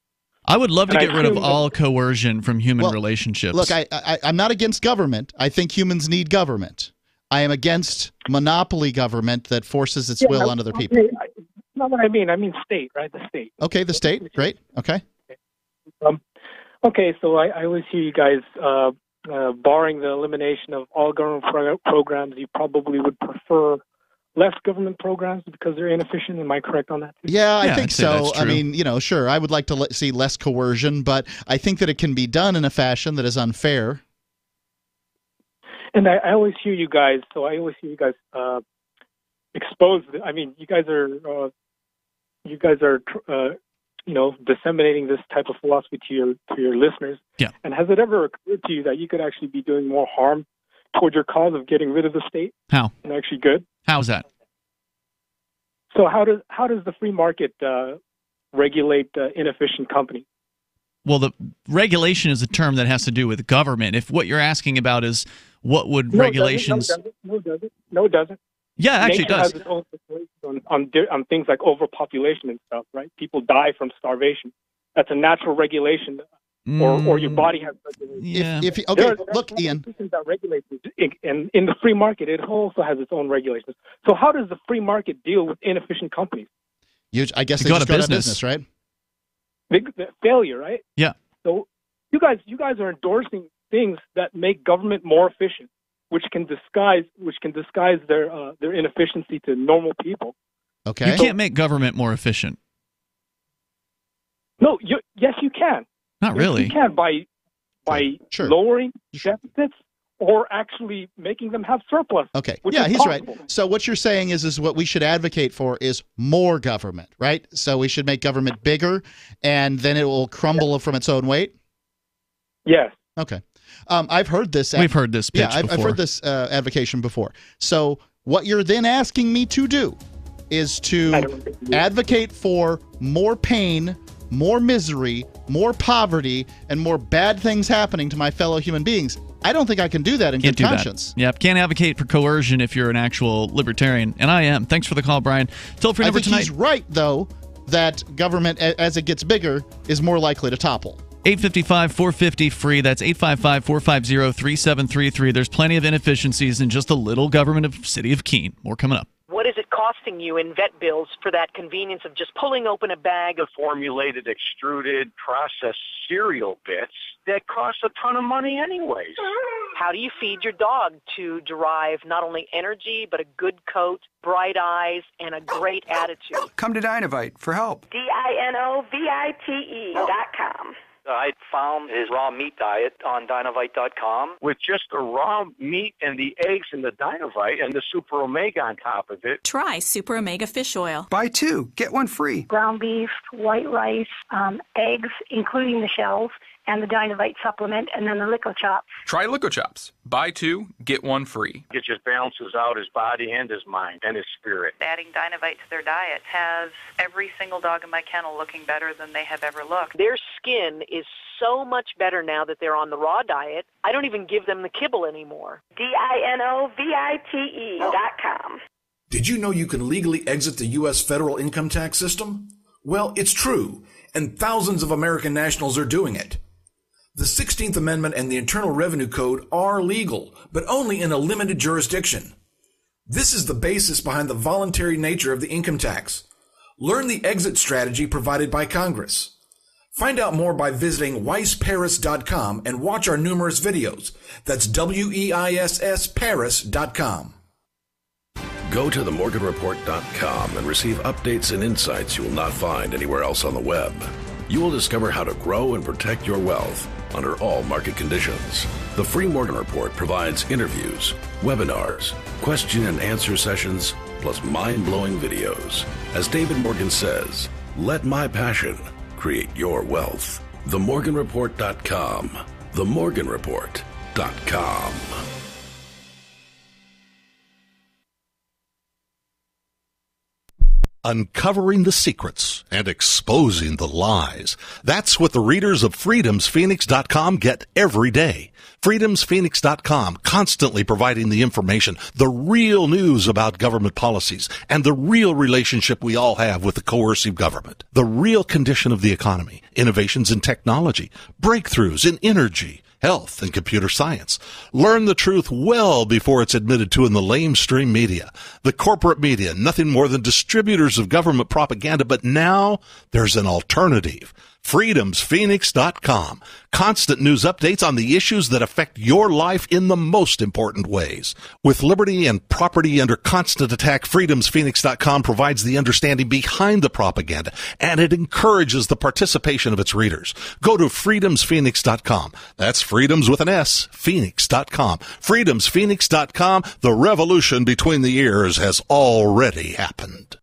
I would love to get rid of all coercion from human relationships. Look, I'm not against government. I think humans need government. I am against monopoly government that forces its will on other people. That's not what I mean. I mean state, right? The state. Okay, the state. Great. Okay. Okay, so I always hear you guys, barring the elimination of all government programs, you probably would prefer less government programs because they're inefficient. Am I correct on that too? Yeah, I think so. I mean, sure, I would like to see less coercion, but I think that it can be done in a fashion that is unfair. And I always hear you guys, expose. I mean, you guys are disseminating this type of philosophy to your listeners. Yeah. And has it ever occurred to you that you could actually be doing more harm toward your cause of getting rid of the state? How? And actually good. How's that? So how does the free market regulate inefficient companies? Well, the regulation is a term that has to do with government. If what you're asking about is what would regulations... No, it doesn't. Yeah, actually Nature it does. has its own situation on things like overpopulation and stuff, right? People die from starvation. That's a natural regulation. Or your body has regulations. Look, Ian. That regulate it, and in the free market, it also has its own regulations. So how does the free market deal with inefficient companies? I guess they just go out of business, right? Failure, right? Yeah. So you guys are endorsing things that make government more efficient, which can disguise their inefficiency to normal people. Okay. You can't make government more efficient. No, yes, you can. Not really. You can by lowering deficits or actually making them have surplus. Okay. Which Yeah, is he's possible. right. So what you're saying is what we should advocate for is more government, right? So we should make government bigger, and then it will crumble from its own weight? Yes. Okay. I've heard this. We've heard this pitch before. I've heard this advocation before. So what you're then asking me to do is to advocate for more pain, more misery, more poverty, and more bad things happening to my fellow human beings. I don't think I can do that in good conscience. Yeah, can't advocate for coercion if you're an actual libertarian, and I am. Thanks for the call, Brian. Toll-free number tonight. He's right, though, that government, as it gets bigger, is more likely to topple. 855-450-FREE. That's 855-450-3733. There's plenty of inefficiencies in just a little government of City of Keene. More coming up. What is it costing you in vet bills for that convenience of just pulling open a bag of formulated, extruded, processed cereal bits that cost a ton of money anyways? How do you feed your dog to derive not only energy, but a good coat, bright eyes, and a great attitude? Come to Dynovite for help. DINOVITE.com. I found his raw meat diet on Dynovite.com with just the raw meat and the eggs and the Dynovite and the Super Omega on top of it. Try Super Omega Fish Oil. Buy 2, get 1 free. Ground beef, white rice, eggs, including the shells, and the Dynovite supplement, and then the Lico Chops. Try Lico Chops. Buy 2, get 1 free. It just balances out his body and his mind and his spirit. Adding Dynovite to their diet has every single dog in my kennel looking better than they have ever looked. Their skin is so much better now that they're on the raw diet. I don't even give them the kibble anymore. DINOVITE.com. Did you know you can legally exit the U.S. federal income tax system? Well, it's true, and thousands of American nationals are doing it. The 16th Amendment and the Internal Revenue Code are legal, but only in a limited jurisdiction. This is the basis behind the voluntary nature of the income tax. Learn the exit strategy provided by Congress. Find out more by visiting weissparis.com and watch our numerous videos. That's WEISSparis.com. Go to themorganreport.com and receive updates and insights you will not find anywhere else on the web. You will discover how to grow and protect your wealth under all market conditions. The Free Morgan Report provides interviews, webinars, question and answer sessions, plus mind-blowing videos. As David Morgan says, let my passion create your wealth. TheMorganReport.com. TheMorganReport.com. Uncovering the secrets and exposing the lies. That's what the readers of freedomsphoenix.com get every day. freedomsphoenix.com, constantly providing the information, the real news about government policies, and the real relationship we all have with the coercive government. The real condition of the economy, innovations in technology, breakthroughs in energy, health, and computer science. Learn the truth well before it's admitted to in the lamestream media. The corporate media, nothing more than distributors of government propaganda, but now there's an alternative. freedomsphoenix.com. Constant news updates on the issues that affect your life in the most important ways. With liberty and property under constant attack, freedomsphoenix.com provides the understanding behind the propaganda, and it encourages the participation of its readers. Go to freedomsphoenix.com. That's freedoms with an S, phoenix.com. freedomsphoenix.com. The revolution between the ears has already happened.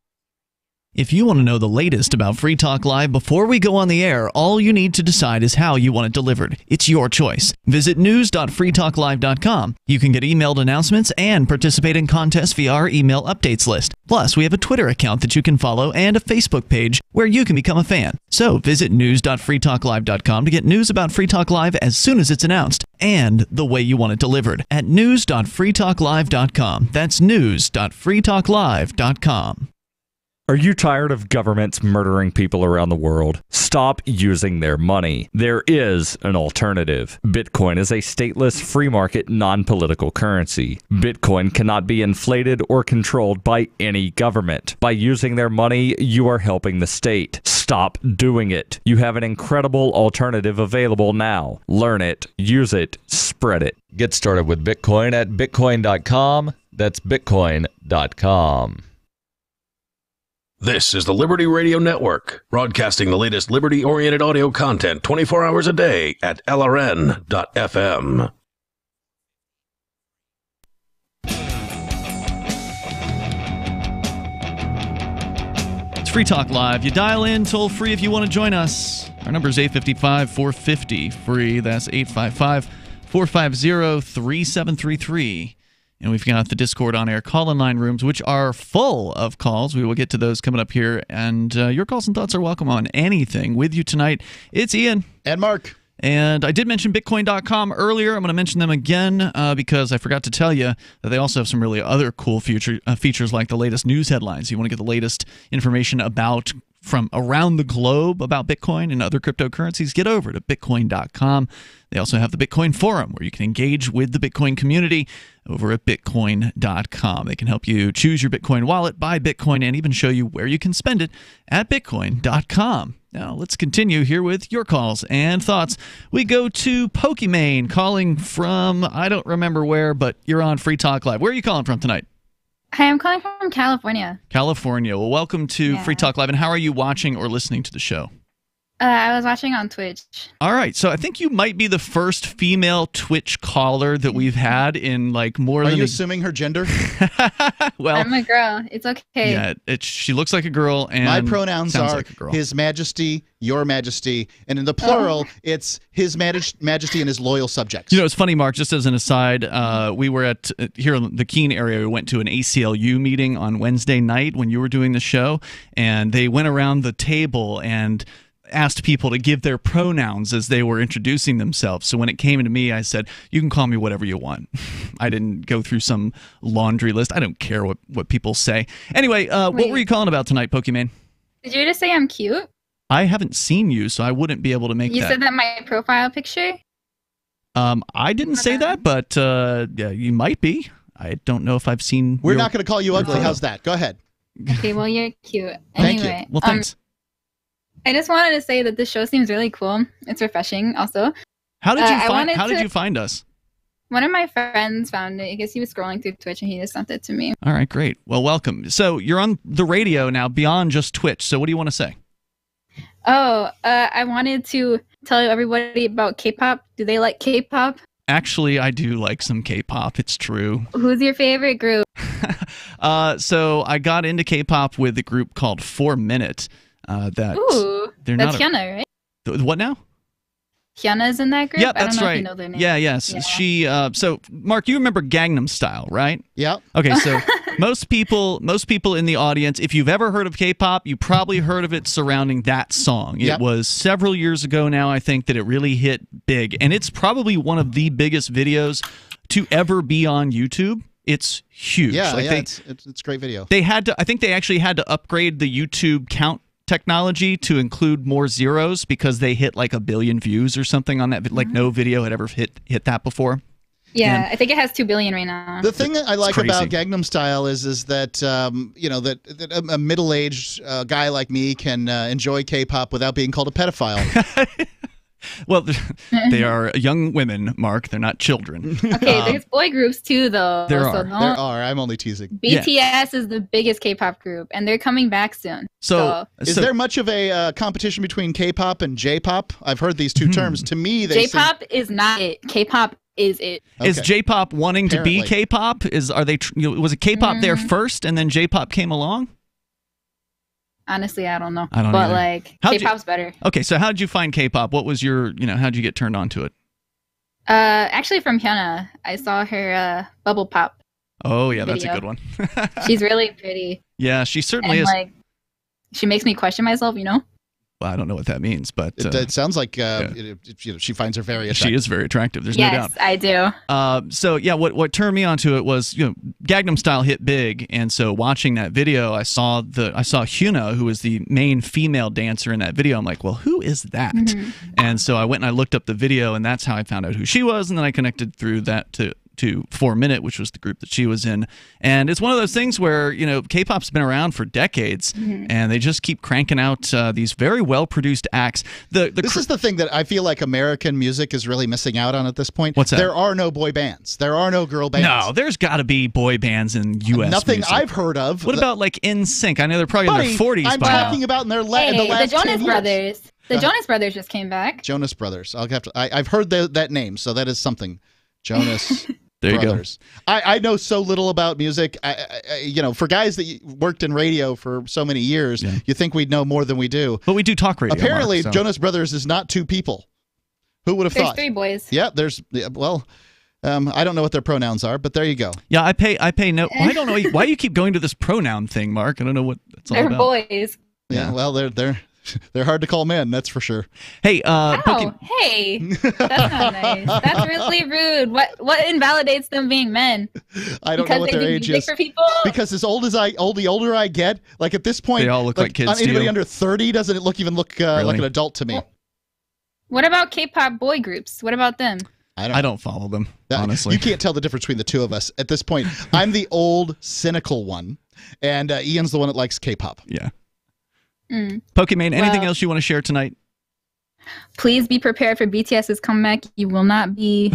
If you want to know the latest about Free Talk Live before we go on the air, all you need to decide is how you want it delivered. It's your choice. Visit news.freetalklive.com. You can get emailed announcements and participate in contests via our email updates list. Plus, we have a Twitter account that you can follow and a Facebook page where you can become a fan. So visit news.freetalklive.com to get news about Free Talk Live as soon as it's announced and the way you want it delivered at news.freetalklive.com. That's news.freetalklive.com. Are you tired of governments murdering people around the world? Stop using their money. There is an alternative. Bitcoin is a stateless, free market, non-political currency. Bitcoin cannot be inflated or controlled by any government. By using their money, you are helping the state. Stop doing it. You have an incredible alternative available now. Learn it, use it, spread it. Get started with Bitcoin at bitcoin.com. That's bitcoin.com. This is the Liberty Radio Network, broadcasting the latest liberty-oriented audio content 24 hours a day at LRN.FM. It's Free Talk Live. You dial in toll free if you want to join us. Our number is 855-450-FREE. That's 855-450-3733. And we've got the Discord on-air call-in line rooms, which are full of calls. We will get to those coming up here. And your calls and thoughts are welcome on anything. With you tonight, it's Ian. And Mark. And I did mention Bitcoin.com earlier. I'm going to mention them again because I forgot to tell you that they also have some really other cool features like the latest news headlines. You want to get the latest information about from around the globe about Bitcoin and other cryptocurrencies, get over to Bitcoin.com. They also have the Bitcoin Forum where you can engage with the Bitcoin community over at Bitcoin.com. They can help you choose your Bitcoin wallet, buy Bitcoin, and even show you where you can spend it at Bitcoin.com. Now, let's continue here with your calls and thoughts. We go to Pokimane calling from, I don't remember where, but you're on Free Talk Live. Where are you calling from tonight? Hi, I'm calling from California. California. Well, welcome to Free Talk Live. And how are you watching or listening to the show? I was watching on Twitch. All right. So I think you might be the first female Twitch caller that we've had in like more than... Are you assuming her gender? Well, I'm a girl. It's okay. Yeah, she looks like a girl and my pronouns are like a girl. His Majesty, Your Majesty, and in the plural, it's His Majesty and his loyal subjects. You know, it's funny, Mark, just as an aside, we were at, here in the Keene area, we went to an ACLU meeting on Wednesday night when you were doing the show, and they went around the table and asked people to give their pronouns as they were introducing themselves. So when it came to me, I said, you can call me whatever you want. I didn't go through some laundry list. I don't care what people say. Anyway, what were you calling about tonight, Pokimane? Did you just say I'm cute? I haven't seen you, so I wouldn't be able to make that. You said that my profile picture? I didn't say that, but yeah, you might be. I don't know if I've seen... We're not going to call you ugly. How's that? Go ahead. Okay, well, you're cute. Thank anyway, you. Well, thanks. I just wanted to say that this show seems really cool. It's refreshing also. How did you find us? One of my friends found it. I guess he was scrolling through Twitch and he just sent it to me. All right, great. Well, welcome. So you're on the radio now beyond just Twitch. So what do you want to say? Oh, I wanted to tell everybody about K-pop. Do they like K-pop? Actually, I do like some K-pop. It's true. Who's your favorite group? So I got into K-pop with a group called 4 Minute. Ooh, that's Hyuna, right? What now? Hyuna's in that group? Yeah, that's right. If you know their name. Yeah, yes. Yeah. She. So, Mark, you remember Gangnam Style, right? Yeah. Okay, so most people in the audience, if you've ever heard of K-pop, you probably heard of it surrounding that song. Yep. It was several years ago now, I think, that it really hit big, and it's probably one of the biggest videos to ever be on YouTube. It's huge. Yeah, it's a great video. They had to. I think they actually had to upgrade the YouTube count technology to include more zeros because they hit like 1 billion views or something on that. Like no video had ever hit that before. Yeah, I think it has 2 billion right now. The thing that I like crazy. about Gangnam Style is that that a middle-aged guy like me can enjoy K-pop without being called a pedophile. Well, they are young women, Mark. They're not children. Okay, there's boy groups too, though. There so are. don't- There are. I'm only teasing. BTS is the biggest K-pop group, and they're coming back soon. Is there much of a competition between K-pop and J-pop? I've heard these two terms. To me, they J-pop is not it. K-pop is it. Is J-pop wanting to be Apparently. K-pop? Was it K-pop there first, and then J-pop came along? Honestly, I don't know. I don't but either. like, How'd you- K-pop's better. Okay, so how did you find K-pop? What was your, how'd you get turned on to it? Actually, from Hyuna, I saw her Bubble Pop. Oh yeah, that's a video. good one. She's really pretty. Yeah, she certainly And is. like, she makes me question myself. Well, I don't know what that means, but It sounds like she finds her very attractive. she is very attractive. There's no doubt. Yes, I do. So yeah, what turned me onto it was Gangnam Style hit big, and so watching that video, I saw Hyuna, who was the main female dancer in that video. I'm like, well, who is that? Mm-hmm. And so I went and I looked up the video, and that's how I found out who she was, and then I connected through that to 4 Minute, which was the group that she was in. And it's one of those things where K-pop's been around for decades, and they just keep cranking out these very well produced acts. This is the thing that I feel like American music is really missing out on at this point. What's that? There are no boy bands. There are no girl bands. No, there's got to be boy bands in U.S. Nothing music. I've heard of. What about like NSYNC? I know they're probably Buddy, in their 40s I'm by now. talking about in their in the Hey, last the 10 Jonas years. Brothers. The Go ahead. Jonas Brothers just came back. Jonas Brothers. I'll have to. I've heard that name, so that is something. Jonas. There you Brothers. I know so little about music. For guys that worked in radio for so many years, you think we'd know more than we do. But we do talk radio. Apparently, Mark, so. Jonas Brothers is not two people. Who would have There's thought? 3 boys. Yeah, I don't know what their pronouns are, but there you go. Yeah, I pay no. I don't know why you keep going to this pronoun thing, Mark. I don't know what it's all They're about. boys. Yeah, well, they're hard to call men, that's for sure. Hey, Oh, hey, that's not nice. That's really rude. What invalidates them being men? I don't Because know what they their do age music is. for people? Because the older I get, like at this point, They all look like kids to Anybody you. under 30 doesn't look like an adult to me. What about K-pop boy groups? What about them? I don't follow them, honestly. You can't tell the difference between the two of us at this point. I'm the old, cynical one, and Ian's the one that likes K-pop. Yeah. Mm. Pokimane, anything Well- else you want to share tonight? Please be prepared for BTS's comeback. You will not be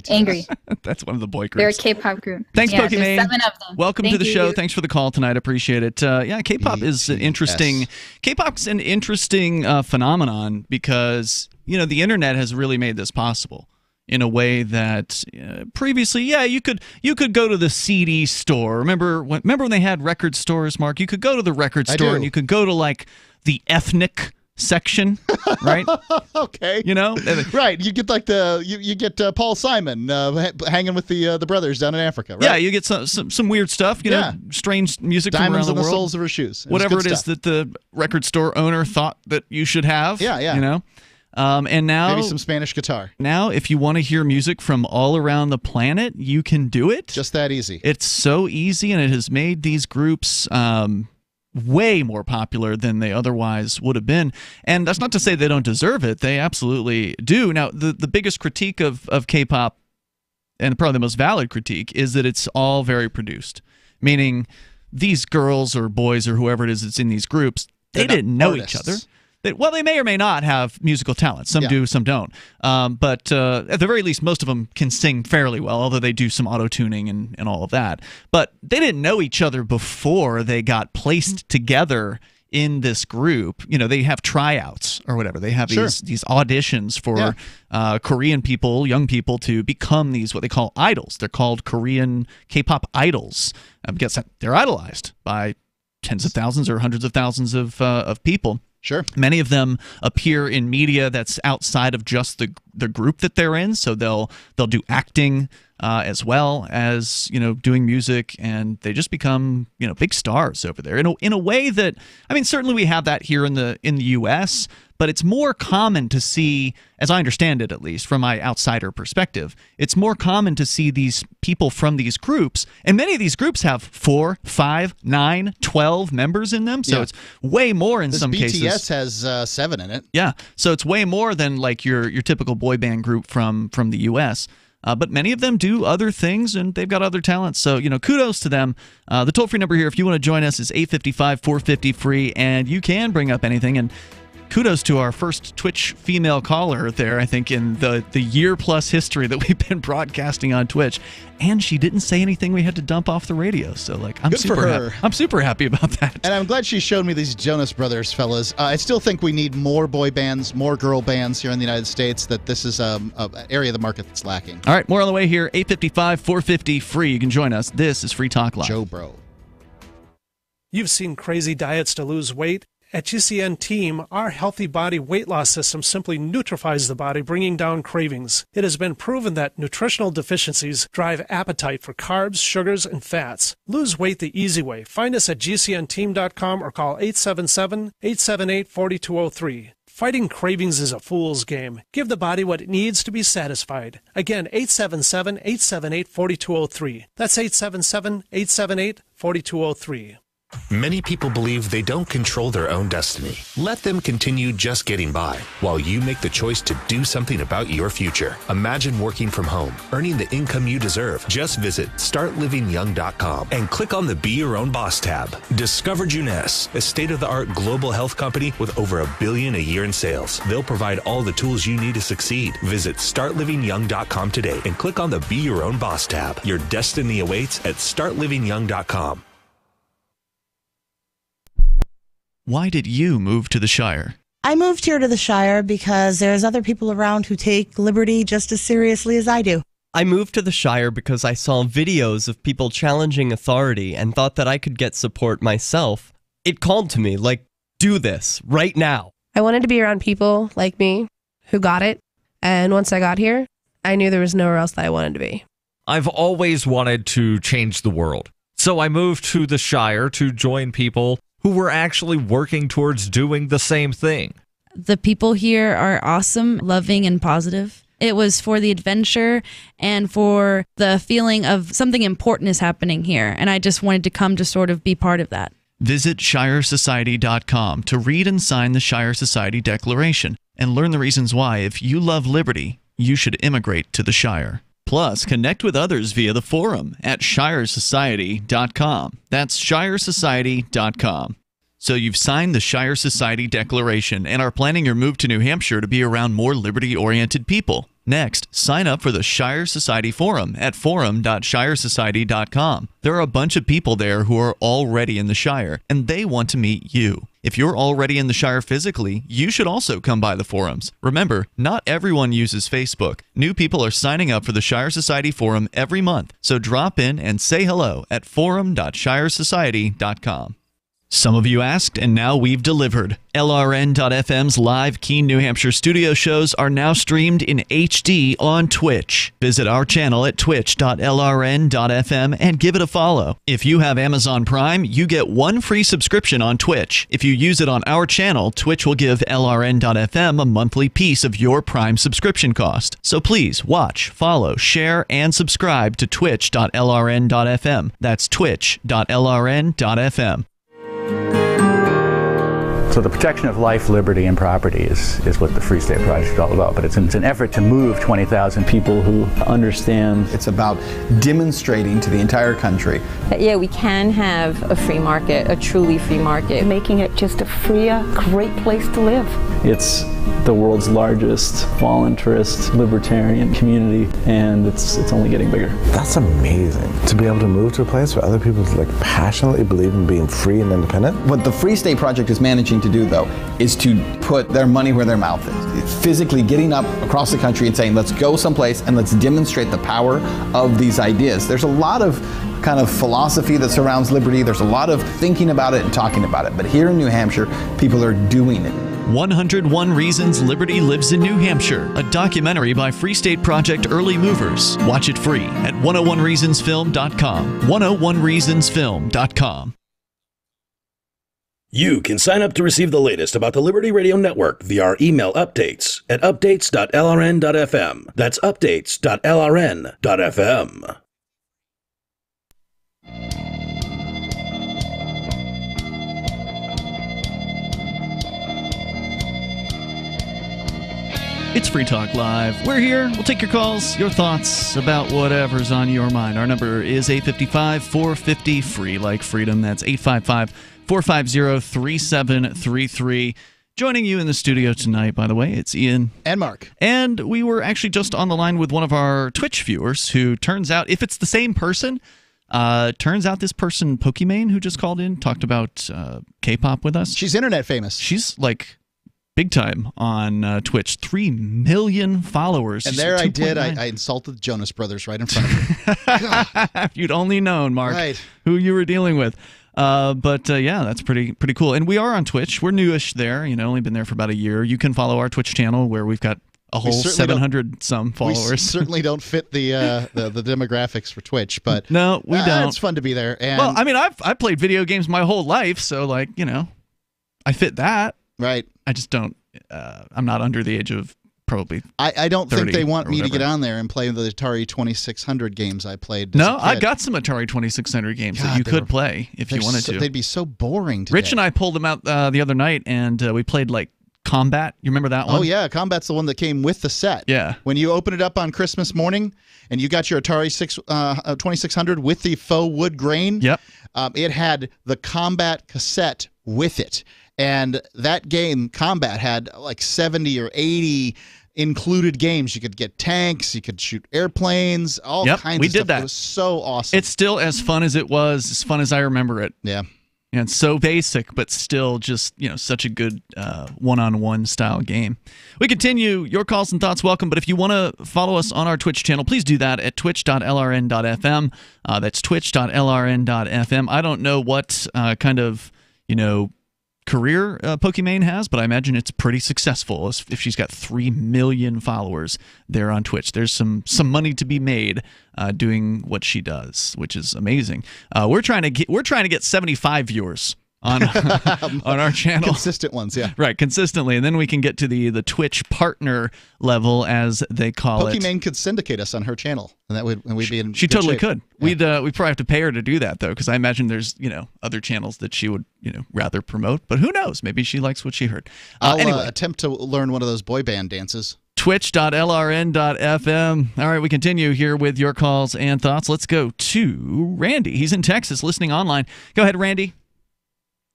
angry. That's one of the boy They're a groups. K-pop group. Thanks, yeah, Pokimane. There's 7 of them. Welcome to Thank the show. you. Thanks for the call tonight. I appreciate it. K-pop is an interesting. K-pop's an interesting phenomenon because the internet has really made this possible in a way that previously, you could go to the CD store. Remember when they had record stores, Mark? You could go to the record I store do. and you could go to like the ethnic section, right? Okay. Right. You get like you get Paul Simon hanging with the brothers down in Africa, right? Yeah, you get some weird stuff, strange music Diamonds from in around the the world. soles of her shoes. Whatever good it is stuff. that the record store owner thought that you should have. Yeah. And now Maybe some Spanish guitar. Now, if you want to hear music from all around the planet, you can do it. Just that easy. It's so easy, and it has made these groups way more popular than they otherwise would have been. And that's not to say they don't deserve it. They absolutely do. Now, the biggest critique of K-pop, and probably the most valid critique, is that it's all very produced. Meaning, these girls or boys or whoever it is that's in these groups, they didn't know each other. They may or may not have musical talent. Some do, some don't. But at the very least, most of them can sing fairly well, although they do some auto-tuning and all of that. But they didn't know each other before they got placed together in this group. They have tryouts or whatever. They have these auditions for Korean people, young people, to become these what they call idols. They're called Korean K-pop idols because they're idolized by tens of thousands or hundreds of thousands of people. Sure. Many of them appear in media that's outside of just the group that they're in, so they'll do acting as well as doing music, and they just become big stars over there in a way that, I mean, certainly we have that here in the U.S., but it's more common to see, as I understand it at least from my outsider perspective, it's more common to see these people from these groups, and many of these groups have 4, 5, 9, 12 members in them, so it's way more in some cases. BTS has 7 in it. Yeah, so it's way more than like your typical boy band group from the U.S. but many of them do other things, and they've got other talents. So, kudos to them. The toll-free number here, if you want to join us, is 855-450-FREE, and you can bring up anything. And kudos to our first Twitch female caller there, I think, in the year-plus history that we've been broadcasting on Twitch. And she didn't say anything we had to dump off the radio. So, I'm Good super for her. I'm super happy about that. And I'm glad she showed me these Jonas Brothers fellas. I still think we need more boy bands, more girl bands here in the United States, that this is an area of the market that's lacking. All right, more on the way here. 855-450-FREE. You can join us. This is Free Talk Live. Joe Bro. You've seen crazy diets to lose weight. At GCN Team, our healthy body weight loss system simply neutralizes the body, bringing down cravings. It has been proven that nutritional deficiencies drive appetite for carbs, sugars, and fats. Lose weight the easy way. Find us at GCNteam.com or call 877-878-4203. Fighting cravings is a fool's game. Give the body what it needs to be satisfied. Again, 877-878-4203. That's 877-878-4203. Many people believe they don't control their own destiny. Let them continue just getting by while you make the choice to do something about your future. Imagine working from home, earning the income you deserve. Just visit startlivingyoung.com and click on the Be Your Own Boss tab. Discover Juness, a state-of-the-art global health company with over $1 billion a year in sales. They'll provide all the tools you need to succeed. Visit startlivingyoung.com today and click on the Be Your Own Boss tab. Your destiny awaits at startlivingyoung.com. Why did you move to the Shire? I moved here to the Shire because there's other people around who take liberty just as seriously as I do. I moved to the Shire because I saw videos of people challenging authority and thought that I could get support myself. It called to me, do this, right now. I wanted to be around people like me who got it, and once I got here, I knew there was nowhere else that I wanted to be. I've always wanted to change the world, so I moved to the Shire to join people who were actually working towards doing the same thing. The people here are awesome, loving, and positive. It was for the adventure and for the feeling of something important is happening here, and I just wanted to come to sort of be part of that. Visit ShireSociety.com to read and sign the Shire Society Declaration and learn the reasons why, if you love liberty, you should immigrate to the Shire. Plus, connect with others via the forum at ShireSociety.com. That's ShireSociety.com. So you've signed the Shire Society Declaration and are planning your move to New Hampshire to be around more liberty-oriented people. Next, sign up for the Shire Society Forum at forum.shiresociety.com. There are a bunch of people there who are already in the Shire, and they want to meet you. If you're already in the Shire physically, you should also come by the forums. Remember, not everyone uses Facebook. New people are signing up for the Shire Society Forum every month, so drop in and say hello at forum.shiresociety.com. Some of you asked, and now we've delivered. LRN.FM's live Keene, New Hampshire studio shows are now streamed in HD on Twitch. Visit our channel at twitch.lrn.fm and give it a follow. If you have Amazon Prime, you get one free subscription on Twitch. If you use it on our channel, Twitch will give LRN.FM a monthly piece of your Prime subscription cost. So please watch, follow, share, and subscribe to twitch.lrn.fm. That's twitch.lrn.fm. So the protection of life, liberty, and property is what the Free State Project is all about. But it's an effort to move 20,000 people who understand. It's about demonstrating to the entire country that, yeah, we can have a free market, a truly free market. Making it just a freer, great place to live. It's the world's largest voluntarist libertarian community, and it's only getting bigger. That's amazing, to be able to move to a place where other people passionately believe in being free and independent. What the Free State Project is managing to do, though, is to put their money where their mouth is. Physically getting up across the country and saying, let's go someplace and let's demonstrate the power of these ideas. There's a lot of kind of philosophy that surrounds liberty. There's a lot of thinking about it and talking about it. But here in New Hampshire, people are doing it. 101 Reasons Liberty Lives in New Hampshire, a documentary by Free State Project Early Movers. Watch it free at 101reasonsfilm.com. 101reasonsfilm.com. You can sign up to receive the latest about the Liberty Radio Network via our email updates at updates.lrn.fm. That's updates.lrn.fm. It's Free Talk Live. We're here. We'll take your calls, your thoughts about whatever's on your mind. Our number is 855-450-FREE, like freedom. That's 855-450-3733. Joining you in the studio tonight, by the way, it's Ian. And Mark. And we were actually just on the line with one of our Twitch viewers who turns out, if it's the same person, turns out this person, Pokimane, who just called in, talked about K-pop with us. She's internet famous. She's like big time on Twitch. 3 million followers. And there I did. I insulted the Jonas Brothers right in front of her. If you'd only known, Mark, who you were dealing with. But yeah, that's pretty cool. And we are on Twitch. We're newish there. Only been there for about a year. You can follow our Twitch channel where we've got a whole 700 some followers. We certainly don't fit the demographics for Twitch, but no, we don't. It's fun to be there. And well, I mean, I've played video games my whole life, so like I fit that. Right. I just don't. I'm not under the age of probably. I don't think they want me to get on there and play the Atari 2600 games I played. No, I got some Atari 2600 games that you could play if you wanted to. They'd be so boring today. Rich and I pulled them out the other night, and we played like Combat. You remember that one? Oh yeah, Combat's the one that came with the set. Yeah. When you open it up on Christmas morning, and you got your Atari 2600 with the faux wood grain. Yep. It had the Combat cassette with it. And that game, Combat, had like 70 or 80 included games. You could get tanks, you could shoot airplanes, all kinds of stuff. We did that. It was so awesome. It's still as fun as it was, as fun as I remember it. Yeah. And so basic, but still just, such a good one-on-one style game. We continue. Your calls and thoughts welcome, but if you want to follow us on our Twitch channel, please do that at twitch.lrn.fm. That's twitch.lrn.fm. I don't know what kind of, career Pokimane has, but I imagine it's pretty successful if she's got 3 million followers there on Twitch. There's some money to be made doing what she does, which is amazing. We're trying to get 75 viewers on our channel. Consistent ones, yeah. Right, consistently. And then we can get to the Twitch partner level, as they call it. Pokimane could syndicate us on her channel, and we'd be in She good totally shape. could. Yeah. We'd probably have to pay her to do that, though, because I imagine there's, other channels that she would, rather promote. But who knows? Maybe she likes what she heard. I'll attempt to learn one of those boy band dances. Twitch.lrn.fm. All right, we continue here with your calls and thoughts. Let's go to Randy. He's in Texas listening online. Go ahead, Randy.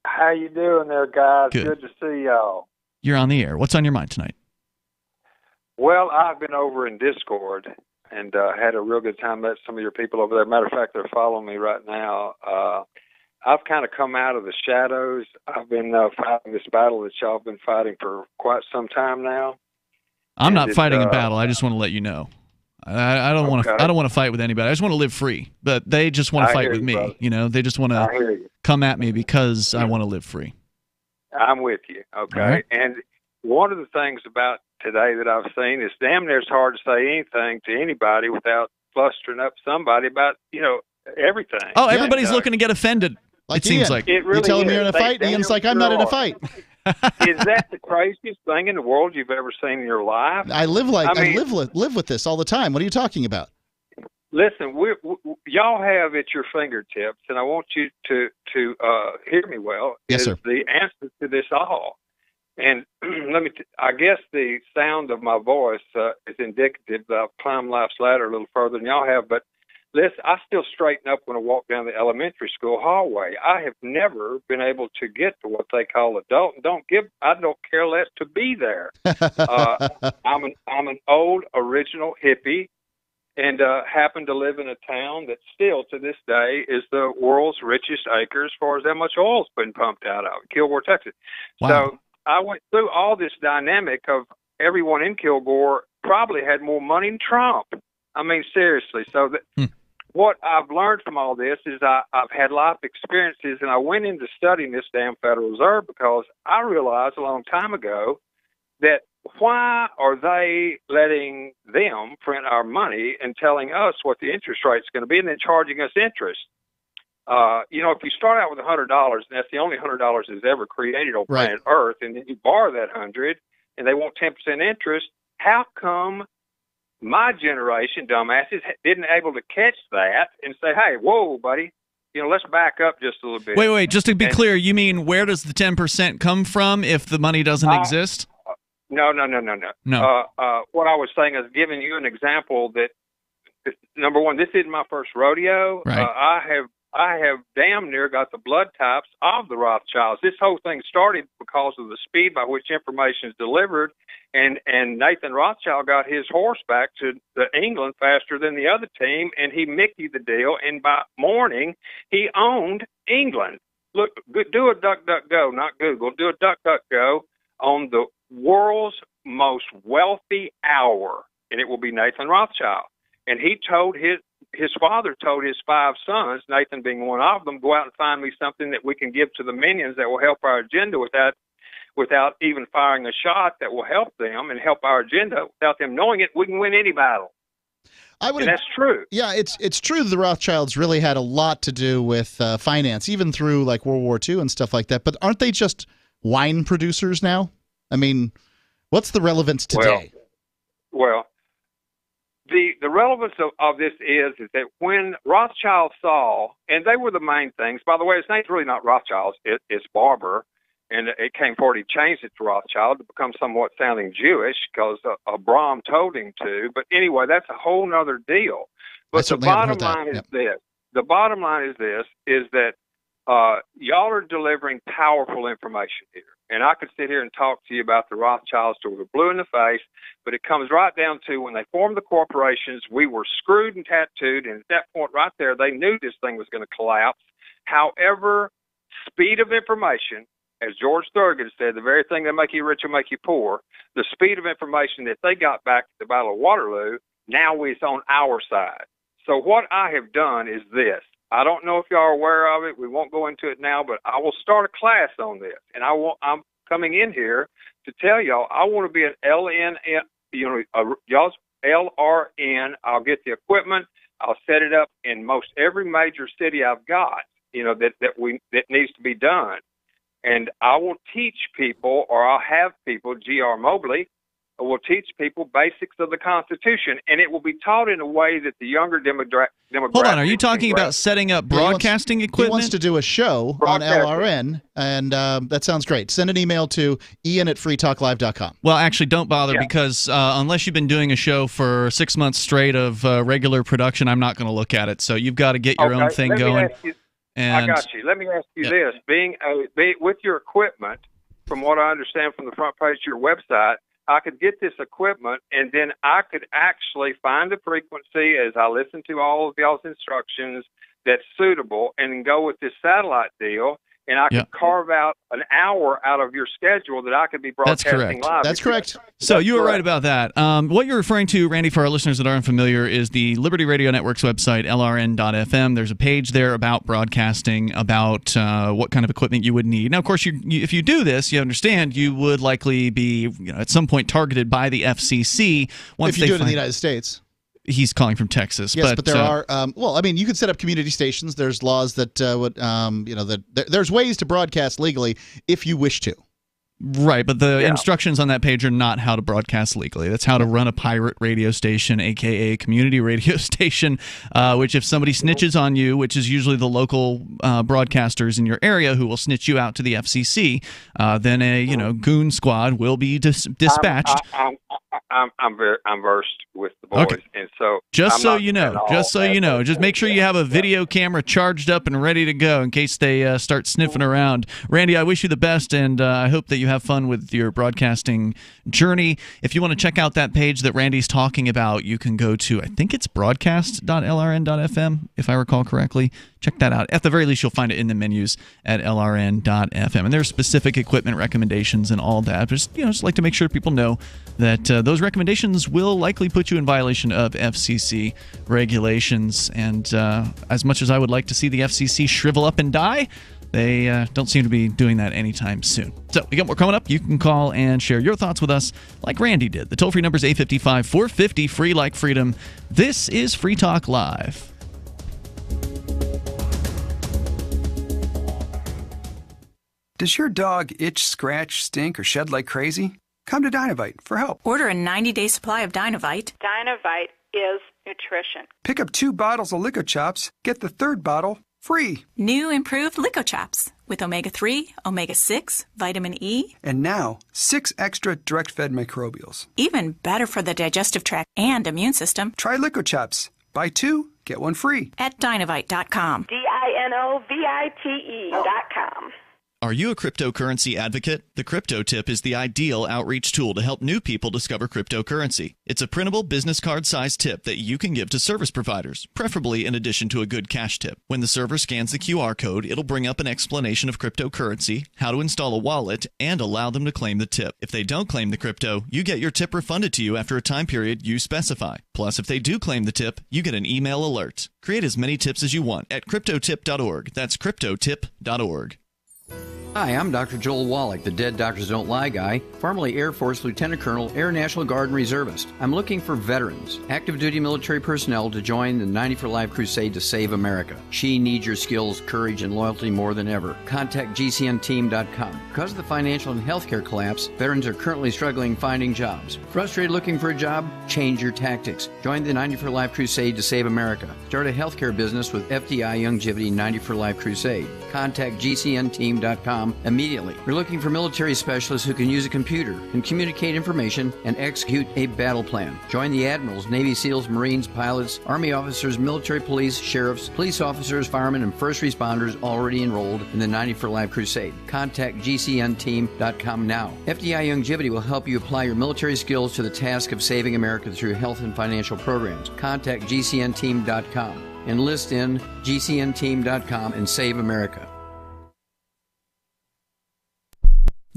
How you doing there, guys? Good to see y'all. You're on the air. What's on your mind tonight? Well, I've been over in Discord and had a real good time. Met some of your people over there. Matter of fact, they're following me right now. I've kind of come out of the shadows. I've been fighting this battle that y'all have been fighting for quite some time now. I'm not fighting a battle. I just want to let you know. I don't want to. I don't want to fight with anybody. I just want to live free. But they just want to fight with me. Brother. They just want to come at me because I want to live free. I'm with you. Okay. Right. And one of the things about today that I've seen is damn near it's hard to say anything to anybody without flustering up somebody about everything. Oh, everybody's looking to get offended. Like it seems like it really you tell him you're in a fight, and Ian's like, I'm not in a fight. Is that the craziest thing in the world you've ever seen in your life? I live with this all the time. What are you talking about? Listen, y'all have at your fingertips, and I want you to hear me well. Yes, is sir. The answer to this all, and I guess the sound of my voice is indicative that I've climbed life's ladder a little further than y'all have, but. Listen, I still straighten up when I walk down the elementary school hallway. I have never been able to get to what they call adult. I don't care less to be there. I'm an old original hippie, and happen to live in a town that still to this day is the world's richest acre as far as how much oil's been pumped out of it, Kilgore, Texas. Wow. So I went through all this dynamic of everyone in Kilgore probably had more money than Trump. I mean, seriously. So what I've learned from all this is I've had life experiences, and I went into studying this damn Federal Reserve because I realized a long time ago that why are they letting them print our money and telling us what the interest rate is going to be and then charging us interest? If you start out with $100, and that's the only $100 that's ever created on planet Earth, and then you borrow that 100 and they want 10% interest, how come my generation, dumbasses, didn't able to catch that and say, hey, whoa, buddy, let's back up just a little bit. Wait, just to be clear, you mean where does the 10% come from if the money doesn't exist? No. No. What I was saying is giving you an example that, number one, this isn't my first rodeo. Right. I have damn near got the blood types of the Rothschilds. This whole thing started because of the speed by which information is delivered, and Nathan Rothschild got his horse back to England faster than the other team, and he Mickeyed the deal, and by morning, he owned England. Look, do a DuckDuckGo, not Google. Do a DuckDuckGo on the world's most wealthy hour, and it will be Nathan Rothschild. And he told his father told his 5 sons, Nathan being one of them, go out and find me something that we can give to the minions that will help our agenda without even firing a shot, that will help them and help our agenda. Without them knowing it, we can win any battle. And that's true. Yeah, it's true the Rothschilds really had a lot to do with finance, even through like World War II and stuff like that. But aren't they just wine producers now? I mean, what's the relevance today? Well, the relevance of this is that when Rothschild saw, and they were the main things. By the way, his name's really not Rothschild; it's Barber, and it came forward. He changed it to Rothschild to become somewhat sounding Jewish because Abraham told him to. But anyway, that's a whole nother deal. But the bottom line is this: the bottom line is this: is that y'all are delivering powerful information here. And I could sit here and talk to you about the Rothschilds till we were blue in the face, but it comes right down to when they formed the corporations, we were screwed and tattooed, and at that point right there, they knew this thing was going to collapse. However, speed of information, as George Thorogood said, the very thing that make you rich will make you poor, the speed of information that they got back at the Battle of Waterloo now is on our side. So what I have done is this. I don't know if y'all are aware of it. We won't go into it now, but I will start a class on this. And I'm coming in here to tell y'all I want to be an LN, y'all's LRN. I'll get the equipment. I'll set it up in most every major city I've got, that needs to be done. And I will teach people, or I'll have people, G.R. Mobley, will teach people basics of the Constitution, and it will be taught in a way that the younger demographic. Hold on, are you talking about setting up broadcasting equipment? He wants to do a show on LRN, and that sounds great. Send an email to ian@freetalklive.com. Well, actually, don't bother because unless you've been doing a show for 6 months straight of regular production, I'm not going to look at it. So you've got to get your own thing going. I got you. Let me ask you this: being with your equipment, from what I understand from the front page of your website, I could get this equipment, and then I could actually find a frequency as I listen to all of y'all's instructions that's suitable and go with this satellite deal, and I could carve out an hour out of your schedule that I could be broadcasting live. That's correct. So you were right about that. What you're referring to, Randy, for our listeners that aren't familiar, is the Liberty Radio Network's website, lrn.fm. There's a page there about broadcasting, about what kind of equipment you would need. Now, of course, if you do this, you understand you would likely be at some point targeted by the FCC. Once if you do it in the United States. He's calling from Texas. Yes, but there are. You could set up community stations. There's laws that there's ways to broadcast legally if you wish to. Right, but the instructions on that page are not how to broadcast legally. That's how to run a pirate radio station, a.k.a. community radio station, which if somebody snitches on you, which is usually the local broadcasters in your area who will snitch you out to the FCC, then a goon squad will be dispatched. I'm versed with the boys, and so just so you know, just make sure you have a video camera charged up and ready to go in case they start sniffing around. Randy, I wish you the best, and I hope that you have fun with your broadcasting journey. If you want to check out that page that Randy's talking about, you can go to, I think it's broadcast.lrn.fm, if I recall correctly. Check that out. At the very least, you'll find it in the menus at lrn.fm. And there's specific equipment recommendations and all that. But just like to make sure people know that those recommendations will likely put you in violation of FCC regulations. And as much as I would like to see the FCC shrivel up and die, they don't seem to be doing that anytime soon. So we got more coming up. You can call and share your thoughts with us like Randy did. The toll-free number is 855-450, free like freedom. This is Free Talk Live. Does your dog itch, scratch, stink, or shed like crazy? Come to Dynavite for help. Order a 90-day supply of Dynavite. Dynavite is nutrition. Pick up 2 bottles of Lico Chops, get the 3rd bottle free. New improved Lico Chops with omega-3, omega-6, vitamin E. And now, 6 extra direct-fed microbials. Even better for the digestive tract and immune system. Try Liquid Chops. Buy 2, get 1 free. At Dinovite.com. DINOVITE.com. Are you a cryptocurrency advocate? The Crypto Tip is the ideal outreach tool to help new people discover cryptocurrency. It's a printable business card-sized tip that you can give to service providers, preferably in addition to a good cash tip. When the server scans the QR code, it'll bring up an explanation of cryptocurrency, how to install a wallet, and allow them to claim the tip. If they don't claim the crypto, you get your tip refunded to you after a time period you specify. Plus, if they do claim the tip, you get an email alert. Create as many tips as you want at cryptotip.org. That's cryptotip.org. Hi, I'm Dr. Joel Wallach, the Dead Doctors Don't Lie guy, formerly Air Force Lieutenant Colonel, Air National Guard and Reservist. I'm looking for veterans, active duty military personnel to join the 90 for Life crusade to save America. She needs your skills, courage, and loyalty more than ever. Contact GCNteam.com. Because of the financial and healthcare collapse, veterans are currently struggling finding jobs. Frustrated looking for a job? Change your tactics. Join the 90 for Life crusade to save America. Start a healthcare business with FDI Longevity 90 for Life crusade. Contact GCNteam.com immediately. We're looking for military specialists who can use a computer and communicate information and execute a battle plan. Join the admirals, Navy SEALs, Marines, pilots, Army officers, military police, sheriffs, police officers, firemen, and first responders already enrolled in the 90 for Life crusade. Contact GCNteam.com now. FDI Longevity will help you apply your military skills to the task of saving America through health and financial programs. Contact GCNteam.com. Enlist in GCNteam.com and save America.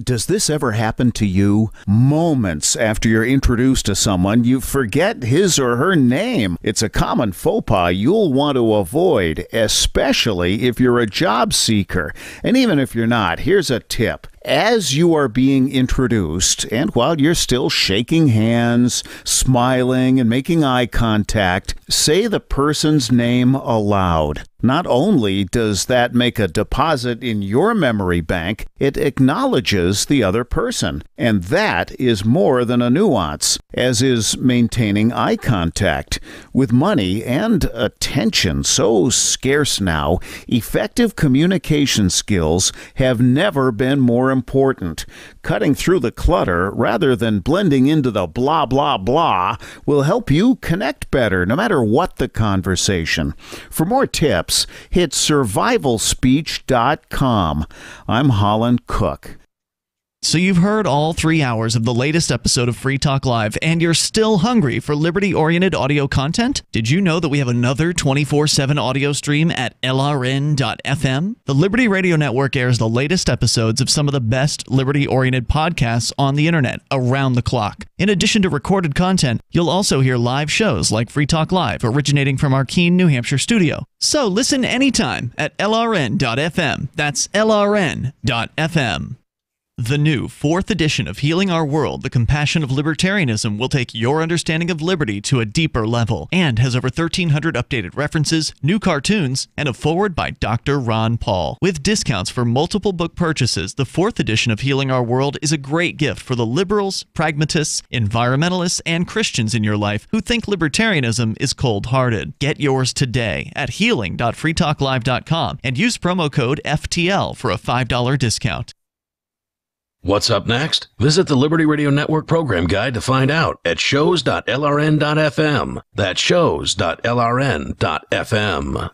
Does this ever happen to you? Moments after you're introduced to someone, you forget his or her name. It's a common faux pas you'll want to avoid, especially if you're a job seeker. And even if you're not, here's a tip. As you are being introduced, and while you're still shaking hands, smiling, and making eye contact, say the person's name aloud. Not only does that make a deposit in your memory bank, it acknowledges the other person. And that is more than a nuance, as is maintaining eye contact. With money and attention so scarce now, effective communication skills have never been more important. Cutting through the clutter rather than blending into the blah, blah, blah will help you connect better no matter what the conversation. For more tips, hit survivalspeech.com. I'm Holland Cook. So you've heard all 3 hours of the latest episode of Free Talk Live, and you're still hungry for liberty-oriented audio content? Did you know that we have another 24/7 audio stream at LRN.FM? The Liberty Radio Network airs the latest episodes of some of the best liberty-oriented podcasts on the internet around the clock. In addition to recorded content, you'll also hear live shows like Free Talk Live, originating from our Keene, New Hampshire studio. So listen anytime at LRN.FM. That's LRN.FM. The new 4th edition of Healing Our World, The Compassion of Libertarianism, will take your understanding of liberty to a deeper level and has over 1,300 updated references, new cartoons, and a foreword by Dr. Ron Paul. With discounts for multiple book purchases, the 4th edition of Healing Our World is a great gift for the liberals, pragmatists, environmentalists, and Christians in your life who think libertarianism is cold-hearted. Get yours today at healing.freetalklive.com and use promo code FTL for a $5 discount. What's up next? Visit the Liberty Radio Network program guide to find out at shows.lrn.fm. That's shows.lrn.fm.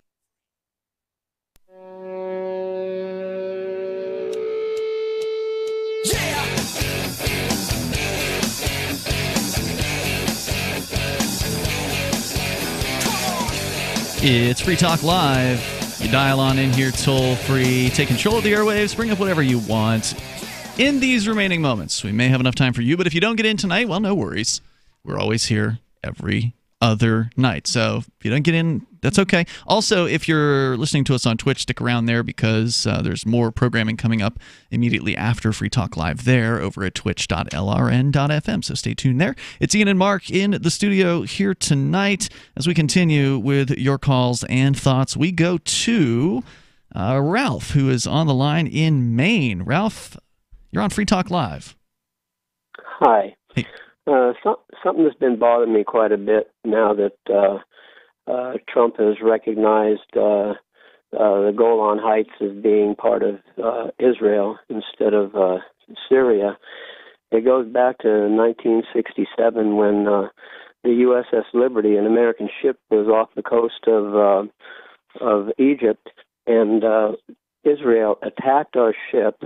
It's Free Talk Live. You dial on in here toll free, take control of the airwaves, bring up whatever you want. In these remaining moments, we may have enough time for you, but if you don't get in tonight, well, no worries. We're always here every other night. So if you don't get in, that's okay. Also, if you're listening to us on Twitch, stick around there because there's more programming coming up immediately after Free Talk Live there over at twitch.lrn.fm. So stay tuned there. It's Ian and Mark in the studio here tonight. As we continue with your calls and thoughts, we go to Ralph, who is on the line in Maine. Ralph, you're on Free Talk Live. Hi. Hey. Something that's been bothering me quite a bit now that Trump has recognized the Golan Heights as being part of Israel instead of Syria. It goes back to 1967 when the USS Liberty, an American ship, was off the coast of Egypt, and Israel attacked our ship,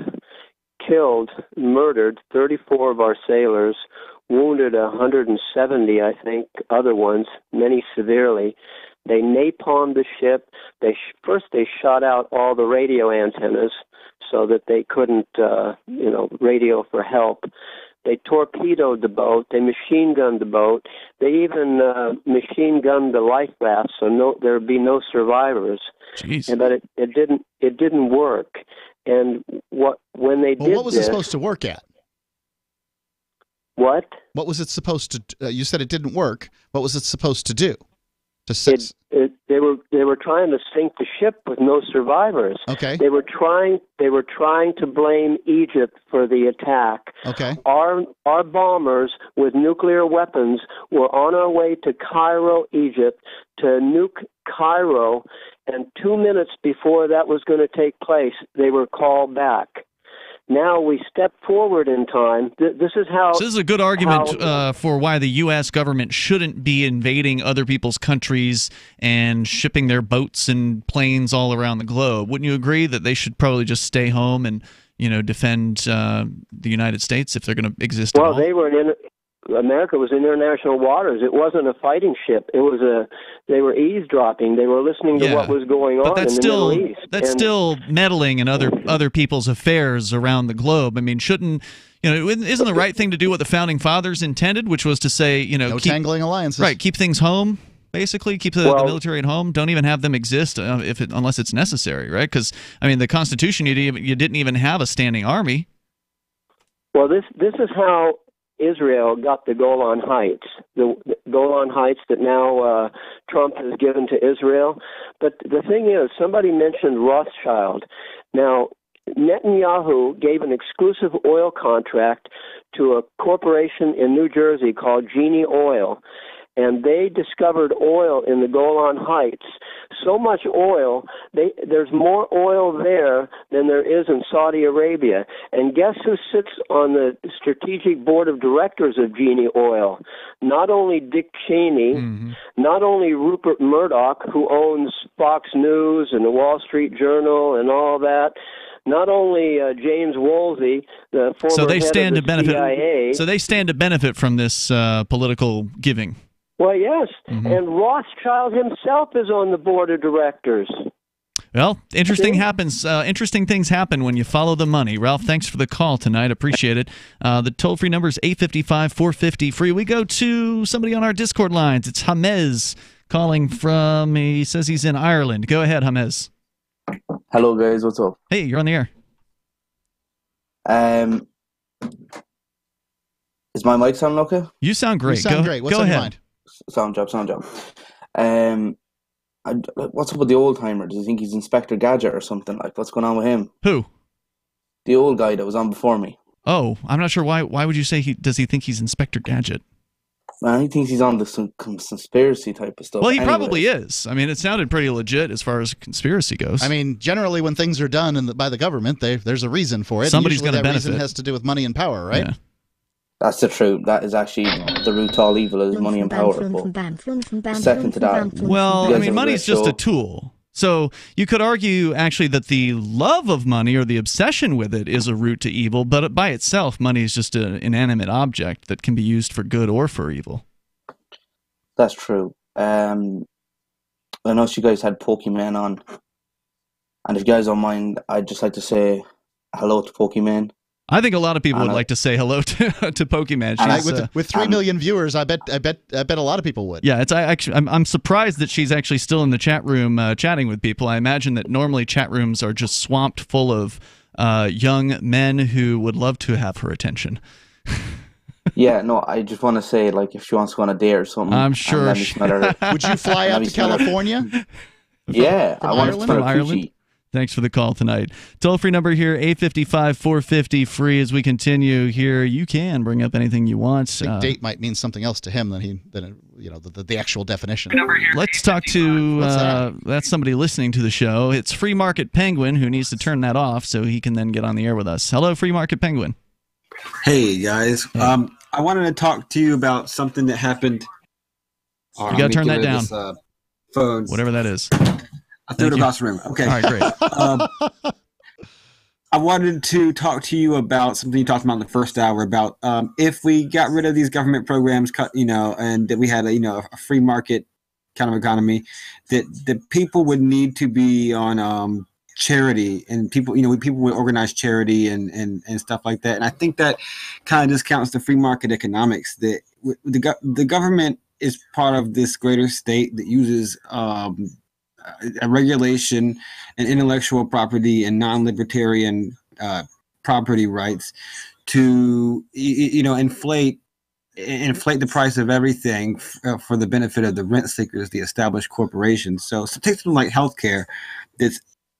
killed, murdered 34 of our sailors, wounded 170, I think, other ones, many severely. They napalmed the ship. First they shot out all the radio antennas so that they couldn't, radio for help. They torpedoed the boat. They machine gunned the boat. They even machine gunned the life raft, so there would be no survivors. Jeez. But it didn't work. And what was it supposed to work at? What? What was it supposed to? You said it didn't work. What was it supposed to do? They were trying to sink the ship with no survivors. Okay. They were trying to blame Egypt for the attack. Okay. Our bombers with nuclear weapons were on our way to Cairo, Egypt, to nuke Cairo, and 2 minutes before that was going to take place, they were called back. Now we step forward in time. This is a good argument for why the U.S. government shouldn't be invading other people's countries and shipping their boats and planes all around the globe. Wouldn't you agree that they should probably just stay home and defend the United States if they're going to exist at all? Well, America was in international waters. It wasn't a fighting ship. They were eisdropping. They were listening to what was going on in the Middle East. That's still meddling in other people's affairs around the globe. I mean, isn't the right thing to do what the founding fathers intended, which was to say, no tangling alliances. Right, keep things home. Basically, keep the military at home. Don't even have them exist unless it's necessary, right? Because the Constitution, you didn't even have a standing army. Well, this is how Israel got the Golan Heights, the Golan Heights that now Trump has given to Israel. But the thing is, somebody mentioned Rothschild. Now, Netanyahu gave an exclusive oil contract to a corporation in New Jersey called Genie Oil, and they discovered oil in the Golan Heights. So much oil, there's more oil there than there is in Saudi Arabia. And guess who sits on the strategic board of directors of Genie Oil? Not only Dick Cheney, not only Rupert Murdoch, who owns Fox News and the Wall Street Journal and all that, not only James Woolsey, the former head of the CIA. So they stand to benefit from this political giving. Well, yes, and Rothschild himself is on the board of directors. Well, interesting things happen when you follow the money. Ralph, thanks for the call tonight. Appreciate it. The toll-free number is 855-450-FREE. We go to somebody on our Discord lines. It's Hamez calling from, he says he's in Ireland. Go ahead, Hamez. Hello, guys. What's up? Hey, you're on the air. Is my mic sounding okay? You sound great. You sound great. What's on your mind? Sound job. What's up with the old timer? Does he think he's Inspector Gadget or something? Like, what's going on with him? Who? The old guy that was on before me. Oh, I'm not sure why. Why would you say does he think he's Inspector Gadget? He thinks he's on some conspiracy type of stuff. Well, he probably is. I mean, it sounded pretty legit as far as conspiracy goes. I mean, generally when things are done by the government, there's a reason for it. Somebody's going to benefit. That reason has to do with money and power, right? Yeah. That's the truth. That is actually the root to all evil is money and power. Second to that. Well, I mean, money's just a tool. So you could argue actually that the love of money or the obsession with it is a root to evil, but by itself, money is just an inanimate object that can be used for good or for evil. That's true. I know you guys had Pokimane on, and if you guys don't mind, I'd just like to say hello to Pokimane. I think a lot of people would like to say hello to Pokimane. With 3 million viewers, I bet a lot of people would. Yeah, I'm surprised that she's actually still in the chat room chatting with people. I imagine that normally chat rooms are just swamped full of young men who would love to have her attention. Yeah, no, I just want to say, like, if she wants to go on a date or something, I'm sure. Would you fly out to California? Yeah, I want to from Ireland. Thanks for the call tonight. Toll-free number here, 855-450-FREE. As we continue here, you can bring up anything you want. Big date might mean something else to him than the actual definition. Let's talk to that's somebody listening to the show. It's Free Market Penguin, who needs to turn that off so he can then get on the air with us. Hello, Free Market Penguin. Hey, guys. Hey. I wanted to talk to you about something that happened. You got to turn that down. Phone. Whatever that is. I threw it across the room. Okay. All right, great. I wanted to talk to you about something you talked about in the first hour about if we got rid of these government programs, and that we had a free market kind of economy, that people would need to be on charity, and people would organize charity and stuff like that. And I think that kind of discounts the free market economics. That the government is part of this greater state that uses a regulation and intellectual property and non-libertarian property rights to inflate the price of everything for the benefit of the rent seekers, the established corporations. So take something like healthcare.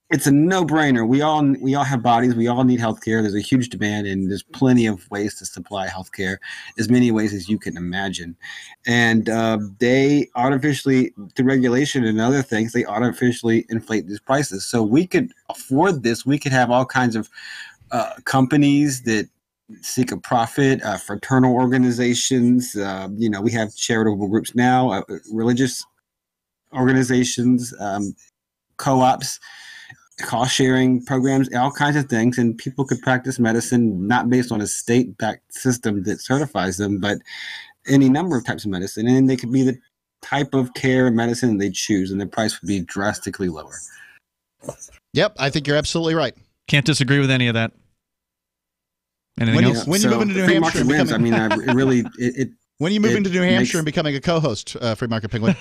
It's a no-brainer. We all have bodies. We all need healthcare. There's a huge demand, and there's plenty of ways to supply healthcare, as many ways as you can imagine. And they artificially, through regulation and other things, they artificially inflate these prices. So we could afford this. We could have all kinds of companies that seek a profit, fraternal organizations. We have charitable groups now, religious organizations, co-ops, cost-sharing programs, all kinds of things, and people could practice medicine not based on a state-backed system that certifies them, but any number of types of medicine, and they could be the type of care and medicine they choose, and the price would be drastically lower. Yep, I think you're absolutely right. Can't disagree with any of that. Anything else? When you move into New Hampshire, when you move into New Hampshire and becoming a co-host, Free Market Penguin.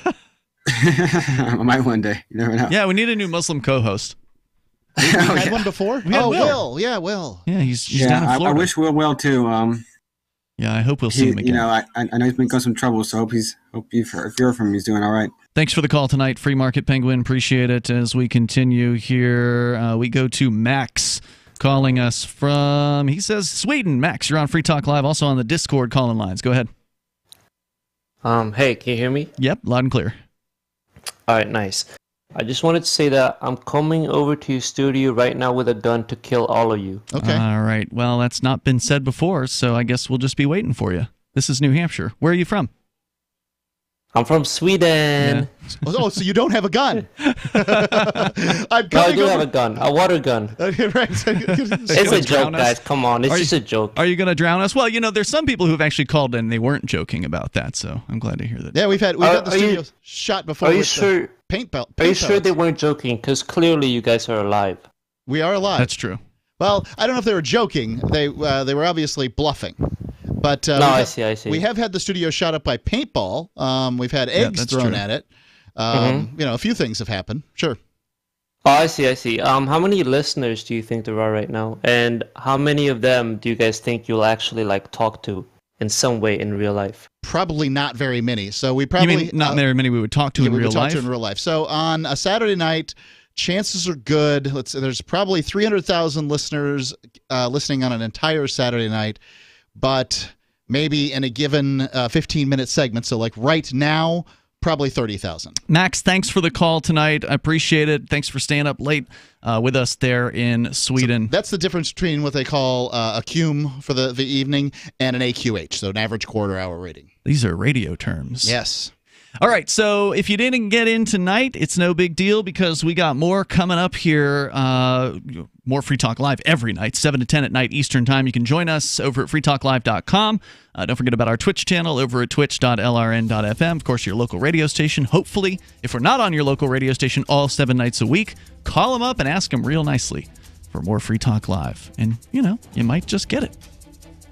I might one day. You never know. Yeah, we need a new Muslim co-host. We had one before? Will. Yeah, Will. Yeah, he's down in Florida. I wish Will well too. Yeah, I hope we'll see him again. I know he's been going some trouble, so hope you've heard from him. He's doing all right. Thanks for the call tonight, Free Market Penguin. Appreciate it. As we continue here, we go to Max calling us from, he says, Sweden. Max, you're on Free Talk Live, also on the Discord calling lines. Go ahead. Hey, can you hear me? Yep, loud and clear. All right, nice. I just wanted to say that I'm coming over to your studio right now with a gun to kill all of you. Okay. All right. Well, that's not been said before, so I guess we'll just be waiting for you. This is New Hampshire. Where are you from? I'm from Sweden. Yeah. Oh, so you don't have a gun? No, I do have a gun. A water gun. It's a joke, guys. Come on. It's just a joke. Are you going to drown us? Well, there's some people who've actually called in and they weren't joking about that, so I'm glad to hear that. Yeah, we've had the studio shot before. Are you sure? Paint are you sure they weren't joking? Because clearly you guys are alive. We are alive. That's true. Well, I don't know if they were joking. They were obviously bluffing. But I see. We have had the studio shot up by paintball. We've had eggs thrown at it. A few things have happened. Sure. Oh, I see. How many listeners do you think there are right now? And how many of them do you guys think you'll actually talk to in some way in real life? Probably not very many. So we probably you mean not very many we would talk to in real life. In real life. So on a Saturday night, chances are good. There's probably 300,000 listeners listening on an entire Saturday night, but maybe in a given 15-minute segment. So like right now, probably 30,000. Max, thanks for the call tonight. I appreciate it. Thanks for staying up late with us there in Sweden. So that's the difference between what they call a cum for the evening and an AQH, so an average quarter-hour rating. These are radio terms. Yes. All right, so if you didn't get in tonight, it's no big deal because we got more coming up here. More Free Talk Live every night, 7 to 10 at night Eastern Time. You can join us over at freetalklive.com. Don't forget about our Twitch channel over at twitch.lrn.fm. Of course, your local radio station. Hopefully, if we're not on your local radio station all 7 nights a week, call them up and ask them real nicely for more Free Talk Live. And, you might just get it.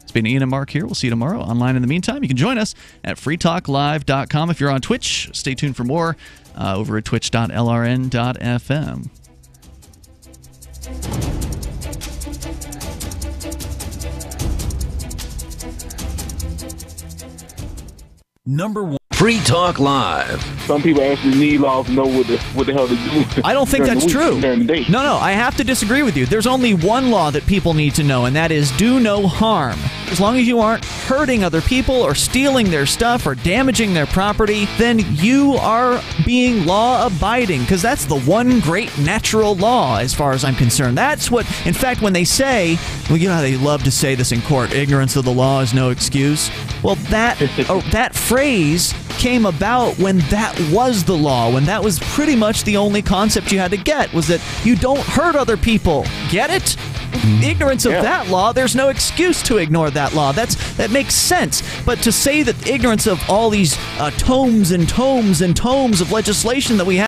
It's been Ian and Mark here. We'll see you tomorrow. Online in the meantime, you can join us at freetalklive.com. If you're on Twitch, stay tuned for more over at twitch.lrn.fm. Number 1. Free Talk Live. Some people actually need laws to know what the hell to do. I don't think that's true. During the day. No, I have to disagree with you. There's only one law that people need to know, and that is do no harm. As long as you aren't hurting other people or stealing their stuff or damaging their property, then you are being law-abiding, because that's the one great natural law as far as I'm concerned. That's what, in fact, when they say, well, you know how they love to say this in court, ignorance of the law is no excuse. Well, that phrase came about when that was the law, when that was pretty much the only concept you had to get, was that you don't hurt other people. Get it? Ignorance of that law, there's no excuse to ignore that law. That makes sense. But to say that ignorance of all these tomes and tomes and tomes of legislation that we have